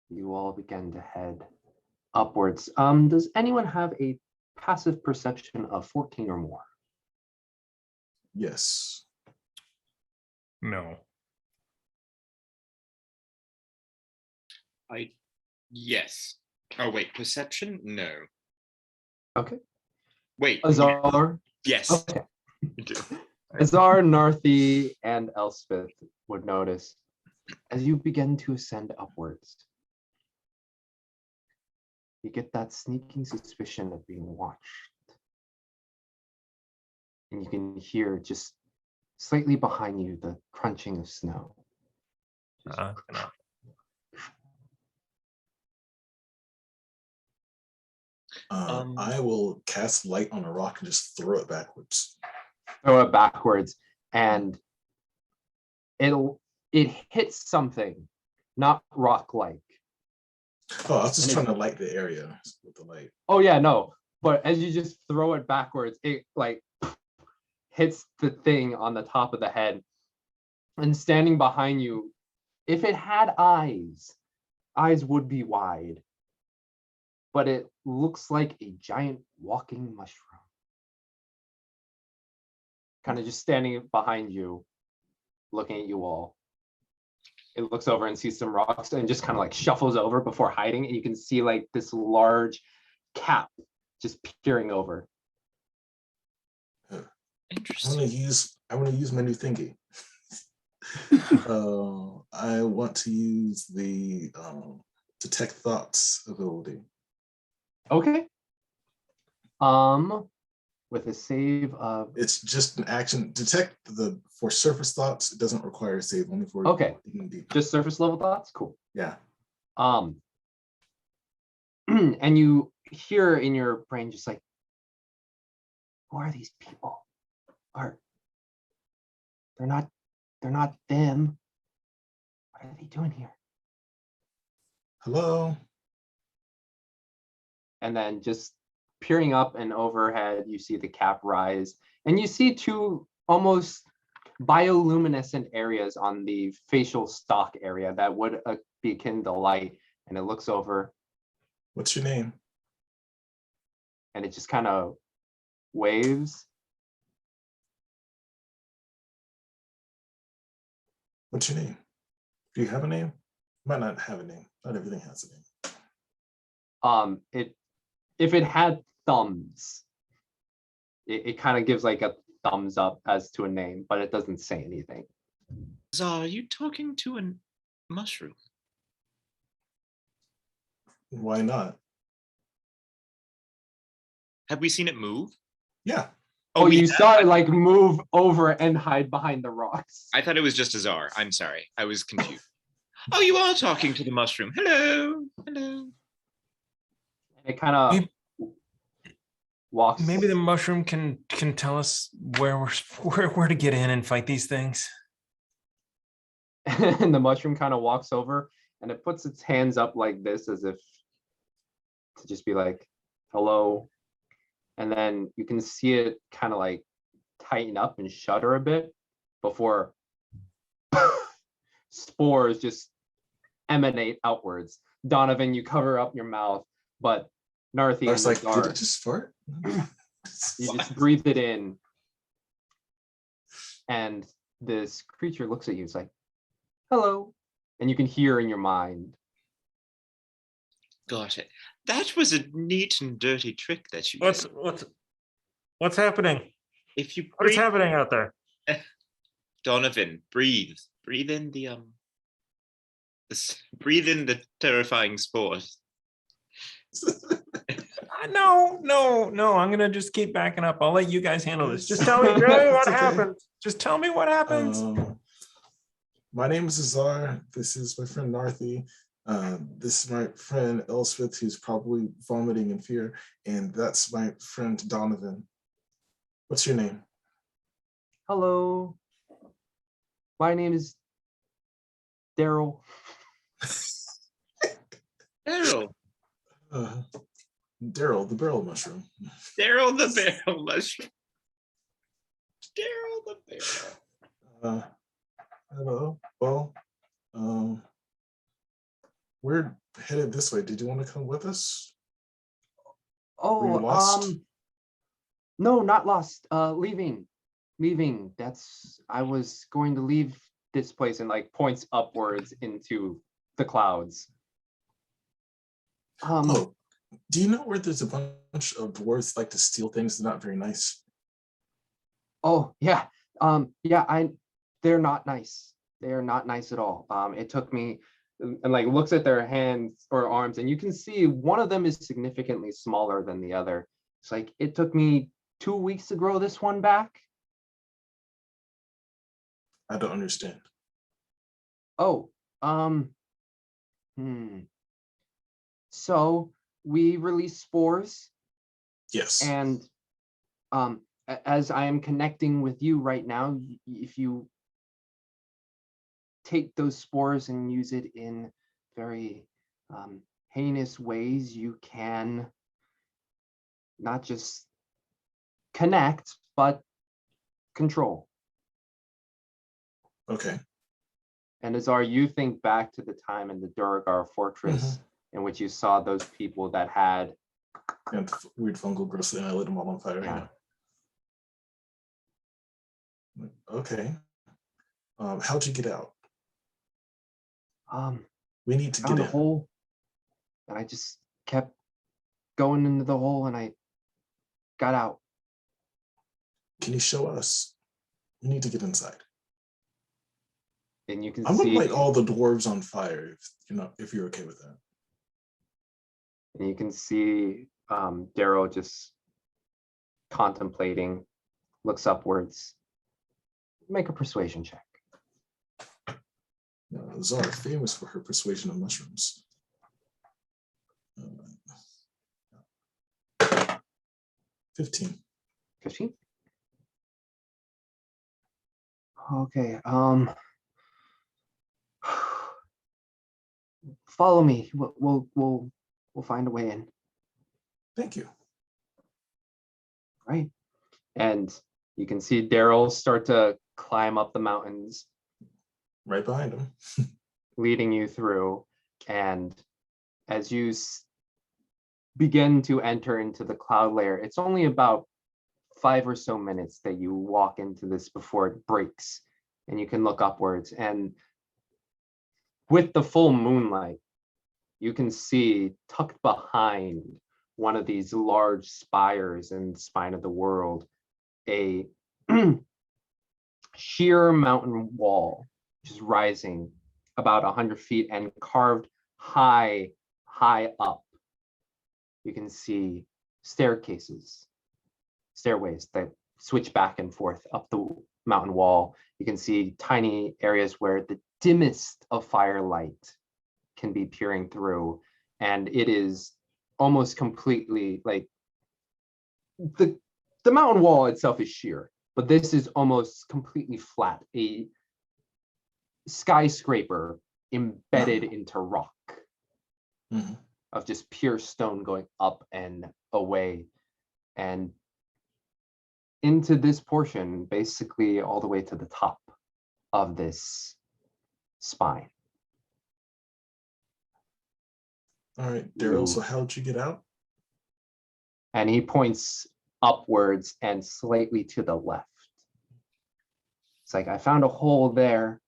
You all begin to head upwards. Does anyone have a passive perception of 14 or more? Yes. No. Yes. Oh wait, perception? No. Okay. Wait. Azar. Yes. Okay. I do. Azar, Narthi, and Elspeth would notice as you begin to ascend upwards. You get that sneaking suspicion of being watched. And you can hear just slightly behind you the crunching of snow. No. I will cast light on a rock and just throw it backwards. Throw it backwards, and it hits something, not rock-like. Oh, I was just And trying to light the area with the light. Oh yeah, no. But as you just throw it backwards, it like hits the thing on the top of the head. And standing behind you, if it had eyes would be wide. But it looks like a giant walking mushroom. Kind of just standing behind you, looking at you all. It looks over and sees some rocks and just kind of like shuffles over before hiding. And you can see like this large cap just peering over. I Interesting. want to use my new thingy. I want to use the detect thoughts ability. Okay. With a save of It's just an action. Detect for surface thoughts. It doesn't require a save. Only for okay, digging deep. just surface level thoughts. Cool. Yeah. And you hear in your brain just like, who are these people? They're not them. What are they doing here? Hello. And then just peering up and overhead, you see the cap rise, and you see two almost bioluminescent areas on the facial stalk area that would be akin to light. And it looks over, What's your name? and it just kind of waves. What's your name? Do you have a name? Might not have a name. Not everything has a name. If it had thumbs, it kind of gives like a thumbs up as to a name, but it doesn't say anything. So are you talking to a mushroom? Why not? Have we seen it move? Yeah. Oh, we you have? saw it like move over and hide behind the rocks. I thought it was just Azar. I'm sorry. I was confused. Oh, you are talking to the mushroom. Hello. Hello. It kind of walks. Maybe the mushroom can tell us where to get in and fight these things. And the mushroom kind of walks over and it puts its hands up like this as if to just be like, hello. And then you can see it kind of like tighten up and shudder a bit before spores just emanate outwards. Donovan, you cover up your mouth, but Narthi I was like, and did Azar, it just fart? you just breathe it in. And this creature looks at you, it's like, hello. And you can hear in your mind. Got it. That was a neat and dirty trick that you did. What's happening? If you What is breathe, happening out there? Donovan, breathe. Breathe in breathe in the terrifying spores. No. I'm gonna just keep backing up. I'll let you guys handle this. Just tell me what It's okay. happens. Just tell me what happens. My name is Azar. This is my friend Narthi. This is my friend Elspeth, who's probably vomiting in fear. And that's my friend Donovan. What's your name? Hello. My name is Daryl. Daryl. Daryl, the barrel mushroom. Daryl the barrel mushroom. Daryl the barrel. Hello. Well, we're headed this way. Did you want to come with us? Were you lost? No, not lost. Leaving. I was going to leave this place, and like points upwards into the clouds. Oh, do you know where there's a bunch of dwarves like to steal things? They're not very nice. Oh yeah. They're not nice. They are not nice at all. It took me, and like looks at their hands or arms, and you can see one of them is significantly smaller than the other. It's like it took me 2 weeks to grow this one back. I don't understand. Oh, So we release spores, Yes. and as I am connecting with you right now, if you take those spores and use it in very heinous ways, you can not just connect, but control. Okay. And Azar, you think back to the time in the Duragar fortress in which you saw those people that had And weird fungal growth, and I lit them all on fire. Yeah. Yeah. Okay. How'd you get out? We need to found get a in. hole, and I just kept going into the hole, and I got out. Can you show us? We need to get inside. And you can I'm gonna see light all the dwarves on fire if you're okay with that. and you can see Daryl just contemplating, looks upwards. Make a persuasion check. Zara, famous for her persuasion of mushrooms. 15. 15. Okay. Follow me. We'll find a way in. Thank you. Right. And you can see Daryl start to climb up the mountains, Right behind him. leading you through. And as you begin to enter into the cloud layer, it's only about 5 or so minutes that you walk into this before it breaks, and you can look upwards. And with the full moonlight, you can see tucked behind one of these large spires in the spine of the world, a sheer mountain wall, just rising about 100 feet and carved high up. You can see stairways that switch back and forth up the mountain wall. You can see tiny areas where the dimmest of firelight can be peering through, and it is almost completely like the mountain wall itself is sheer, but this is almost completely flat, a skyscraper embedded into rock of just pure stone going up and away and into this portion, basically all the way to the top of this spine. All right, Daryl, so how'd you get out? And he points upwards and slightly to the left. It's like, I found a hole there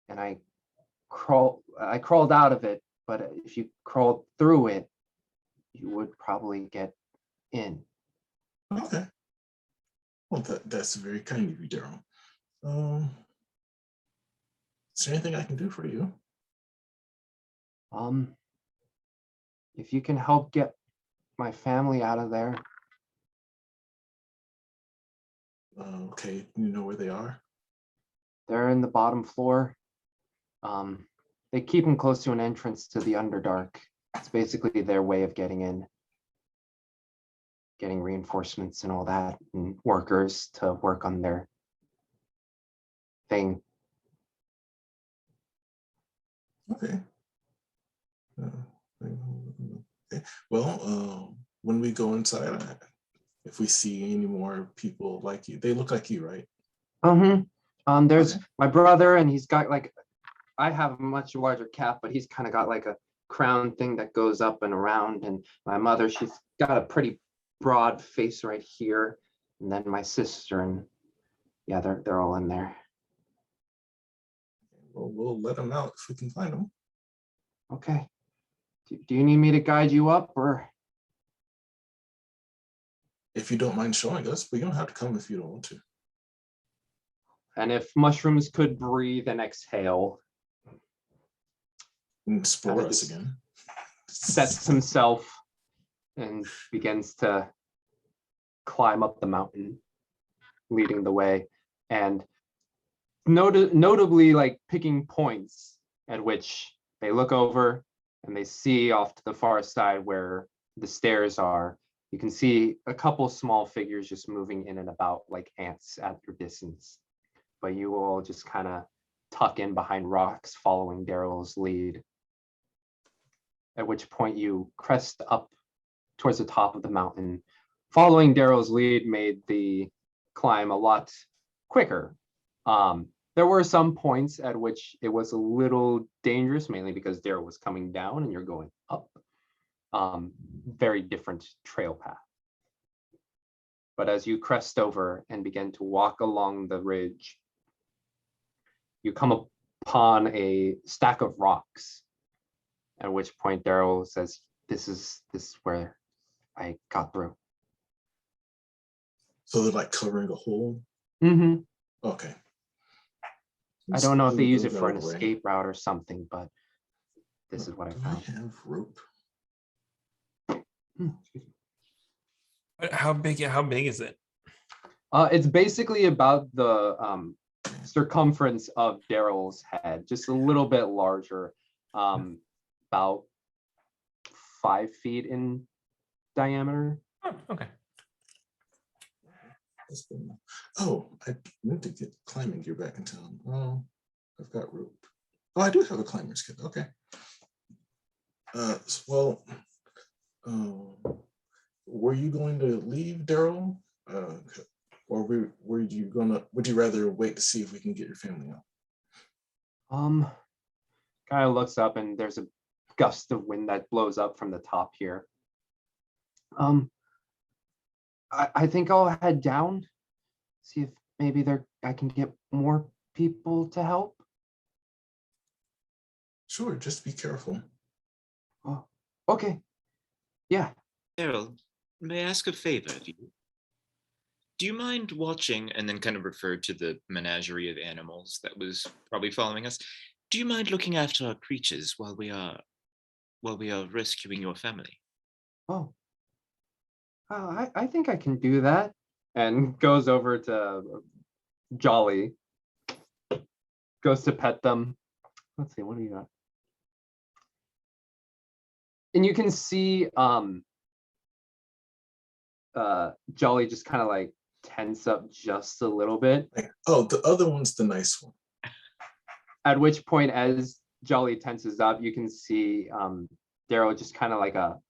and I crawled out of it, but if you crawled through it, you would probably get in. Okay. Well, that's very kind of you, Daryl. Is there anything I can do for you? If you can help get my family out of there. Okay, you know where they are? They're in the bottom floor. They keep them close to an entrance to the Underdark. It's basically their way of getting in, getting reinforcements and all that, and workers to work on their thing. Okay. Okay. Well, when we go inside, if we see any more people like you, they look like you, right? There's Okay. my brother, and he's got like, I have a much larger cap, but he's kind of got like a crown thing that goes up and around. And my mother, she's got a pretty broad face right here. And then my sister, and yeah, they're all in there. Well, we'll let them out if we can find them. Okay. Do you need me to guide you up, or? If you don't mind showing us, but you don't have to come if you don't want to. And if mushrooms could breathe and exhale, And spore us just again. sets himself and begins to climb up the mountain, leading the way, and notably like picking points at which they look over and they see off to the far side where the stairs are. You can see a couple small figures just moving in and about like ants at your distance, but you all just kind of tuck in behind rocks following Daryl's lead. At which point you crest up towards the top of the mountain. Following Daryl's lead made the climb a lot quicker. There were some points at which it was a little dangerous, mainly because Daryl was coming down and you're going up. Very different trail path. But as you crest over and begin to walk along the ridge, you come upon a stack of rocks. At which point Daryl says, this is where I got through. So they're like covering a hole. Mm-hmm. Okay. I don't know if they use it Move for out an of the way. escape route or something, but this is what I Do found. I have rope? How big is it? It's basically about the circumference of Daryl's head, just a little bit larger, about 5 feet in diameter. Oh, okay. Oh, I meant to get climbing gear back in town. Oh, I've got rope. Oh, I do have a climber's kit. Okay. Well, were you going to leave, Daryl? Or would you rather wait to see if we can get your family out? Kind of looks up and there's a gust of wind that blows up from the top here. I think I'll head down, see if maybe I can get more people to help. Sure, just be careful. Oh, okay. Yeah. Daryl, may I ask a favor of you? Do you mind watching, and then kind of refer to the menagerie of animals that was probably following us? Do you mind looking after our creatures while we are rescuing your family? Oh. I think I can do that. And goes over to Jolly. Goes to pet them. Let's see, what do you got? And you can see Jolly just kind of like tense up just a little bit. Oh, the other one's the nice one. At which point, as Jolly tenses up, you can see Daryl just kind of like a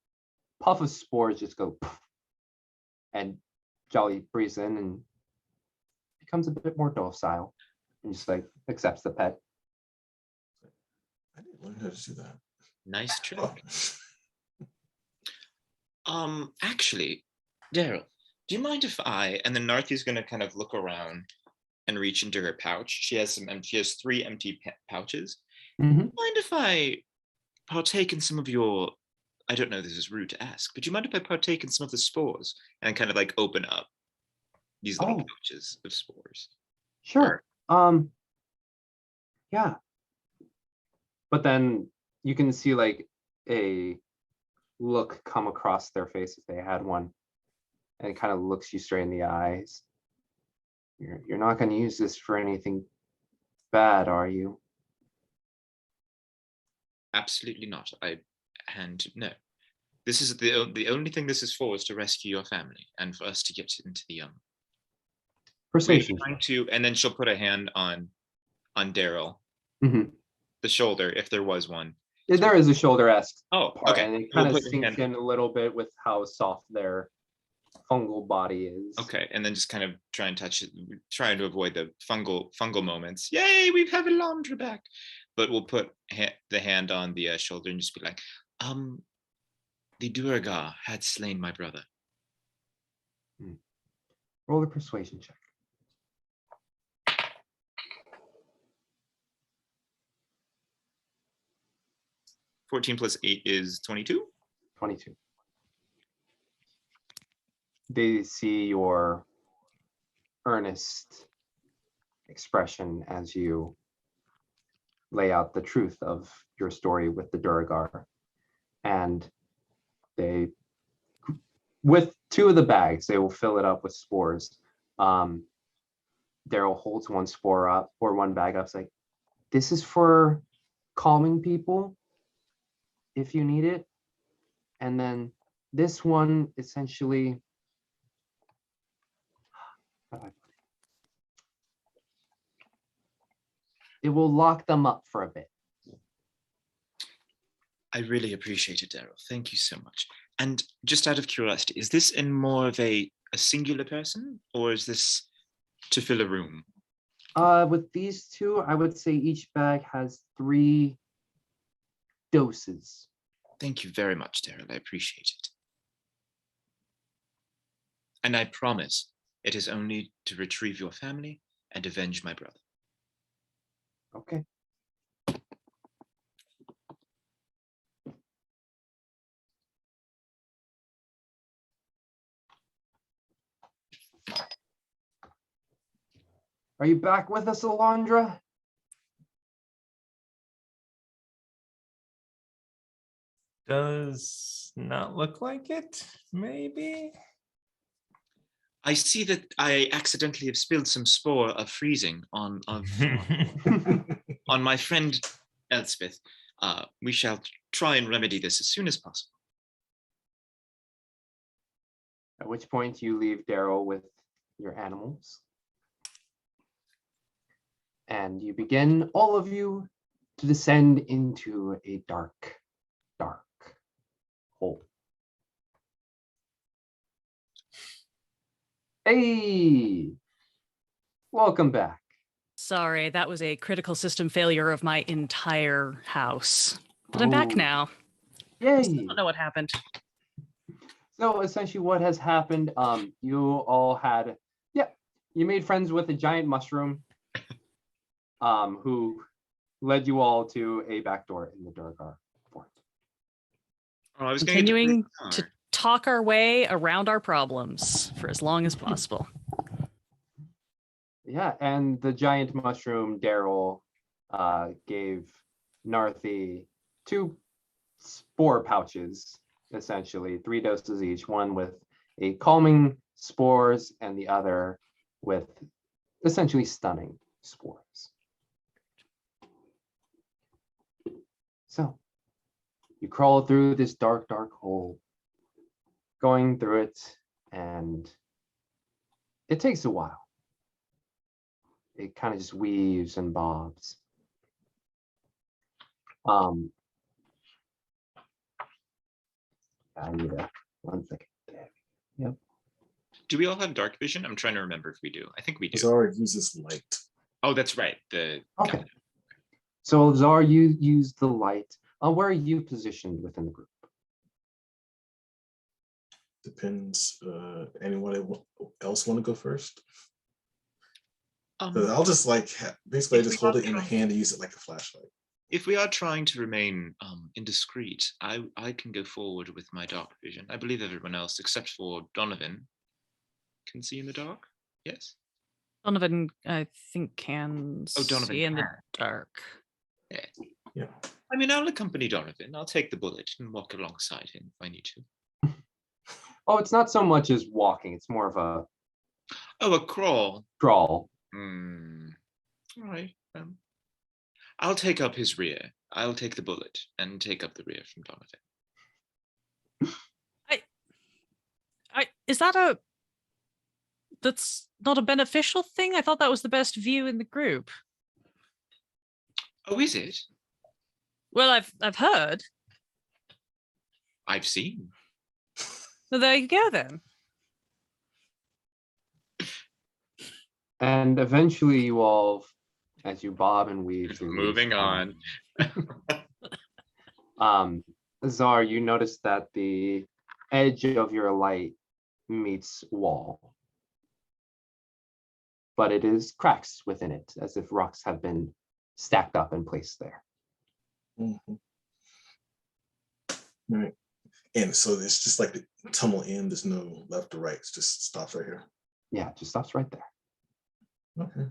puff of spores just go poof, and Jolly breathes in and becomes a bit more docile and just like accepts the pet. I didn't learn how to do that. Nice trick. Oh. Actually, Daryl, do you mind if and then Narthi's gonna kind of look around and reach into her pouch. She has 3 empty pouches. Mm-hmm. Do you mind if I partake in some of your, I don't know if this is rude to ask, but do you mind if I partake in some of the spores and kind of like open up these little Oh. pouches of spores? Sure. Yeah. But then you can see like a look come across their face if they had one, and it kind of looks you straight in the eyes. You're not going to use this for anything bad, are you? Absolutely not. No. This is the only thing this is for is to rescue your family and for us to get into the Persuasion. We're trying to, and then she'll put a hand on Daryl, Mhm. the shoulder, if there was one. There is a shoulder-esque Oh, part, okay. and it We'll kind of put the sinks hand- in a little bit with how soft their fungal body is. Okay, and then just kind of try and touch it, trying to avoid the fungal moments. Yay, we have Elandra back. But we'll put the hand on the shoulder and just be like, the Durga had slain my brother. Roll a persuasion check. 14 plus 8 is 22. 22. They see your earnest expression as you lay out the truth of your story with the Duragar. And they, with 2 of the bags, they will fill it up with spores. Daryl holds one spore up or one bag up. It's like, this is for calming people if you need it. And then this one essentially, it will lock them up for a bit. I really appreciate it, Daryl. Thank you so much. And just out of curiosity, is this in more of a singular person, or is this to fill a room? With these 2, I would say each bag has 3 doses. Thank you very much, Daryl. I appreciate it. And I promise it is only to retrieve your family and avenge my brother. Okay. Are you back with us, Alondra? Does not look like it, maybe? I see that I accidentally have spilled some spore of freezing on my friend Elspeth. We shall try and remedy this as soon as possible. At which point you leave Daryl with your animals. And you begin, all of you, to descend into a dark, dark hole. Hey, welcome back. Sorry, that was a critical system failure of my entire house. But I'm back Ooh. now. I Yay. don't know what happened. So essentially what has happened, you all had, you made friends with a giant mushroom who led you all to a back door in the Durgar fort. Oh, I was Continuing to talk our way around our problems for as long as possible. Yeah, and the giant mushroom, Daryl, gave Narthi 2 spore pouches, essentially 3 doses each, one with a calming spores and the other with essentially stunning spores. So you crawl through this dark, dark hole, going through it, and it takes a while. It kind of just weaves and bobs. I need 1 second. Yep. Do we all have dark vision? I'm trying to remember if we do. I think we do. Zara uses light. Oh, that's right. Okay. Got it. So Zar, you use the light. Where are you positioned within the group? Depends. Anyone else want to go first? Um, I'll just basically I if just we hold are it in my trying- hand and use it like a flashlight. If we are trying to remain indiscreet, I can go forward with my dark vision. I believe everyone else, except for Donovan, can see in the dark. Yes. Donovan, I think, can Oh, Donovan see in the can. dark. Yeah. I mean, I'll accompany Donovan. I'll take the bullet and walk alongside him if I need to. Oh, it's not so much as walking. It's more of a Oh, a crawl. crawl. All right. I'll take up his rear. I'll take the bullet and take up the rear from Donovan. Is that that's not a beneficial thing? I thought that was the best view in the group. Oh, is it? Well, I've heard. I've seen. Well, there you go then. And eventually you all, as you bob and weave through these, Moving on. Czar, you notice that the edge of your light meets wall. But it is cracks within it, as if rocks have been stacked up and placed there. Mhm. Right. And so it's just like the tunnel in, there's no left or right, it's just stops right here. Yeah, it just stops right there. Okay.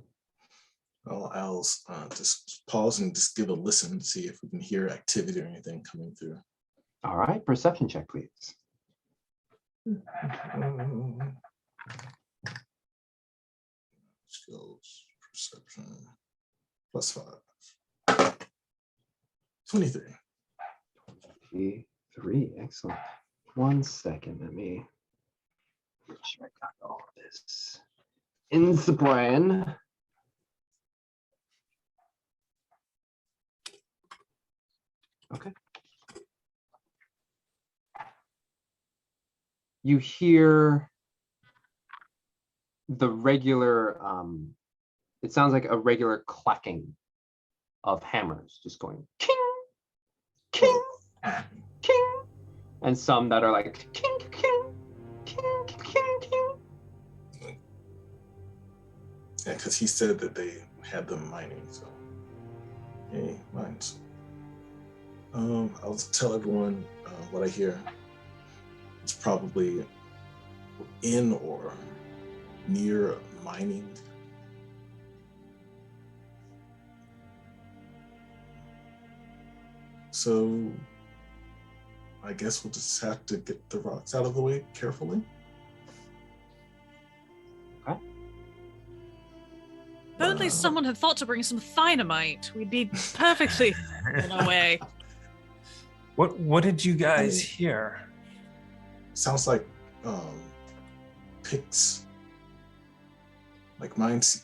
Well, I'll just pause and just give a listen to see if we can hear activity or anything coming through. All right, perception check, please. Skills, perception, +5. 23. 3, excellent. 1 second, let me make sure I got all of this in the brain. Okay. You hear the regular, it sounds like a regular clacking of hammers, just going king, king, king, and some that are like king, king, king, king, king. Yeah, because he said that they had them mining, so hey, mines. I'll tell everyone what I hear. It's probably in or near mining. So I guess we'll just have to get the rocks out of the way carefully. Okay. If only someone had thought to bring some dynamite, we'd be perfectly on our way. What did you guys hear? Sounds like picks. Like mine's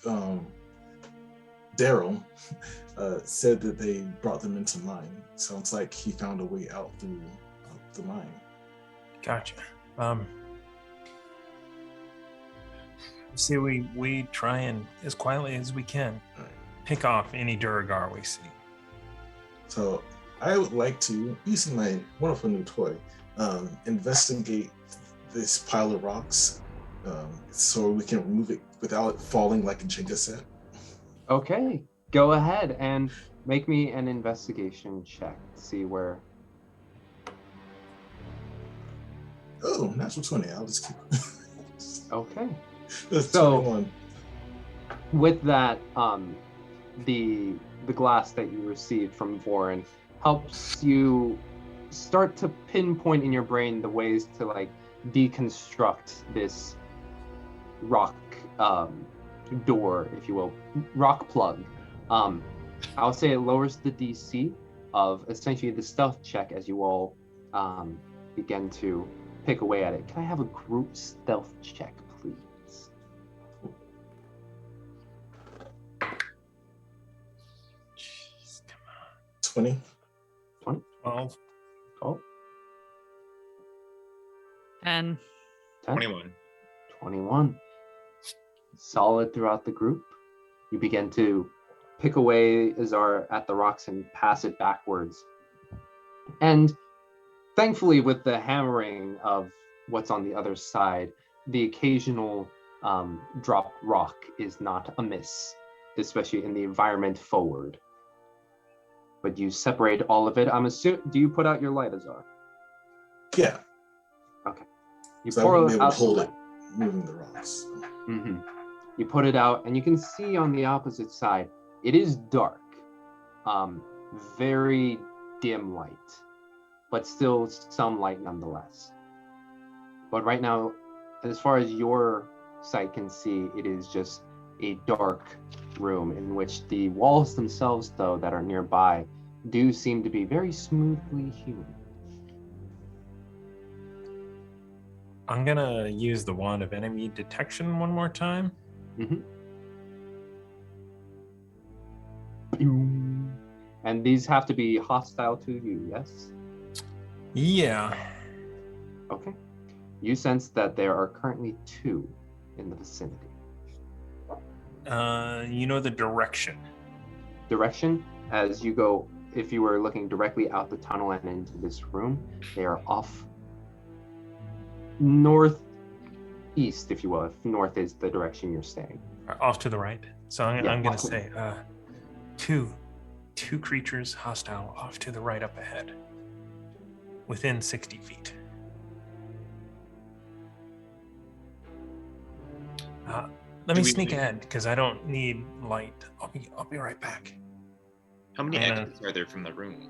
Daryl said that they brought them into mine. Sounds like he found a way out through the mine. Gotcha. See, we try and as quietly as we can pick off any Duragar we see. So I would like to, using my wonderful new toy, investigate this pile of rocks so we can remove it without it falling like a Jenga set. Okay, go ahead and make me an investigation check. See where. Oh, natural 20. I'll just keep it. Okay. That's So- 21. With that, the glass that you received from Vorin helps you start to pinpoint in your brain the ways to like deconstruct this rock door, if you will, rock plug. I'll say it lowers the DC of essentially the stealth check as you all begin to pick away at it. Can I have a group stealth check, please? Jeez, come 20. 12. Oh, And 10, 21. 21. Solid throughout the group. You begin to pick away Azar at the rocks and pass it backwards. And thankfully, with the hammering of what's on the other side, the occasional dropped rock is not amiss, especially in the environment forward. But you separate all of it. I'm assuming, do you put out your light, Azar? Yeah. You So I pour wouldn't be able out to hold the it moving the rocks. Mm-hmm. You put it out, and you can see on the opposite side, it is dark. Very dim light, but still some light nonetheless. But right now, as far as your sight can see, it is just a dark room in which the walls themselves, though, that are nearby do seem to be very smoothly hewn. I'm gonna use the wand of enemy detection one more time. And these have to be hostile to you, yes? Yeah. Okay. You sense that there are currently 2 in the vicinity. You know the direction. Direction, as you go, if you were looking directly out the tunnel and into this room, they are off northeast, if you will, if north is the direction you're staying. Off to the right. So I'm Yeah, gonna off to the say two creatures hostile off to the right up ahead. Within 60 feet. Let me sneak ahead because I don't need light. I'll be right back. How many And, exits are there from the room?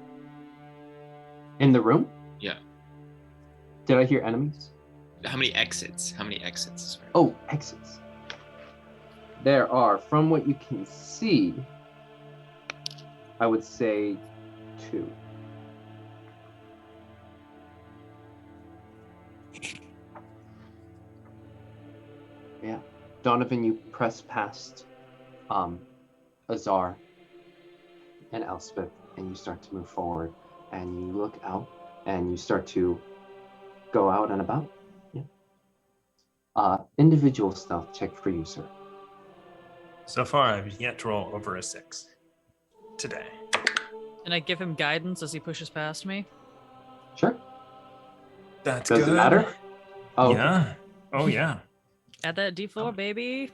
In the room? Yeah. Did I hear enemies? How many exits? How many exits? Sorry. Oh, exits. There are, from what you can see, I would say 2. Yeah. Donovan, you press past Azar and Elspeth, and you start to move forward, and you look out, and you start to go out and about. Yeah. Individual stealth check for you, sir. So far, I've yet to roll over a 6 today. Can I give him guidance as he pushes past me? Sure. That's Does good. it matter? Oh, okay. Yeah. Oh yeah. Add that D4, baby.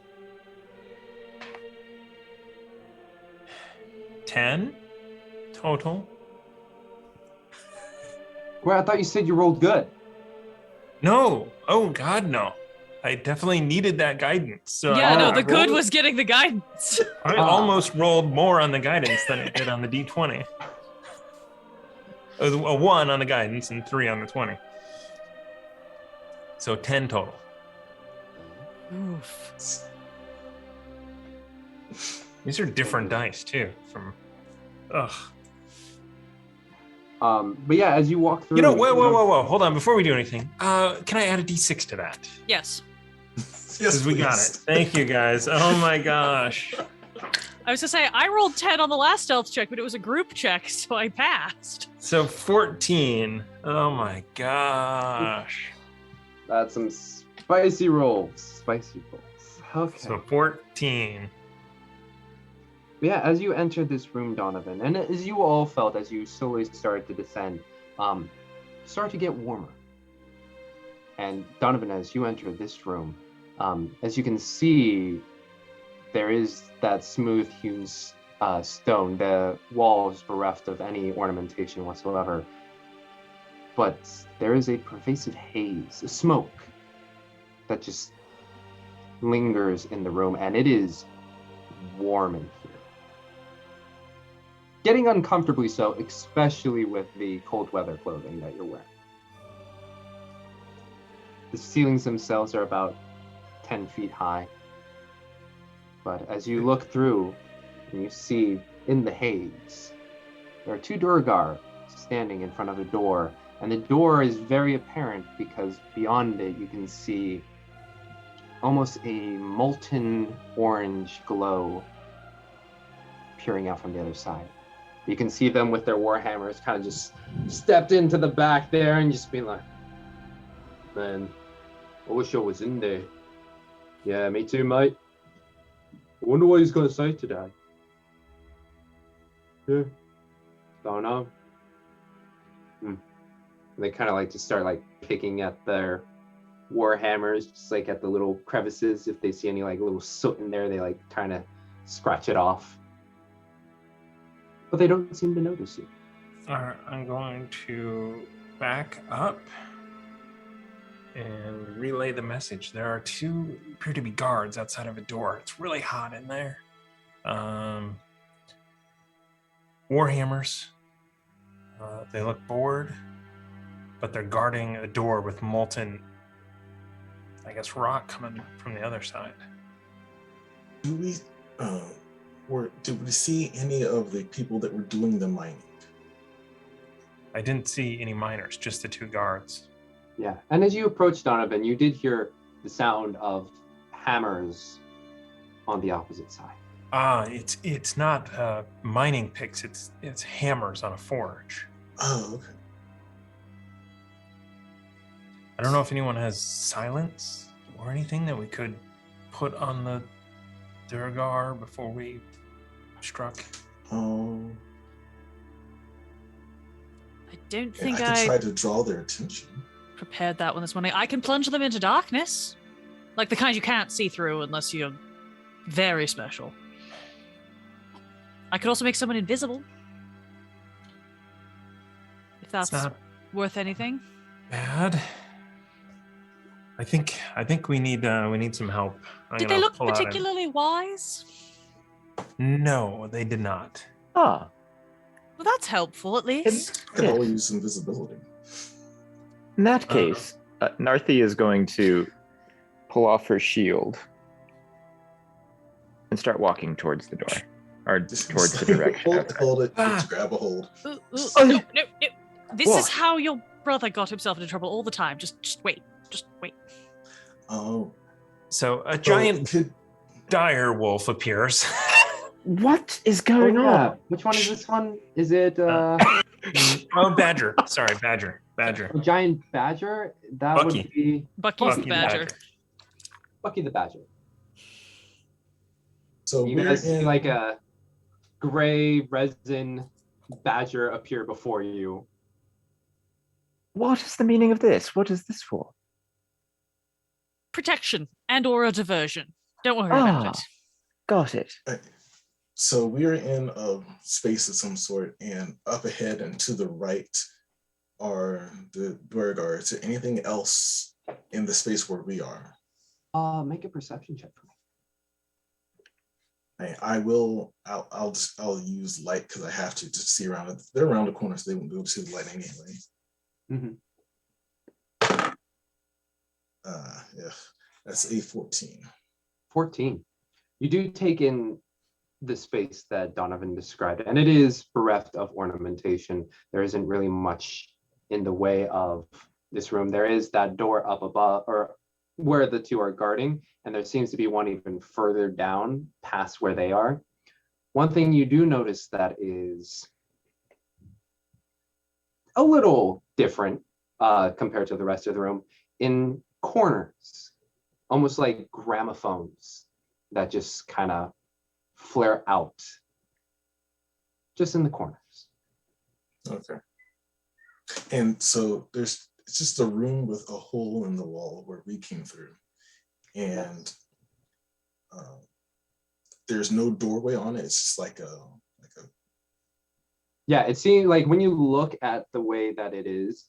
10 total. Well, I thought you said you rolled good. No. Oh God, no. I definitely needed that guidance. So Yeah, no, I the good rolled- was getting the guidance. I almost rolled more on the guidance than I did on the D20. It was a 1 on the guidance and 3 on the 20. So 10 total. Oof. These are different dice too. From, ugh. But yeah, as you walk through, You know, whoa. Hold on, before we do anything, can I add a D6 to that? Yes. Yes, Because we got it. please. Thank you guys. Oh my gosh. I was gonna say I rolled 10 on the last stealth check, but it was a group check, so I passed. So 14. Oh my gosh. That's some spicy rolls. Spicy rolls. Okay. So 14. Yeah, as you entered this room, Donovan, and as you all felt as you slowly started to descend, started to get warmer. And Donovan, as you enter this room, as you can see, there is that smooth hewn stone. The walls bereft of any ornamentation whatsoever. But there is a pervasive haze, a smoke, that just lingers in the room, and it is warm in here. Getting uncomfortably so, especially with the cold weather clothing that you're wearing. The ceilings themselves are about 10 feet high. But as you look through, and you see in the haze, there are 2 Durgar standing in front of a door. And the door is very apparent because beyond it you can see almost a molten orange glow peering out from the other side. You can see them with their warhammers kind of just stepped into the back there and just being like, man, I wish I was in there. Yeah, me too, mate. I wonder what he's going to say today. Yeah, don't know. And they kind of like to start like picking at their warhammers, just like at the little crevices. If they see any like little soot in there, they like kind of scratch it off. But they don't seem to notice you. All right, I'm going to back up and relay the message. There are 2 appear to be guards outside of a door. It's really hot in there. Warhammers. They look bored, but they're guarding a door with molten, I guess, rock coming from the other side. Do we, did we see any of the people that were doing the mining? I didn't see any miners, just the two guards. Yeah, and as you approached Donovan, you did hear the sound of hammers on the opposite side. It's not mining picks. It's hammers on a forge. Oh, okay. I don't know if anyone has silence or anything that we could put on the Durgar before we struck. Oh, I don't yeah, think I could I try to draw their attention. prepared that one this morning. I can plunge them into darkness. Like the kind you can't see through unless you're very special. I could also make someone invisible. If It's that's not worth anything. bad. I think we need some help. Did they look particularly wise? No, they did not. Ah, Well, that's helpful at least. I could Yeah. always use invisibility. in that case, Narthi is going to pull off her shield and start walking towards the door, or towards the direction. Hold it. Ah. Just grab a hold. Ooh, Oh, no. This is What? how your brother got himself into trouble all the time. Just wait. Just wait. Oh, So a so giant could dire wolf appears. What is Oh, going on? yeah. Which one is this one? Is it Oh, badger. Sorry, badger. a giant badger? That Bucky. would be Bucky's Bucky the badger. Bucky the Badger. so You we're guys see in like a gray resin badger appear before you. What is the meaning of this? What is this for? Protection and or a diversion. Don't worry about it. Got it. So we're in a space of some sort, and up ahead and to the right are the Dwargar. Is there anything else in the space where we are? Make a perception check for me. I'll use light because I have to see around it. They're around the corner, so they won't be able to see the light anyway. Mm-hmm. Yeah, that's a 14. 14. You do take in the space that Donovan described, and it is bereft of ornamentation. There isn't really much in the way of this room. There is that door up above, or where the two are guarding, and there seems to be one even further down past where they are. One thing you do notice that is a little different compared to the rest of the room, in corners, almost like gramophones that just kind of flare out just in the corners. Okay. And so it's just a room with a hole in the wall where we came through, and there's no doorway on it. It's just like a. Yeah, it seems like when you look at the way that it is,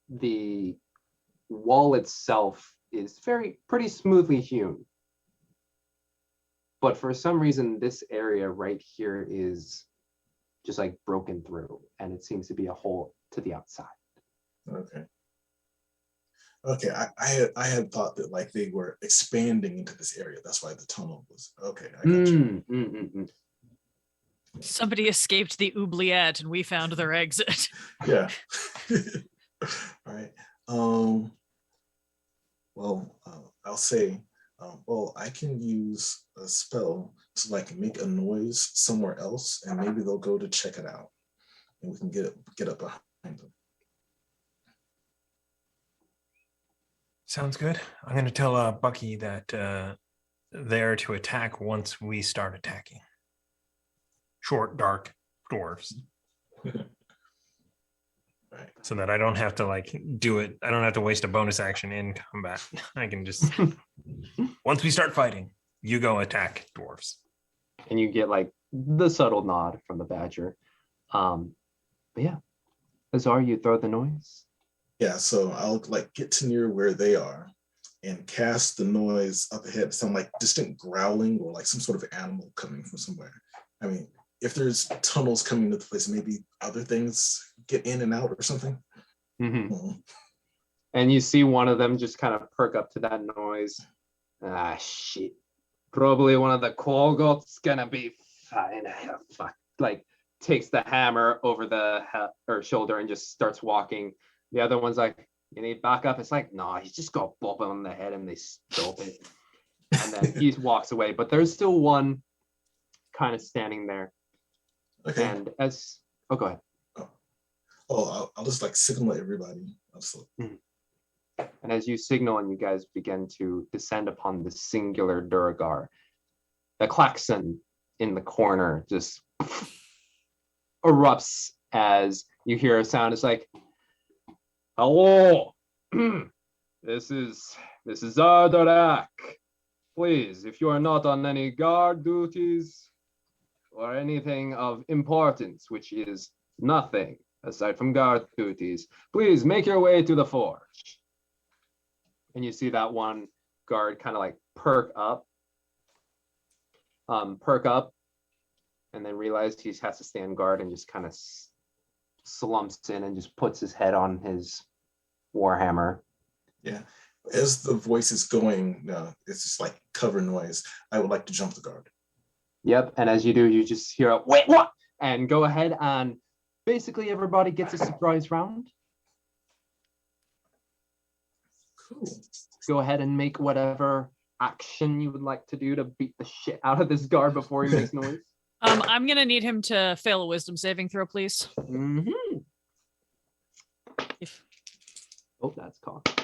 the wall itself is pretty smoothly hewn. But for some reason, this area right here is just like broken through, and it seems to be a hole to the outside. Okay. Okay, I had thought that like they were expanding into this area. That's why the tunnel was okay. I got you. Somebody escaped the oubliette and we found their exit. Yeah. All right. Well, I'll say, well, I can use a spell to like make a noise somewhere else, and maybe they'll go to check it out, and we can get up behind them. Sounds good. I'm going to tell Bucky that they're to attack once we start attacking. Short, dark dwarves. Right. So that I don't have to like do it. I don't have to waste a bonus action in combat. I can just, once we start fighting, you go attack dwarves. And you get like the subtle nod from the badger. But yeah, Azar, you throw the noise. Yeah, so I'll like get to near where they are and cast the noise up ahead, sound like distant growling or like some sort of animal coming from somewhere. I mean, if there's tunnels coming to the place, maybe other things get in and out or something. Mhm. And you see one of them just kind of perk up to that noise. Ah, shit. Probably one of the Quolgoth's gonna be fine. Fuck. Like, takes the hammer over the shoulder and just starts walking. The other one's like, you need backup? It's like, no, he's just got bop on the head and they stop it. And then he walks away. But there's still one kind of standing there. Okay. And go ahead. I'll just like signal everybody. And as you signal and you guys begin to descend upon the singular Duragar, the klaxon in the corner just erupts as you hear a sound. It's like, hello, this is Zardarak. Please, if you are not on any guard duties or anything of importance, which is nothing aside from guard duties, please make your way to the forge. And you see that one guard kind of like perk up, and then realize he has to stand guard and just kind of slumps in and just puts his head on his warhammer. Yeah. As the voice is going, it's just like cover noise. I would like to jump the guard. Yep. And as you do, you just hear a wait, what? And go ahead and basically everybody gets a surprise round. Cool. Go ahead and make whatever action you would like to do to beat the shit out of this guard before he makes noise. I'm gonna need him to fail a wisdom saving throw, please. Mm-hmm. If Oh, that's cocked.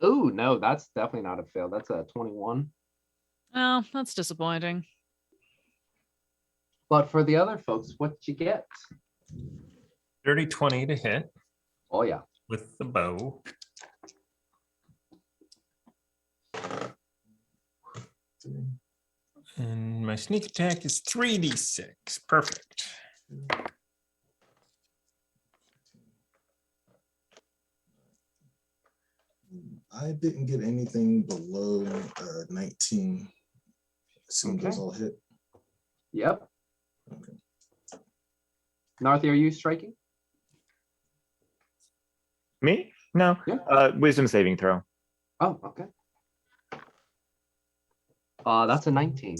Oh, no, that's definitely not a fail. That's a 21. Oh, that's disappointing. But for the other folks, what you get? Dirty 20 to hit Oh, yeah. with the bow. And my sneak attack is 3d6. Perfect. I didn't get anything below 19. Assume those Okay. all hit. Yep. Okay. Narthi, are you striking? Me? No. Yeah. Wisdom saving throw. Oh, okay. That's a 19.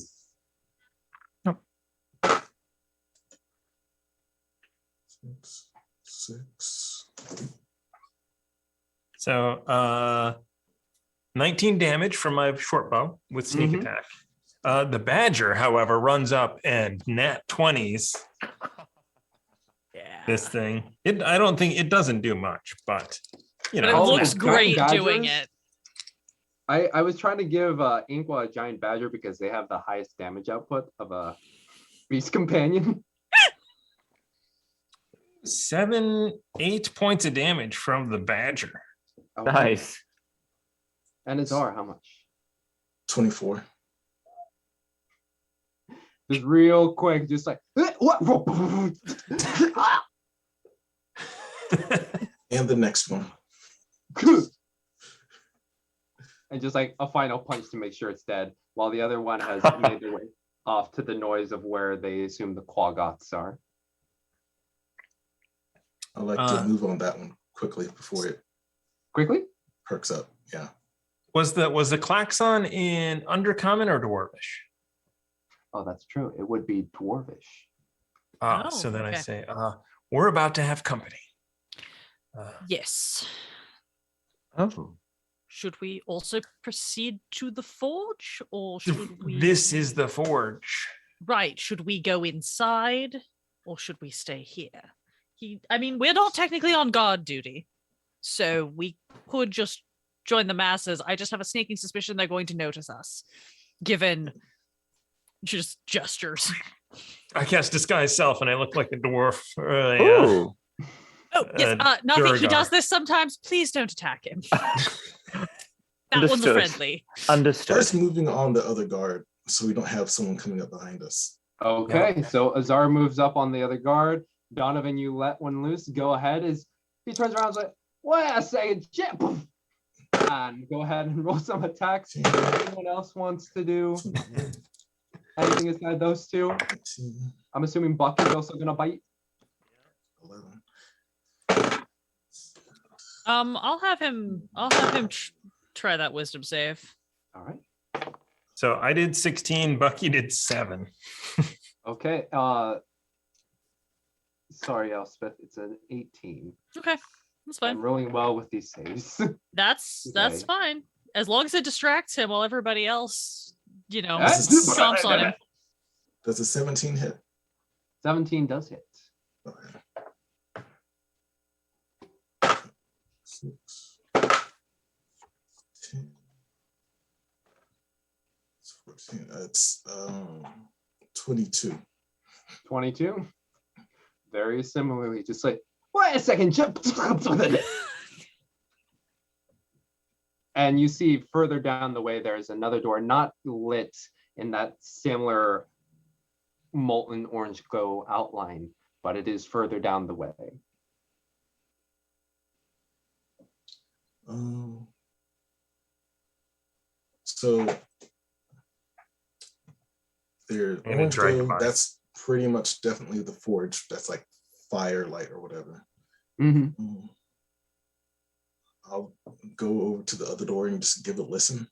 Six. So 19 damage from my short bow with sneak Mhm. attack. The badger, however, runs up and nat 20s Yeah. this thing. I don't think it doesn't do much, but you But know. it Oh, looks giant great doing badgers? it. I was trying to give Inkwa a giant badger because they have the highest damage output of a beast companion. 7-8 points of damage from the badger. Okay. Nice. And Azar, how much? 24. Just real quick, just like what? And the next one. And just like a final punch to make sure it's dead, while the other one has made their way off to the noise of where they assume the Quolgoths are. I like to move on that one quickly before it Quickly? perks up. Yeah. Was the klaxon in Undercommon or Dwarvish? Oh, that's true. It would be Dwarvish. So then I okay. say, we're about to have company. Yes. Oh. Should we also proceed to the forge, or should we? This is the forge. Right. Should we go inside, or should we stay here? I mean, we're not technically on guard duty, so we could just join the masses. I just have a sneaking suspicion they're going to notice us, given just gestures. I cast disguise self and I look like a dwarf. Yeah. Ooh. Oh, yes, nothing. He Duragar. does this sometimes. Please don't attack him. That one's Understood. friendly. Understood. Just moving on the other guard so we don't have someone coming up behind us. Okay, so Azar moves up on the other guard. Donovan, you let one loose. Go ahead. As he turns around, and is like, wait a second, shit. And go ahead and roll some attacks. Anyone else wants to do Anything aside those two? 18, I'm assuming Buck is also gonna bite. 11. I'll have him try that wisdom save. All right. So I did 16, Bucky did 7. Okay. Sorry, Elspeth. It's an 18. Okay, that's I'm fine. rolling well with these saves. That's Okay. fine. As long as it distracts him while everybody else, That's- stomps on him. Does a 17 hit? 17 does hit. Okay. 6, 10, 14. That's 22. 22. Very similarly, just like, wait a second. And you see further down the way, there's another door, not lit in that similar molten orange glow outline, but it is further down the way. So there, gonna orange drag glow, by. that's pretty much definitely the forge. That's like firelight or whatever. Mm-hmm. I'll go over to the other door and just give it a listen.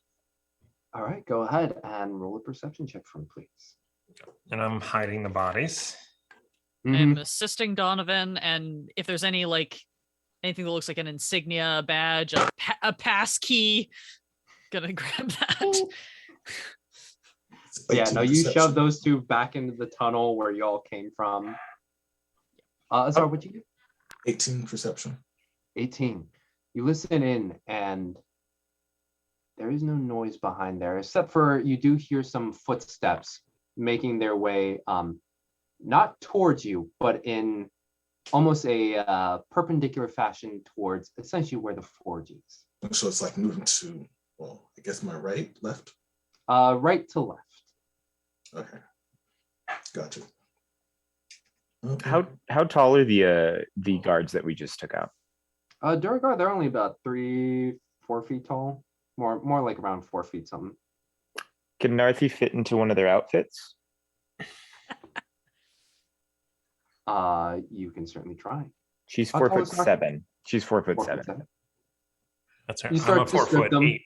All right, go ahead and roll a perception check for me, please. And I'm hiding the bodies. Mhm. I'm assisting Donovan, and if there's any anything that looks like an insignia, a badge, a pass key, gonna grab that. It's But yeah, 18 no, you perception. shove those two back into the tunnel where you all came from. Azar, what'd you get? 18 perception. 18. You listen in, and there is no noise behind there, except for you do hear some footsteps making their way, not towards you, but in almost a perpendicular fashion towards essentially where the forge is. So it's like moving to, well, I guess my right, left. Right to left. Okay, gotcha. Okay. How tall are the guards that we just took out? Duragar, they're only about 3-4 feet tall. More like around 4 feet something. Can Narthi fit into one of their outfits? You can certainly try. She's How 4 tall foot is Narthi? 7. She's 4 foot 4 foot 7. That's right. You I'm start a to 4 strip foot them. 8.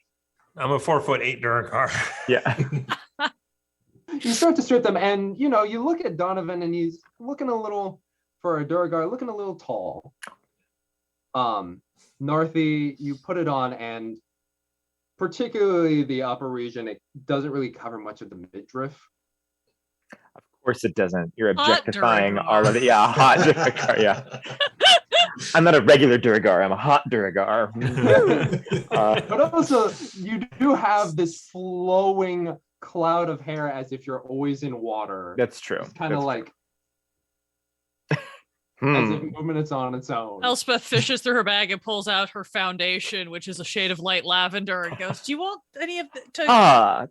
I'm a 4 foot 8 Duragar. Yeah. You start to strip them, and you look at Donovan, and he's looking a little, for a Duragar, looking a little tall. Narthi, you put it on, and particularly the upper region, it doesn't really cover much of the midriff. Of course it doesn't. You're Hot objectifying Duragar. all of it. Yeah, hot Duragar. Yeah. I'm not a regular Duragar. I'm a hot Duragar. But also, you do have this flowing cloud of hair as if you're always in water. That's true. It's kind of That's like true. as if movement is on its own. Elspeth fishes through her bag and pulls out her foundation, which is a shade of light lavender, and goes, "Do you want any of it to?" Ah.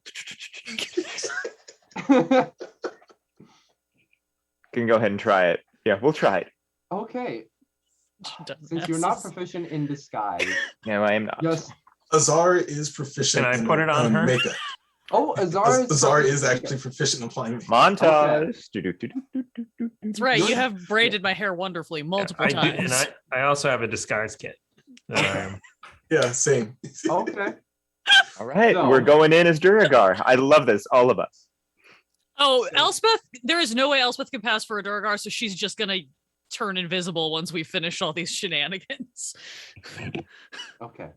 Can go ahead and try it. Yeah, we'll try it. Okay, Doesn't since you're not mess. proficient in disguise, No, I am not. just Azar is proficient. Can I in, put it on her? Makeup. Azar Azar is actually proficient in applying makeup. Montage. That's right. You have braided my hair wonderfully multiple I do, times. and I also have a disguise kit. that I'm- Yeah, same. okay. All right, So- we're going in as Duragar. I love this, all of us. Oh, So- Elspeth, there is no way Elspeth can pass for a Duragar, so she's just gonna turn invisible once we finish all these shenanigans. Okay.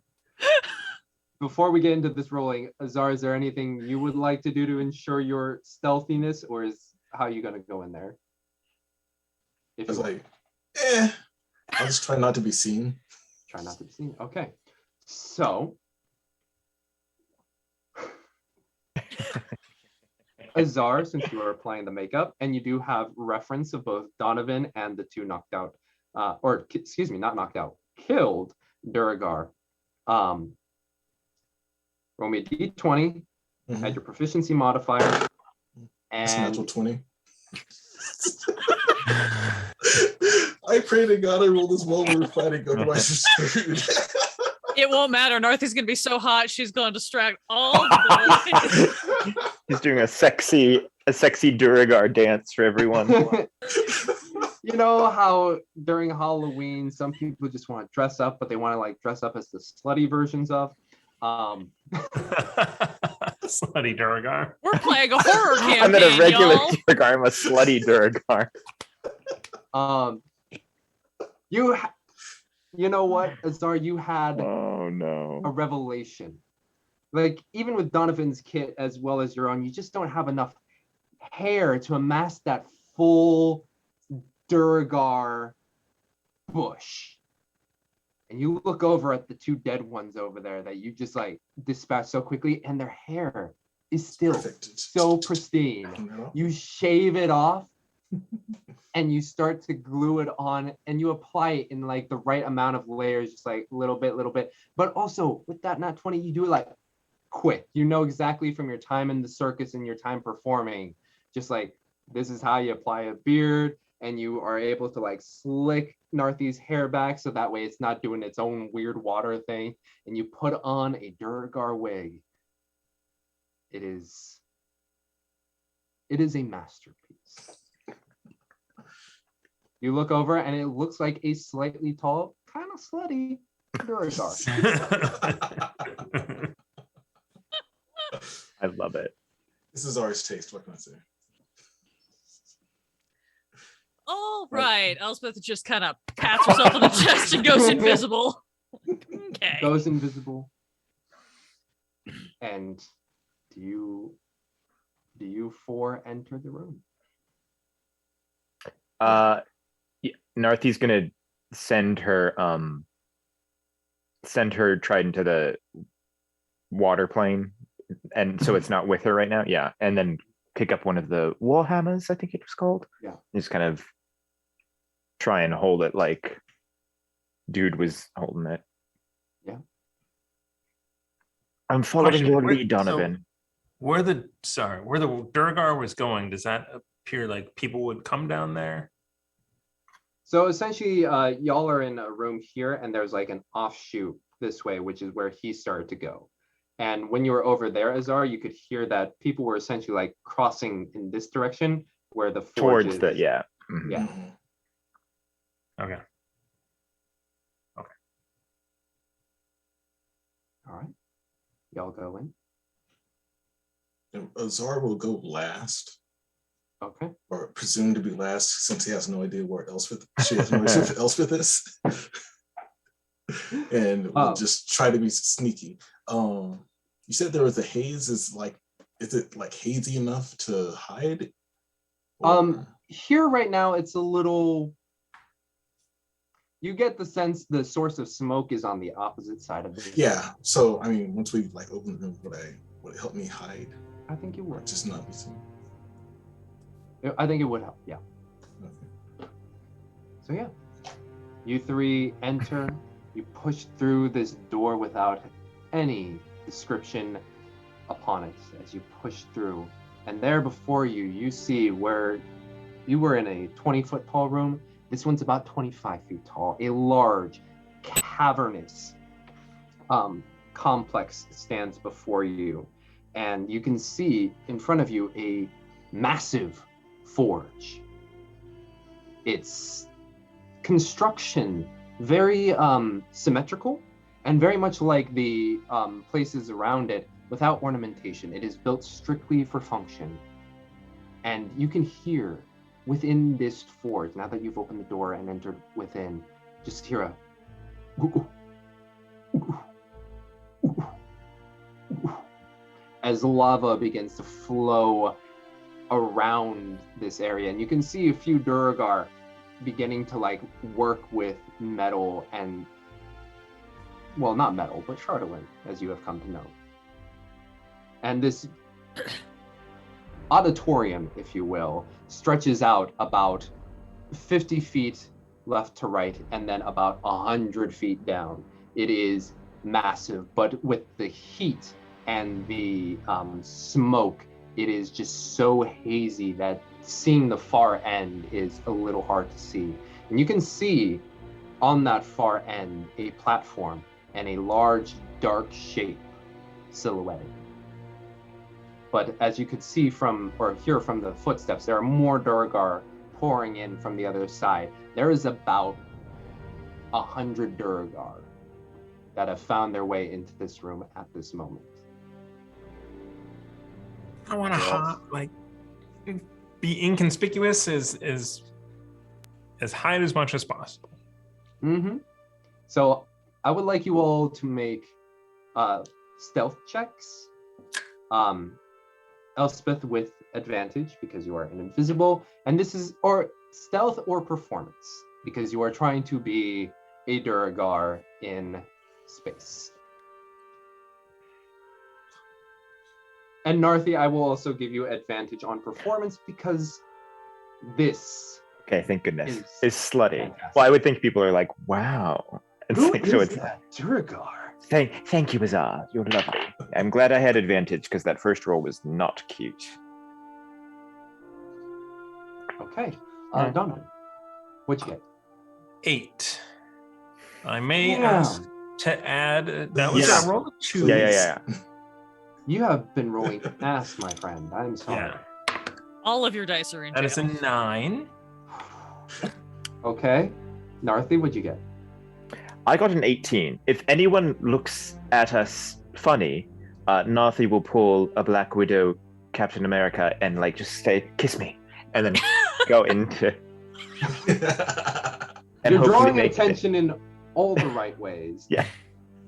Before we get into this rolling, Azar, is there anything you would like to do to ensure your stealthiness, or is how you gonna go in there? I If was you like, I'll just try not to be seen. try not to be seen. Okay. So Azar, since you are applying the makeup, and you do have reference of both Donovan and the two knocked out, excuse me, not knocked out, killed Duragar. Roll me a d20, Mhm. add your proficiency modifier, That's a natural and 20. I pray to God I roll this well when we're fighting, otherwise I'm screwed. It won't matter. Narthi's gonna be so hot, she's gonna distract all the boys. He's doing a sexy A sexy Duragar dance for everyone. You know how during Halloween, some people just want to dress up, but they want to like dress up as the slutty versions of. Slutty Duragar. We're playing a horror campaign, I'm not a regular y'all. Duragar. I'm a slutty Duragar. You know what, Azar, you had Oh a no. revelation. Like even with Donovan's kit as well as your own, you just don't have enough hair to amass that full Duragar bush. And you look over at the two dead ones over there that you just like dispatched so quickly, and their hair is still Perfect. so pristine. You know? You shave it off and you start to glue it on, and you apply it in like the right amount of layers, just like little bit. But also with that nat 20, you do it like quick. You know exactly from your time in the circus and your time performing, just like this is how you apply a beard, and you are able to like slick Narthy's hair back so that way it's not doing its own weird water thing, and you put on a Duragar wig. It is a masterpiece. You look over and it looks like a slightly tall, kind of slutty Duragar. I love it. This is ours taste. What can I say? All right. Elspeth just kind of pats herself on the chest and goes invisible. Okay. Goes invisible. And do you four enter the room? Yeah, Narthy's gonna send her trident to the water plane, and so it's not with her right now. Yeah, and then pick up one of the wall hammers, I think it was called. Yeah. Just kind of try and hold it like dude was holding it. Yeah. I'm following Question, your where- lead, Donovan. Where the Duragar was going, does that appear like people would come down there? So essentially, y'all are in a room here, and there's like an offshoot this way, which is where he started to go. And when you were over there, Azar, you could hear that people were essentially like crossing in this direction, where the forge Towards is. the yeah. Mhm. Yeah. Mhm. Okay. All right. Y'all go in. And Azar will go last, Okay. or presumed to be last, since he has no idea where Elspeth. She has no idea where Elspeth is, and we'll just try to be sneaky. You said there was a haze. Is it like hazy enough to hide? Or- Here right now, it's a little. You get the sense the source of smoke is on the opposite side of the room. Yeah. So I mean, once we like open the room, would it help me hide, I think it or would. just not be seen? I think it would help. Yeah. Okay. So yeah, you three enter. You push through this door without any description upon it as you push through, and there before you, you see where you were in a 20-foot tall room. This one's about 25 feet tall. A large, cavernous complex stands before you, and you can see in front of you a massive forge. Its construction very symmetrical and very much like the places around it, without ornamentation. It is built strictly for function, and you can hear within this forge, now that you've opened the door and entered within, just hear a as lava begins to flow around this area. And you can see a few Duragar beginning to like work with metal and, well, not metal, but chardalyn, as you have come to know. And this auditorium, if you will, stretches out about 50 feet left to right, and then about 100 feet down. It is massive, but with the heat and the smoke, it is just so hazy that seeing the far end is a little hard to see. And you can see on that far end a platform and a large dark shape silhouetted. But as you could see from, or hear from the footsteps, there are more Duergar pouring in from the other side. There is about 100 Duergar that have found their way into this room at this moment. I want to be inconspicuous as hide as much as possible. Mm-hmm. So I would like you all to make stealth checks. Elspeth with advantage because you are invisible, and this is or stealth or performance because you are trying to be a Duergar in space. And Narthi, I will also give you advantage on performance because this. Okay, thank goodness. Is It's slutty. fantastic. Well, I would think people are like, wow. And Who so is it's that Duergar? thank you, Azar. You're lovely. I'm glad I had advantage because that first roll was not cute. Okay, Yeah. Donovan, what'd you get? 8. I may Damn. ask to add. That was Yeah. a roll of 2. Yeah. You have been rolling ass, my friend. I'm sorry. Yeah. All of your dice are in That is a jail. 9. Okay, Narthi, what'd you get? I got an 18. If anyone looks at us funny, Narthi will pull a Black Widow Captain America and like just say, kiss me, and then go into. And You're hopefully drawing make it. attention in all the right ways. Yeah.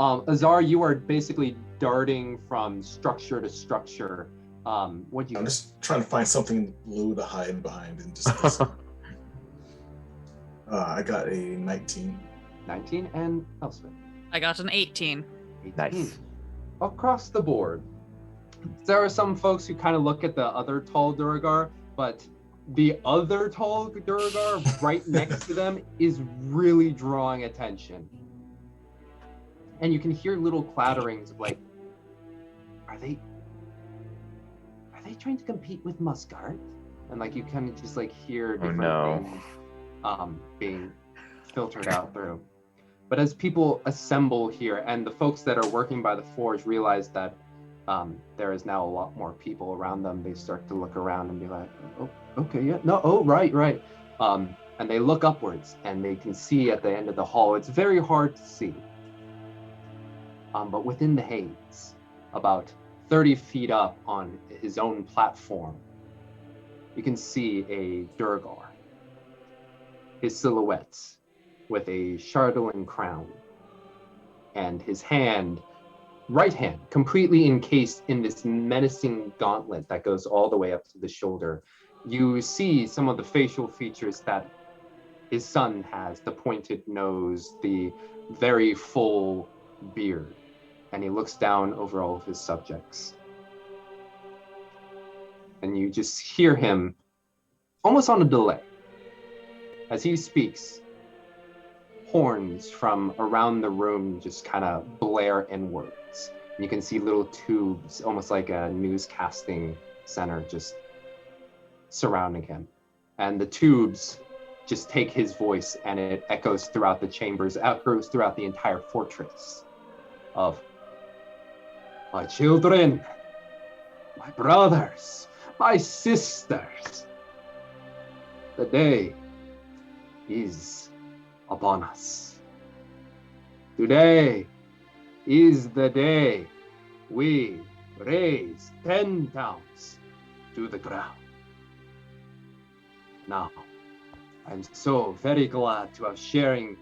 Azar, you are basically darting from structure to structure. What'd you I'm get? just trying to find something low to hide behind and just. I got a 19. 19 and Elspeth. I got an 18. 18. Nice. Across the board, there are some folks who kind of look at the other tall Duergar, but the other tall Duergar right next to them is really drawing attention. And you can hear little clatterings of like, are they trying to compete with Muscart? And like you kind of just like hear different things being filtered out through. But as people assemble here, and the folks that are working by the forge realize that there is now a lot more people around them, they start to look around and be like, oh, okay, yeah, no, oh, right. And they look upwards and they can see at the end of the hall. It's very hard to see. But within the haze, about 30 feet up on his own platform, you can see a Duergar. His silhouette with a chardalyn crown, and his right hand, completely encased in this menacing gauntlet that goes all the way up to the shoulder. You see some of the facial features that his son has, the pointed nose, the very full beard, and he looks down over all of his subjects. And you just hear him almost on a delay. As he speaks, horns from around the room just kind of blare inwards. And you can see little tubes, almost like a newscasting center, just surrounding him. And the tubes just take his voice and it echoes throughout the chambers, echoes throughout the entire fortress of, my children, my brothers, my sisters, the day is upon us. Today is the day we raise 10 towns to the ground. Now, I'm so very glad to have sharing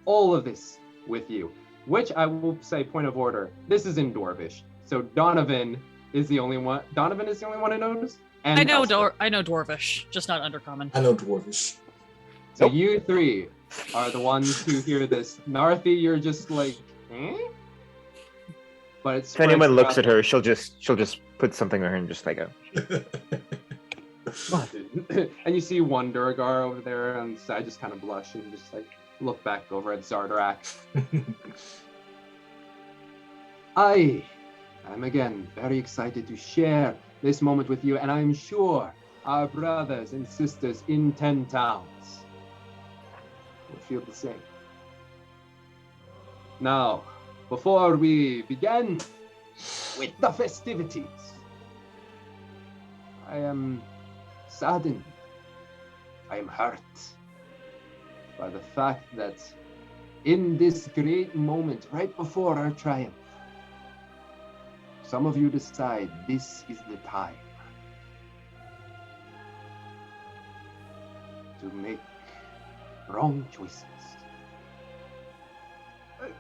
all of this with you, which I will say, point of order, this is in Dwarvish. So Donovan is the only one who knows. And I know Elspeth. I know Dwarvish, just not Undercommon. I know Dwarvish. So Nope. you three are the ones who hear this. Narthi, you're just like, eh? But it's If anyone looks at her, she'll just put something on her and just like go. And you see one Duergar over there on the side just kind of blush and just like look back over at Zardarak. I am again very excited to share this moment with you, and I'm sure our brothers and sisters in 10 towns will feel the same. Now, before we begin with the festivities, I am saddened. I am hurt by the fact that in this great moment, right before our triumph, some of you decide this is the time to make wrong choices.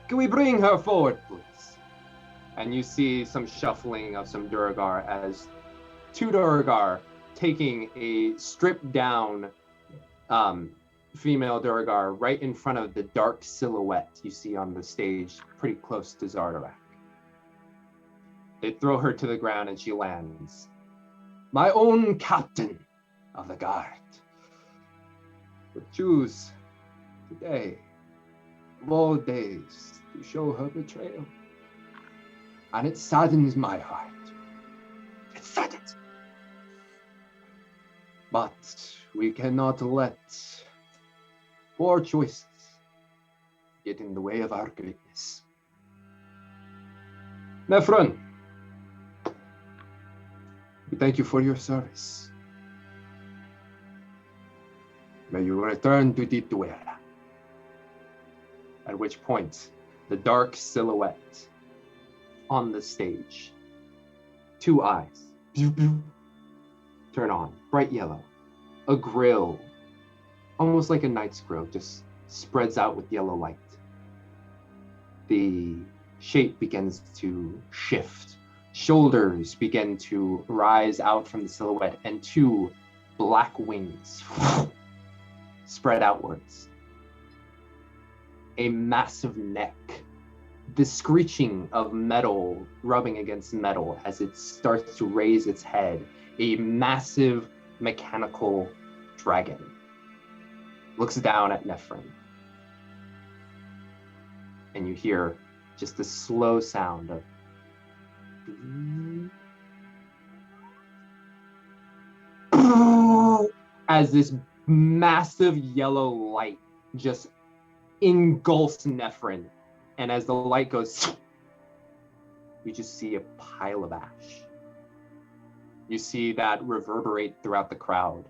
Can we bring her forward, please? And you see some shuffling of some Duergar as two Duergar taking a stripped down female Duergar right in front of the dark silhouette you see on the stage pretty close to Zardarak. They throw her to the ground and she lands. My own captain of the guard would choose today, of all days, to show her betrayal. And it saddens my heart. It saddens. But we cannot let poor choices get in the way of our greatness. Nephron, we thank you for your service. May you return to Tituera. At which point, the dark silhouette on the stage, two eyes, pew, pew, turn on, bright yellow, a grill, almost like a knight's grill, just spreads out with yellow light. The shape begins to shift. Shoulders begin to rise out from the silhouette, and two black wings spread outwards. A massive neck, the screeching of metal rubbing against metal as it starts to raise its head. A massive mechanical dragon looks down at Nephrin. And you hear just a slow sound of as this massive yellow light just engulfs Nephrin. And as the light goes, you just see a pile of ash. You see that reverberate throughout the crowd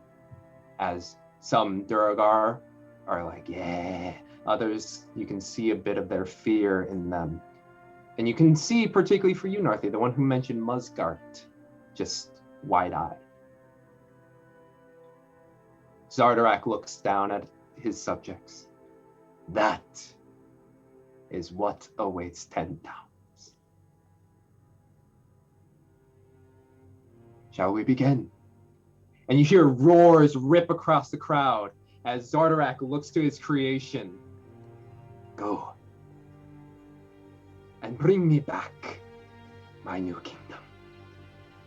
as some Duergar are like, yeah. Others, you can see a bit of their fear in them. And you can see, particularly for you, Narthi, the one who mentioned Musgart, just wide-eyed. Zardarak looks down at his subjects. That is what awaits 10 towns. Shall we begin? And you hear roars rip across the crowd as Zardarak looks to his creation. Go and bring me back my new kingdom.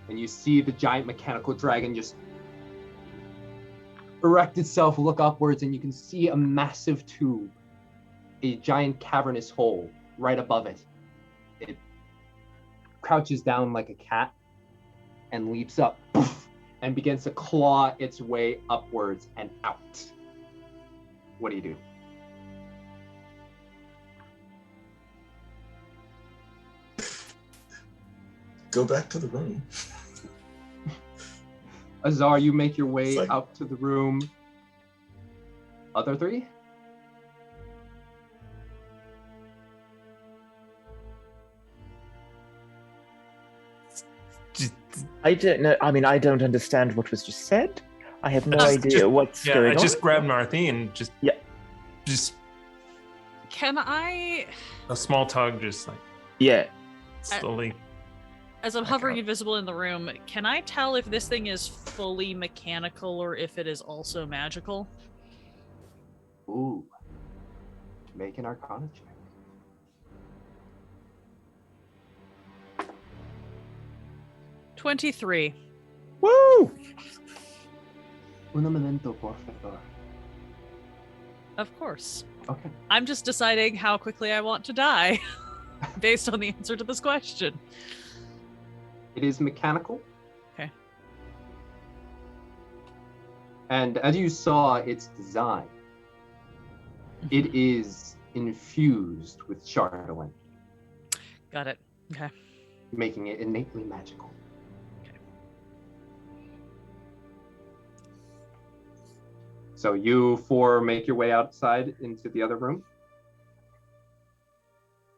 And you see the giant mechanical dragon just erect itself, look upwards, and you can see a massive tube, a giant cavernous hole right above it. It crouches down like a cat and leaps up and begins to claw its way upwards and out. What do you do? Go back to the room. Azar, you make your way Like- out to the room. Other three? I don't know. I mean, I don't understand what was just said. I have no Just- idea what's Yeah, going I on. just grabbed Narthi and just Can I, a small tug, just like Yeah. slowly. as I'm Back hovering out. invisible in the room, can I tell if this thing is fully mechanical or if it is also magical? Ooh. Make an Arcana check. $23. Woo! Un momento, por favor. Of course. Okay. I'm just deciding how quickly I want to die based on the answer to this question. It is mechanical. Okay. And as you saw its design, it is infused with chardalyn, Got it. Okay. making it innately magical. So you four make your way outside into the other room.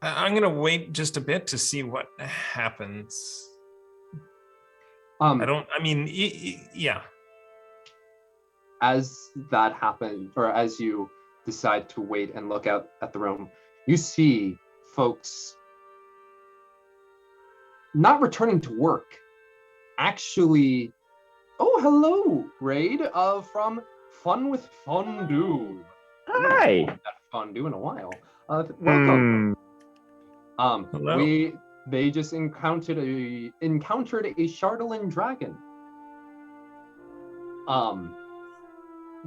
I'm gonna wait just a bit to see what happens. Yeah. As that happens, or as you decide to wait and look out at the room, you see folks not returning to work. Actually, oh, hello, Raid, from Fun with Fondue. Hi. Not fondue in a while. Welcome. Hello. They just encountered a chardalyn dragon.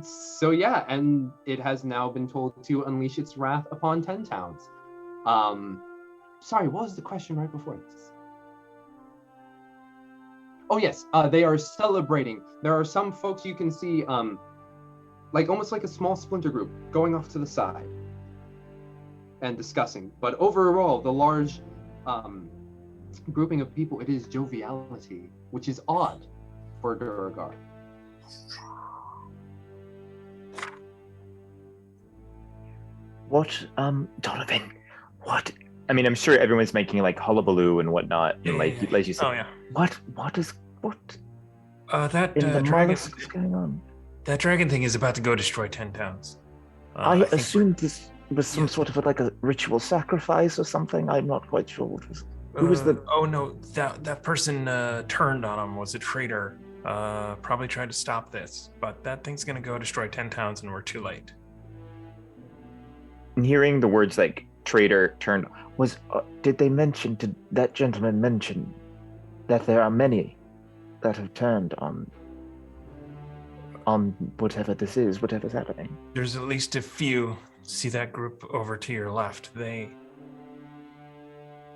So yeah, and it has now been told to unleash its wrath upon 10 towns. Sorry, what was the question right before this? Oh yes, they are celebrating. There are some folks you can see, like almost like a small splinter group going off to the side and discussing. But overall, the large grouping of people, it is joviality, which is odd for Duragar. What, Donovan, what? I mean, I'm sure everyone's making like hullabaloo and whatnot, and like you said, Oh yeah. what That in the dragon. mollusk is going on? That dragon thing is about to go destroy 10 towns. I think assumed this was some sort of like a ritual sacrifice or something. I'm not quite sure what was. Who was the? Oh no, that person turned on him. Was a traitor. Probably tried to stop this, but that thing's gonna go destroy 10 towns, and we're too late. And hearing the words like traitor turned was. Did they mention? Did that gentleman mention that there are many that have turned on whatever this is, whatever's happening? There's at least a few. See that group over to your left? They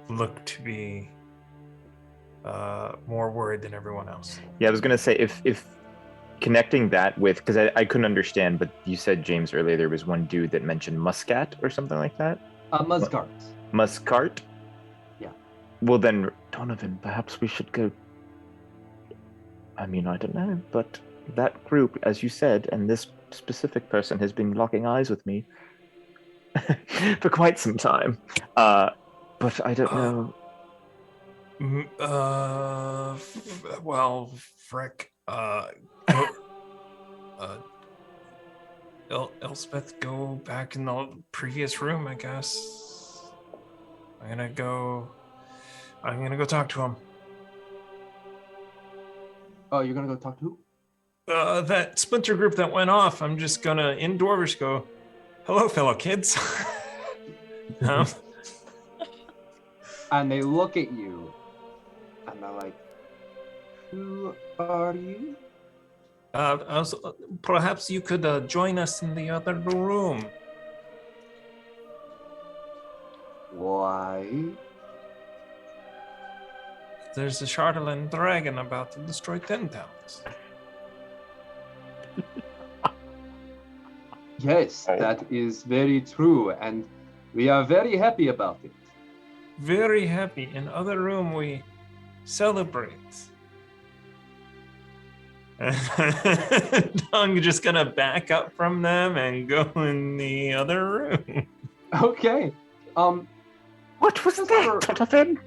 look to be more worried than everyone else. Yeah, I was gonna say if connecting that with, because I couldn't understand, but you said, James, earlier there was one dude that mentioned muscat or something like that. Muscart. Muscart. Yeah. Well then, Donovan, perhaps we should go. I mean, I don't know, but that group, as you said, and this specific person has been locking eyes with me for quite some time. But I don't know. Well, frick. Elspeth, go back in the previous room, I guess. I'm gonna go talk to him. Oh, you're gonna go talk to who? That splinter group that went off. I'm just gonna indoors go, hello, fellow kids. And they look at you, and they're like, "Who are you?" Perhaps you could join us in the other room. Why? There's a chardalyn dragon about to destroy 10 towns. Yes, that is very true, and we are very happy about it. Very happy. In other room, we celebrate. I'm just gonna back up from them and go in the other room. Okay. What was that, Donovan?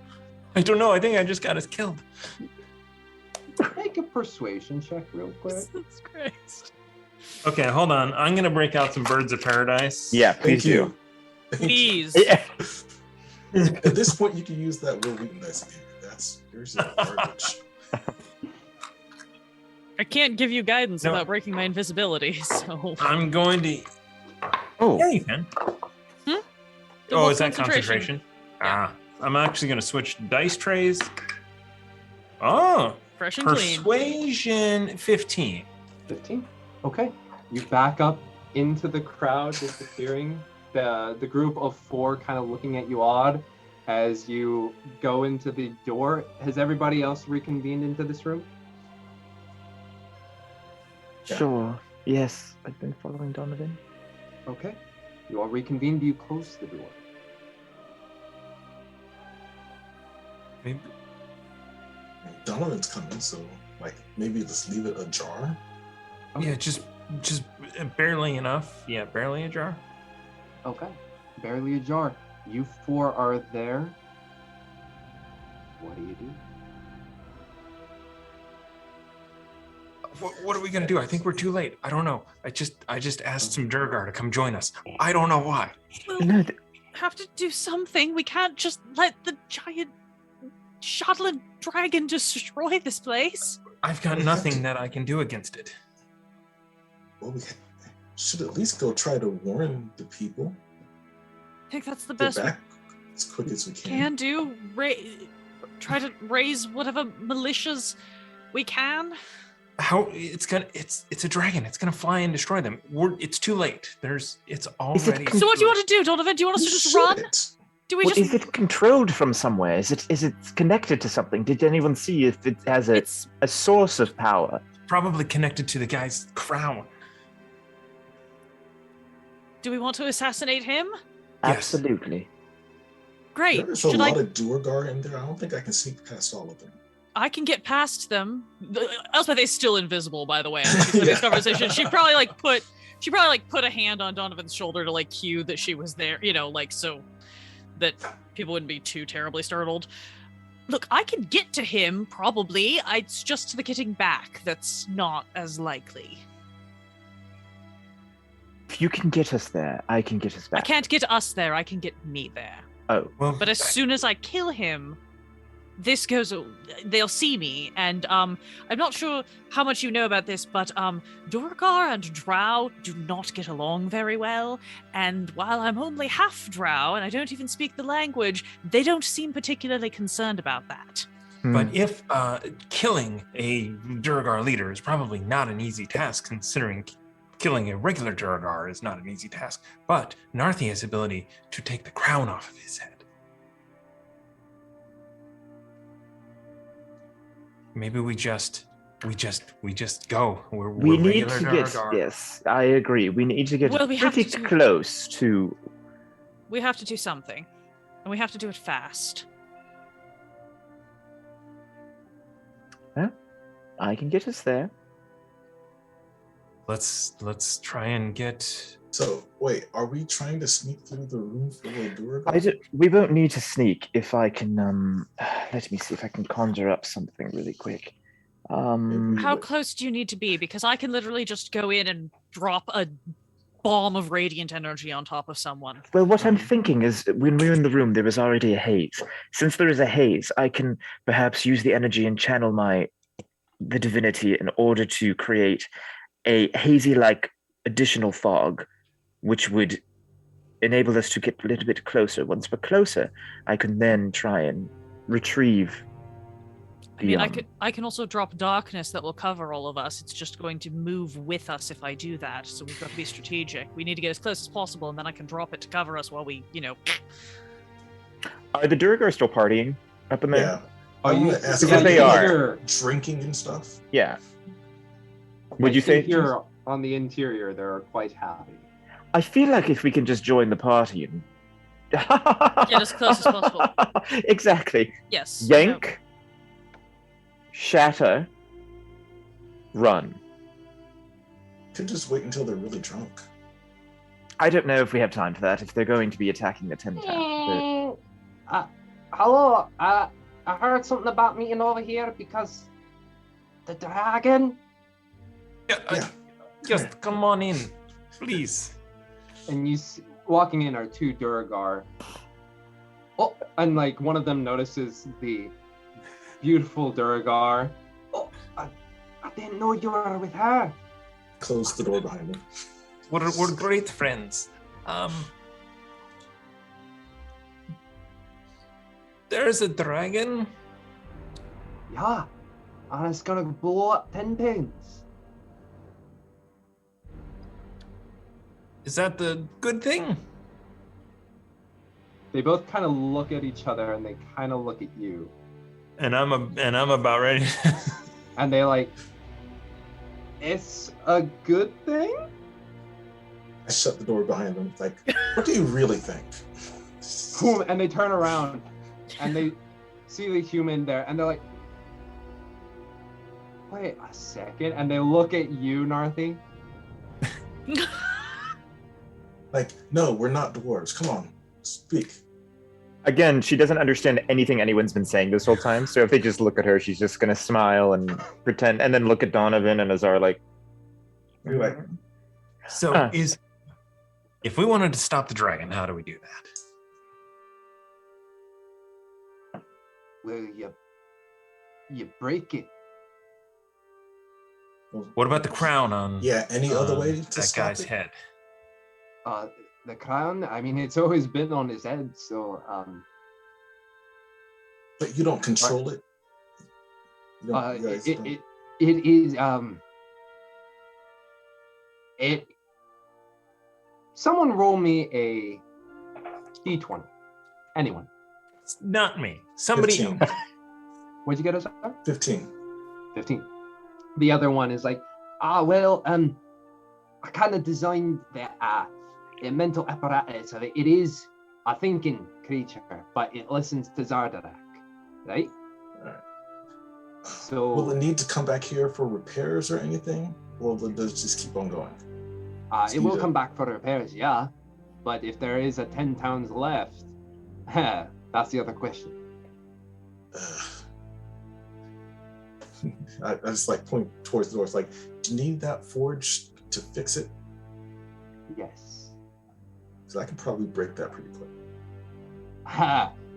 I don't know. I think I just got us killed. Make a persuasion check real quick. Jesus Christ. Okay, hold on. I'm gonna break out some Birds of Paradise. Yeah, please Thank you. do. Please. Yeah. At this point, you can use that Will Wheaton dice again. That's yours is garbage. I can't give you guidance No. without breaking my invisibility, so. I'm going to. Oh, Yeah, you can. Oh, Well, is that concentration? Yeah. I'm actually going to switch dice trays. Oh, Fresh and clean. persuasion 15. 15. Okay. You back up into the crowd, disappearing. The group of four kind of looking at you odd as you go into the door. Has everybody else reconvened into this room? sure. Yes, I've been following Donovan. Okay. You all reconvened. Do you close the door? Maybe. Donovan's coming, so like maybe just leave it ajar. Yeah, just Just barely enough. Yeah, barely ajar. Okay, barely ajar. You four are there. What do you do? What are we gonna do? I think we're too late. I don't know. I just asked some Durgar to come join us. I don't know why. We'll have to do something. We can't just let the giant chardalyn dragon destroy this place. I've got We have nothing to- that I can do against it. Well, we should at least go try to warn the people. I think that's the Get best we back as quick as we can do. Try to raise whatever militias we can. How it's a dragon. It's gonna fly and destroy them. It's too late. It's Is it already. So what do you want to do, Donovan? Do you want us to just run? Do we Well, just? is it controlled from somewhere? Is it connected to something? Did anyone see if it has It's a source of power? Probably connected to the guy's crown. Do we want to assassinate him? Yes. Absolutely. Great. There's a Should lot I? of Duergar in there. I don't think I can sneak past all of them. I can get past them. Elspeth is still invisible, by the way. For this conversation, she probably put a hand on Donovan's shoulder to like cue that she was there. You know, like so that people wouldn't be too terribly startled. Look, I can get to him probably. It's just the getting back that's not as likely. If you can get us there, I can get us I back. can't get us there. I can get me there. Oh, Well, But as soon as I kill him, this goes. They'll see me, and I'm not sure how much you know about this, but Duergar and Drow do not get along very well. And while I'm only half Drow and I don't even speak the language, they don't seem particularly concerned about that. But if killing a Durgar leader is probably not an easy task, considering killing a regular Durgar is not an easy task. But Narthi has ability to take the crown off of his head. Maybe we just go. We're we need regular to get, Durgar. yes, I agree. We need to get Well, we have pretty to do- close to. We have to do something, and we have to do it fast. I can get us there. Let's try and get. So wait, are we trying to sneak through the room full of Duergar? We won't need to sneak if I can. Let me see if I can conjure up something really quick. How close do you need to be? Because I can literally just go in and drop a bomb of radiant energy on top of someone. Well, what I'm thinking is when we're in the room, there is already a haze. Since there is a haze, I can perhaps use the energy and channel the divinity in order to create a hazy-like additional fog, which would enable us to get a little bit closer. Once we're closer, I can then try and retrieve. I mean, I can also drop darkness that will cover all of us. It's just going to move with us if I do that. So we've got to be strategic. We need to get as close as possible, and then I can drop it to cover us while we, Are the Durgar still partying up in there? Yeah. Are I you? wanna ask, Because they are. drinking and stuff. Yeah. Would you say? Here on the interior, they're quite happy. I feel like if we can just join the party and Get as close as possible. Exactly. Yes. Yank, shatter, run. Could just wait until they're really drunk. I don't know if we have time for that. If they're going to be attacking the tent Hello, I heard something about meeting over here because the dragon. Yeah. Just come on in, please. And you see, walking in are two Durgar. Oh, and like one of them notices the beautiful Durgar. Oh, I didn't know you were with her. Close the door behind them. We're great friends. There's a dragon. Yeah, and it's gonna blow up 10 pins. Is that the good thing? They both kind of look at each other and they kind of look at you. And I'm about ready. And they like, it's a good thing? I shut the door behind them. Like, what do you really think? Boom, and they turn around and they see the human there and they're like, wait a second. And they look at you, Narthi, Like, no, we're not dwarves. Come on, speak. Again, she doesn't understand anything anyone's been saying this whole time. So if they just look at her, she's just gonna smile and pretend, and then look at Donovan and Azar like. You're like, So Huh. if we wanted to stop the dragon, how do we do that? Well, you break it. What about the crown on yeah. Any other way to that stop guy's it? head? The crown, I mean, it's always been on his head, so But you don't control it. You don't, you guys don't. it is it. Someone roll me a d20. Anyone. It's not me. Somebody 15. else. What'd you get us? 15. 15. The other one is like, well, I kind of designed the mental apparatus of it. It is a thinking creature, but it listens to Zardarak, right? Alright. So Will it need to come back here for repairs or anything? Or will it just keep on going? it will come back for repairs, yeah. But if there is a 10 towns left, that's the other question. I just like point towards the door. It's like, do you need that forge to fix it? Yes. Because I can probably break that pretty quick.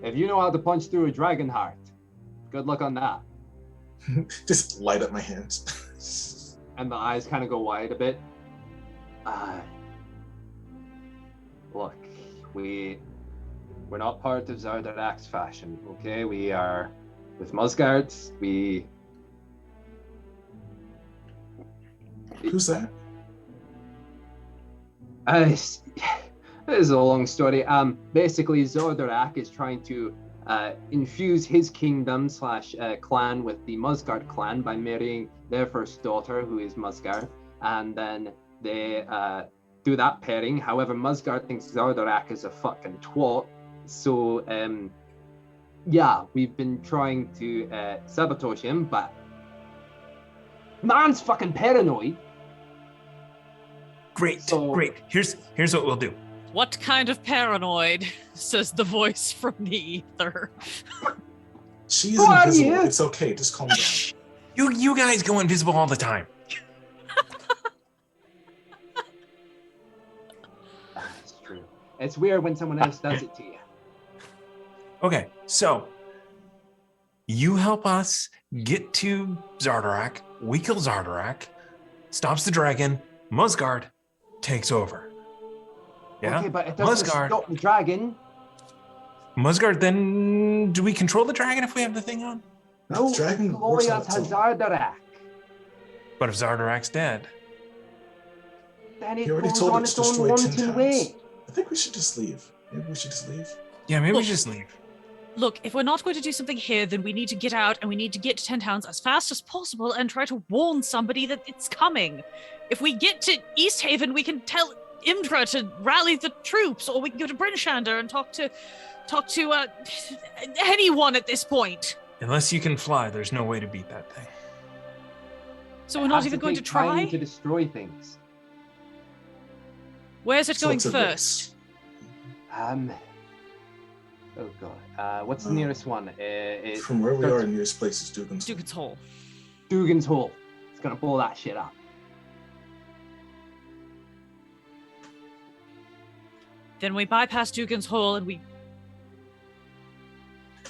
If you know how to punch through a dragon heart, good luck on that. Just light up my hands. And the eyes kind of go wide a bit. Look, we're not part of Zardarak's fashion, okay? We are with Musgards. Who's that? This is a long story. Basically, Zardarak is trying to infuse his kingdom / clan with the Musgard clan by marrying their first daughter, who is Musgard, and then they do that pairing. However, Musgard thinks Zardarak is a fucking twat, so yeah, we've been trying to sabotage him, but man's fucking paranoid. Great, So- great. Here's what we'll do. What kind of paranoid? Says the voice from the ether. She's Who are invisible. you? It's okay. Just calm down. You guys go invisible all the time. That's true. It's weird when someone else does it to you. Okay, so you help us get to Zardarak. We kill Zardarak, stops the dragon. Musgard takes over. Yeah. Okay, but it doesn't Musgard. stop the dragon. Musgard, then do we control the dragon if we have the thing on? No, The dragon it's works loyal on to its own. Zardarak. But if Zardarak's dead, Then it He already goes told on us its to own destroy 10 wanton towns. way. I think we should just leave. Maybe we should just leave. yeah, maybe we Look. just leave. Look, if we're not going to do something here, then we need to get out and we need to get to 10 towns as fast as possible and try to warn somebody that it's coming. If we get to East Haven, we can tell Imdra to rally the troops, or we can go to Brinshander and talk to anyone at this point. Unless you can fly, there's no way to beat that thing. So we're It not has even going to take time try? to destroy things. Where's it So going it's a first? race. Oh god. What's the Oh. nearest one? It's From where we are, the nearest place is Dugan's. Dugan's Hole. Dugan's Hole. It's gonna blow that shit up. Then we bypass Dugan's Hole and we.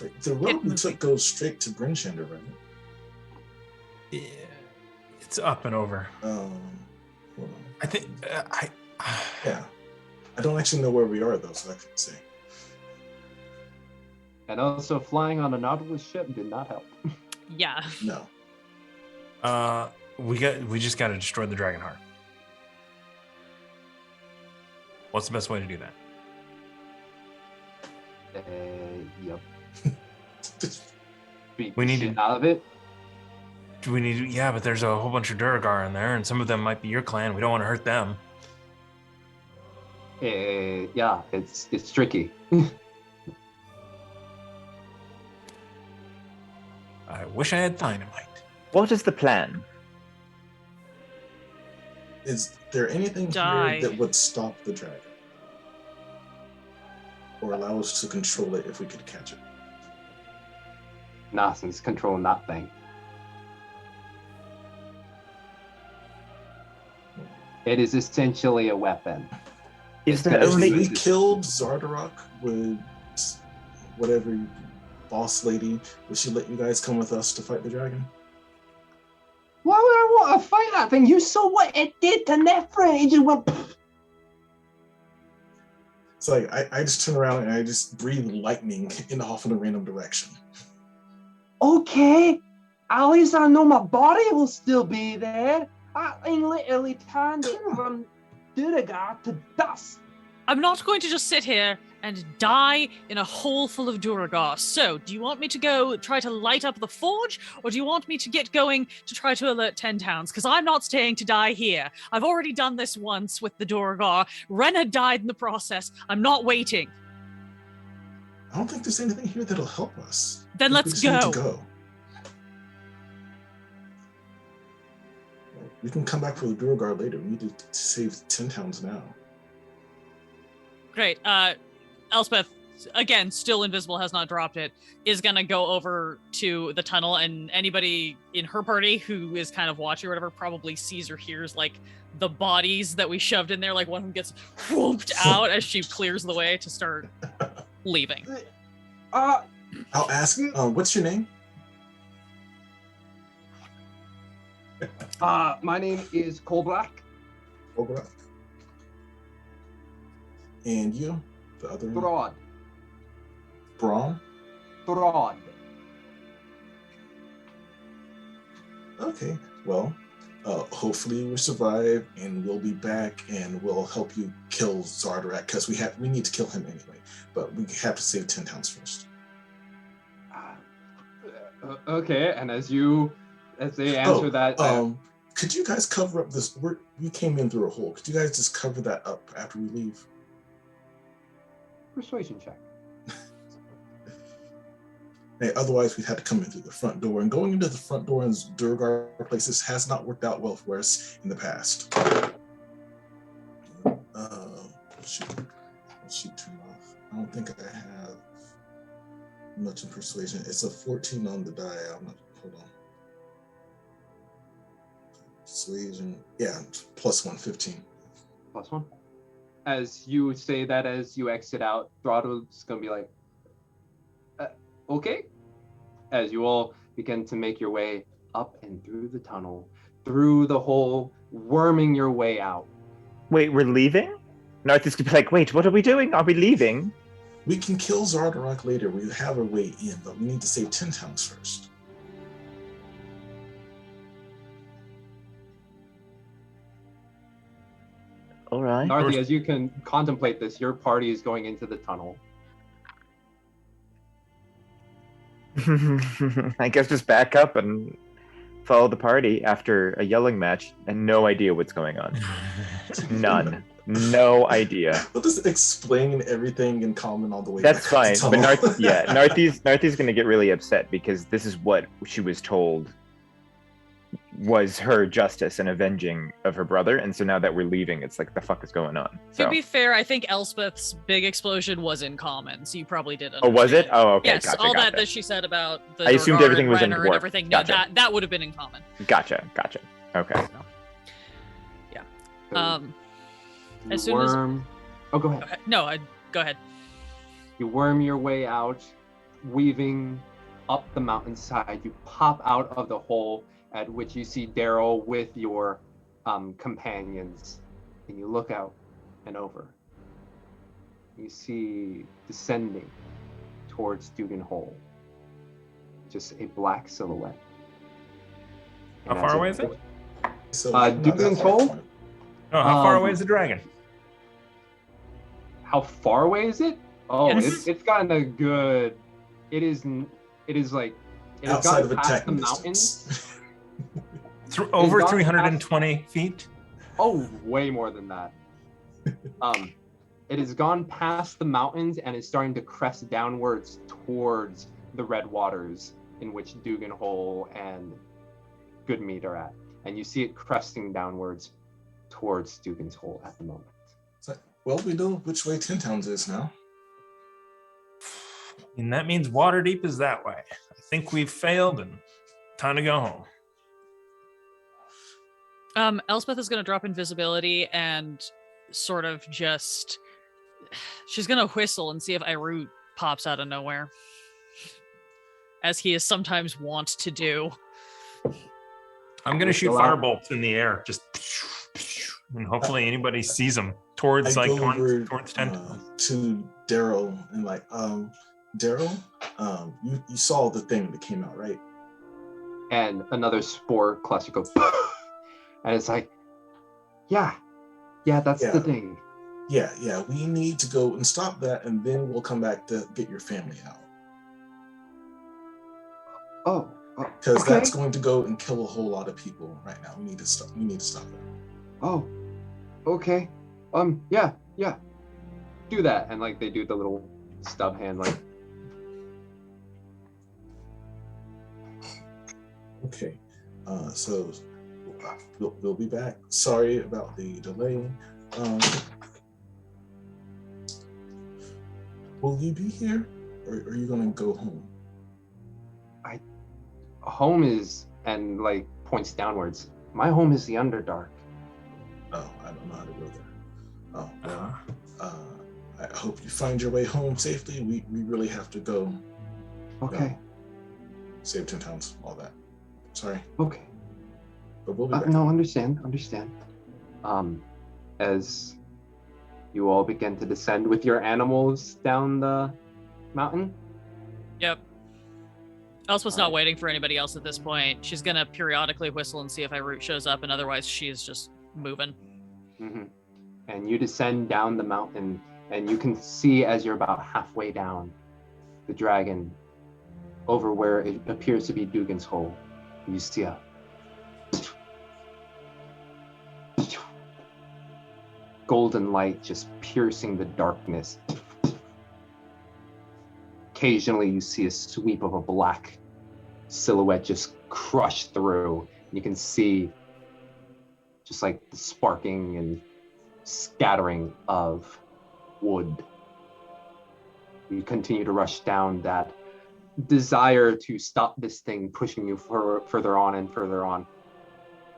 Wait, the road we moving. took goes straight to Brinshander, right? Yeah, it's up and over. Hold on. I think Yeah. I don't actually know where we are, though, so I couldn't say. And also, flying on a Nautilus ship did not help. Yeah. No. we just got to destroy the dragon heart. What's the best way to do that? Yep. Beat We the need shit to- out of it. Do we need? Yeah, but there's a whole bunch of Duragar in there, and some of them might be your clan. We don't want to hurt them. Yeah, it's tricky. I wish I had dynamite. What is the plan? Is there anything Die. here that would stop the dragon? Or allow us to control it if we could catch it? Nonsense controlling that thing. It is essentially a weapon. Is the If only we killed Zardarok with whatever boss lady, would she let you guys come with us to fight the dragon? Why would I want to fight that thing? You saw what it did to Nephra. It just went. It's like I just turn around and I just breathe lightning off in a random direction. Okay, at least I know my body will still be there. I literally turned it from Duragar to dust. I'm not going to just sit here and die in a hole full of Duragar. So, do you want me to go try to light up the forge, or do you want me to get going to try to alert 10 towns? Because I'm not staying to die here. I've already done this once with the Duragar. Renna died in the process. I'm not waiting. I don't think there's anything here that'll help us. Then I think let's we just need go. to go. We can come back for the Duragar later. We need to save 10 towns now. Great. Elspeth, again, still invisible, has not dropped it, is gonna go over to the tunnel, and anybody in her party who is kind of watching or whatever probably sees or hears like the bodies that we shoved in there, like one of them gets whooped out as she clears the way to start leaving. I'll ask, what's your name? My name is Colblack. Obrak. And you? The other name? Throd. Braun? Throd. Okay, well, hopefully we survive and we'll be back and we'll help you kill Zardarak because we need to kill him anyway, but we have to save 10 towns first. Okay, and as they answer that, could you guys cover up this? You came in through a hole. Could you guys just cover that up after we leave? persuasion check. Hey, otherwise, we had to come in through the front door. And going into the front door in Duragar places has not worked out well for us in the past. Shoot, turn off. I don't think I have much in persuasion. It's a 14 on the die. Hold on. Persuasion. Yeah, plus 115. Plus one. As you say that, as you exit out, Throttle's gonna be like, okay. As you all begin to make your way up and through the tunnel, through the hole, worming your way out. Wait, we're leaving? Narthis could be like, wait, what are we doing? Are we leaving? We can kill Zardarok later. We have our way in, but we need to save 10 towns first. All right. Narthi, as you can contemplate this, your party is going into the tunnel. I guess just back up and follow the party after a yelling match and no idea what's going on. None. No idea. We'll just explain everything in common all the way. That's fine. back to the But tunnel. Narthi's gonna get really upset because this is what she was told was her justice and avenging of her brother, and so now that we're leaving, it's like the fuck is going on. To So be fair, I think Elspeth's big explosion was in common, so you probably did. oh, was it? understand. Oh, okay. Yes, gotcha, all gotcha. that she said about the I assumed Dorgar everything and was in Renner and dwarf. everything. Gotcha. No, that would have been in common. Gotcha. Okay. So As you soon as- worm. Oh, go ahead. Okay. No, go ahead. You worm your way out, weaving up the mountainside. You pop out of the hole, at which you see Daryl with your companions, and you look out and over. You see descending towards Dugan Hole, just a black silhouette. How And far as away is it? So, not that Dugan's far Hole? from it. Oh, how far Um, away is the dragon? How far away is it? Oh, Yes. it's gotten a good. It is like it has Outside gotten of past the attacking mountains. distance. Over gone 320 feet? Oh, way more than that. It has gone past the mountains and is starting to crest downwards towards the red waters in which Dugan Hole and Goodmead are at. And you see it cresting downwards towards Dugan's Hole at the moment. It's like, well, we know which way Tin Towns is now. And that means Waterdeep is that way. I think we've failed and time to go home. Elspeth is going to drop invisibility and sort of just... She's going to whistle and see if Irut pops out of nowhere. As he is sometimes wont to do. I'm going to shoot Go out. firebolts in the air. Just... And hopefully anybody sees them towards I like go over towards tent. to Daryl and like, Daryl, you saw the thing that came out, right? And another spore cluster goes, and it's like, yeah, that's the Yeah. thing. Yeah, we need to go and stop that, and then we'll come back to get your family out. Oh, Because okay. that's going to go and kill a whole lot of people right now. We need to stop that. Oh, okay. Yeah. Do that. And like they do the little stub hand, like, Okay. So we'll be back. Sorry about the delay. Will you be here, or are you gonna go home? home is, and like points downwards. My home is the Underdark. Oh, I don't know how to go there. Oh, well, I hope you find your way home safely. We really have to go. Okay. Save 10 towns, all that. Sorry, Okay. but we'll be back. No, understand. As you all begin to descend with your animals down the mountain. Yep. Elspeth's not waiting for anybody else at this point. She's going to periodically whistle and see if Irut shows up, and otherwise she's just moving. Mm-hmm. And you descend down the mountain, and you can see as you're about halfway down the dragon over where it appears to be Dugan's Hole. You see a golden light just piercing the darkness. Occasionally you see a sweep of a black silhouette just crush through. You can see just like the sparking and scattering of wood. You continue to rush down, that desire to stop this thing pushing you further on and further on.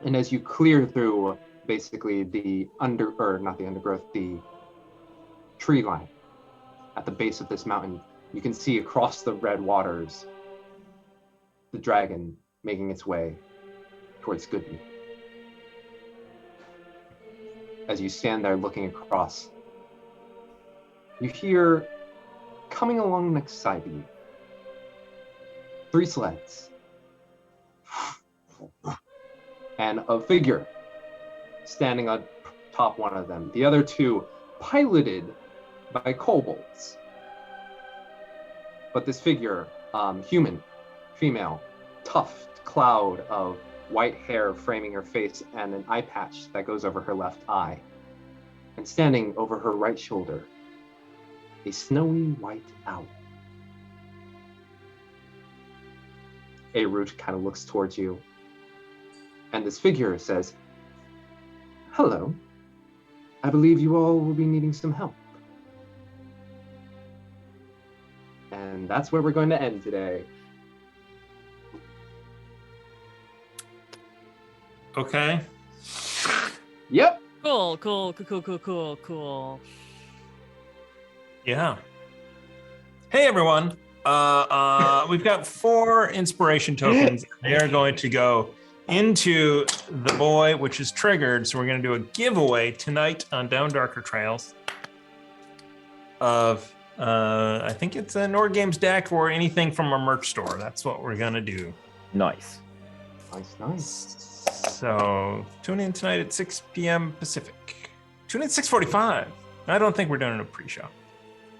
And as you clear through basically the the tree line at the base of this mountain, you can see across the red waters the dragon making its way towards Goodby. As you stand there looking across, you hear coming along next side of you 3 sleds and a figure standing on top one of them. The other 2 piloted by kobolds. But this figure, human, female, tufted cloud of white hair framing her face and an eye patch that goes over her left eye. And standing over her right shoulder, a snowy white owl. Irut kind of looks towards you, and this figure says, "Hello, I believe you all will be needing some help." And that's where we're going to end today. Okay. Yep. Cool. Yeah. Hey everyone. We've got 4 inspiration tokens. They are going to go into the boy, which is triggered. So we're going to do a giveaway tonight on Down Darker Trails of I think it's a Nord Games deck or anything from our merch store. That's what we're gonna do. Nice. Nice. So tune in tonight at 6 p.m. Pacific. Tune in at 6:45. I don't think we're doing a pre-show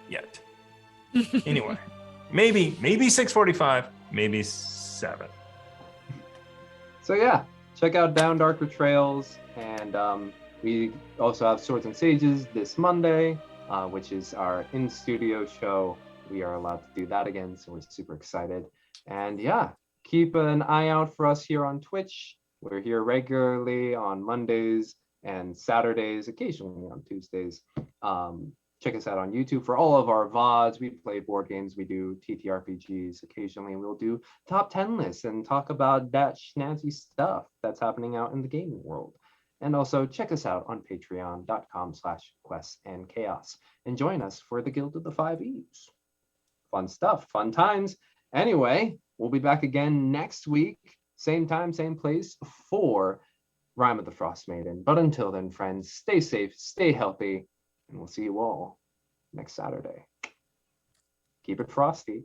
yet. Anyway, maybe 6:45, maybe 7. So yeah, check out Down Darker Trails, and we also have Swords and Sages this Monday, which is our in-studio show. We are allowed to do that again, so we're super excited. And yeah, keep an eye out for us here on Twitch. We're here regularly on Mondays and Saturdays, occasionally on Tuesdays. Check us out on YouTube for all of our VODs. We play board games, we do TTRPGs. Occasionally we'll do top 10 lists and talk about that snazzy stuff that's happening out in the gaming world. And also check us out on patreon.com/questsandchaos and join us for the Guild of the 5 E's. Fun stuff, fun times. Anyway, we'll be back again next week, same time, same place for Rime of the Frost Maiden. But until then, friends, stay safe, stay healthy, and we'll see you all next Saturday. Keep it frosty.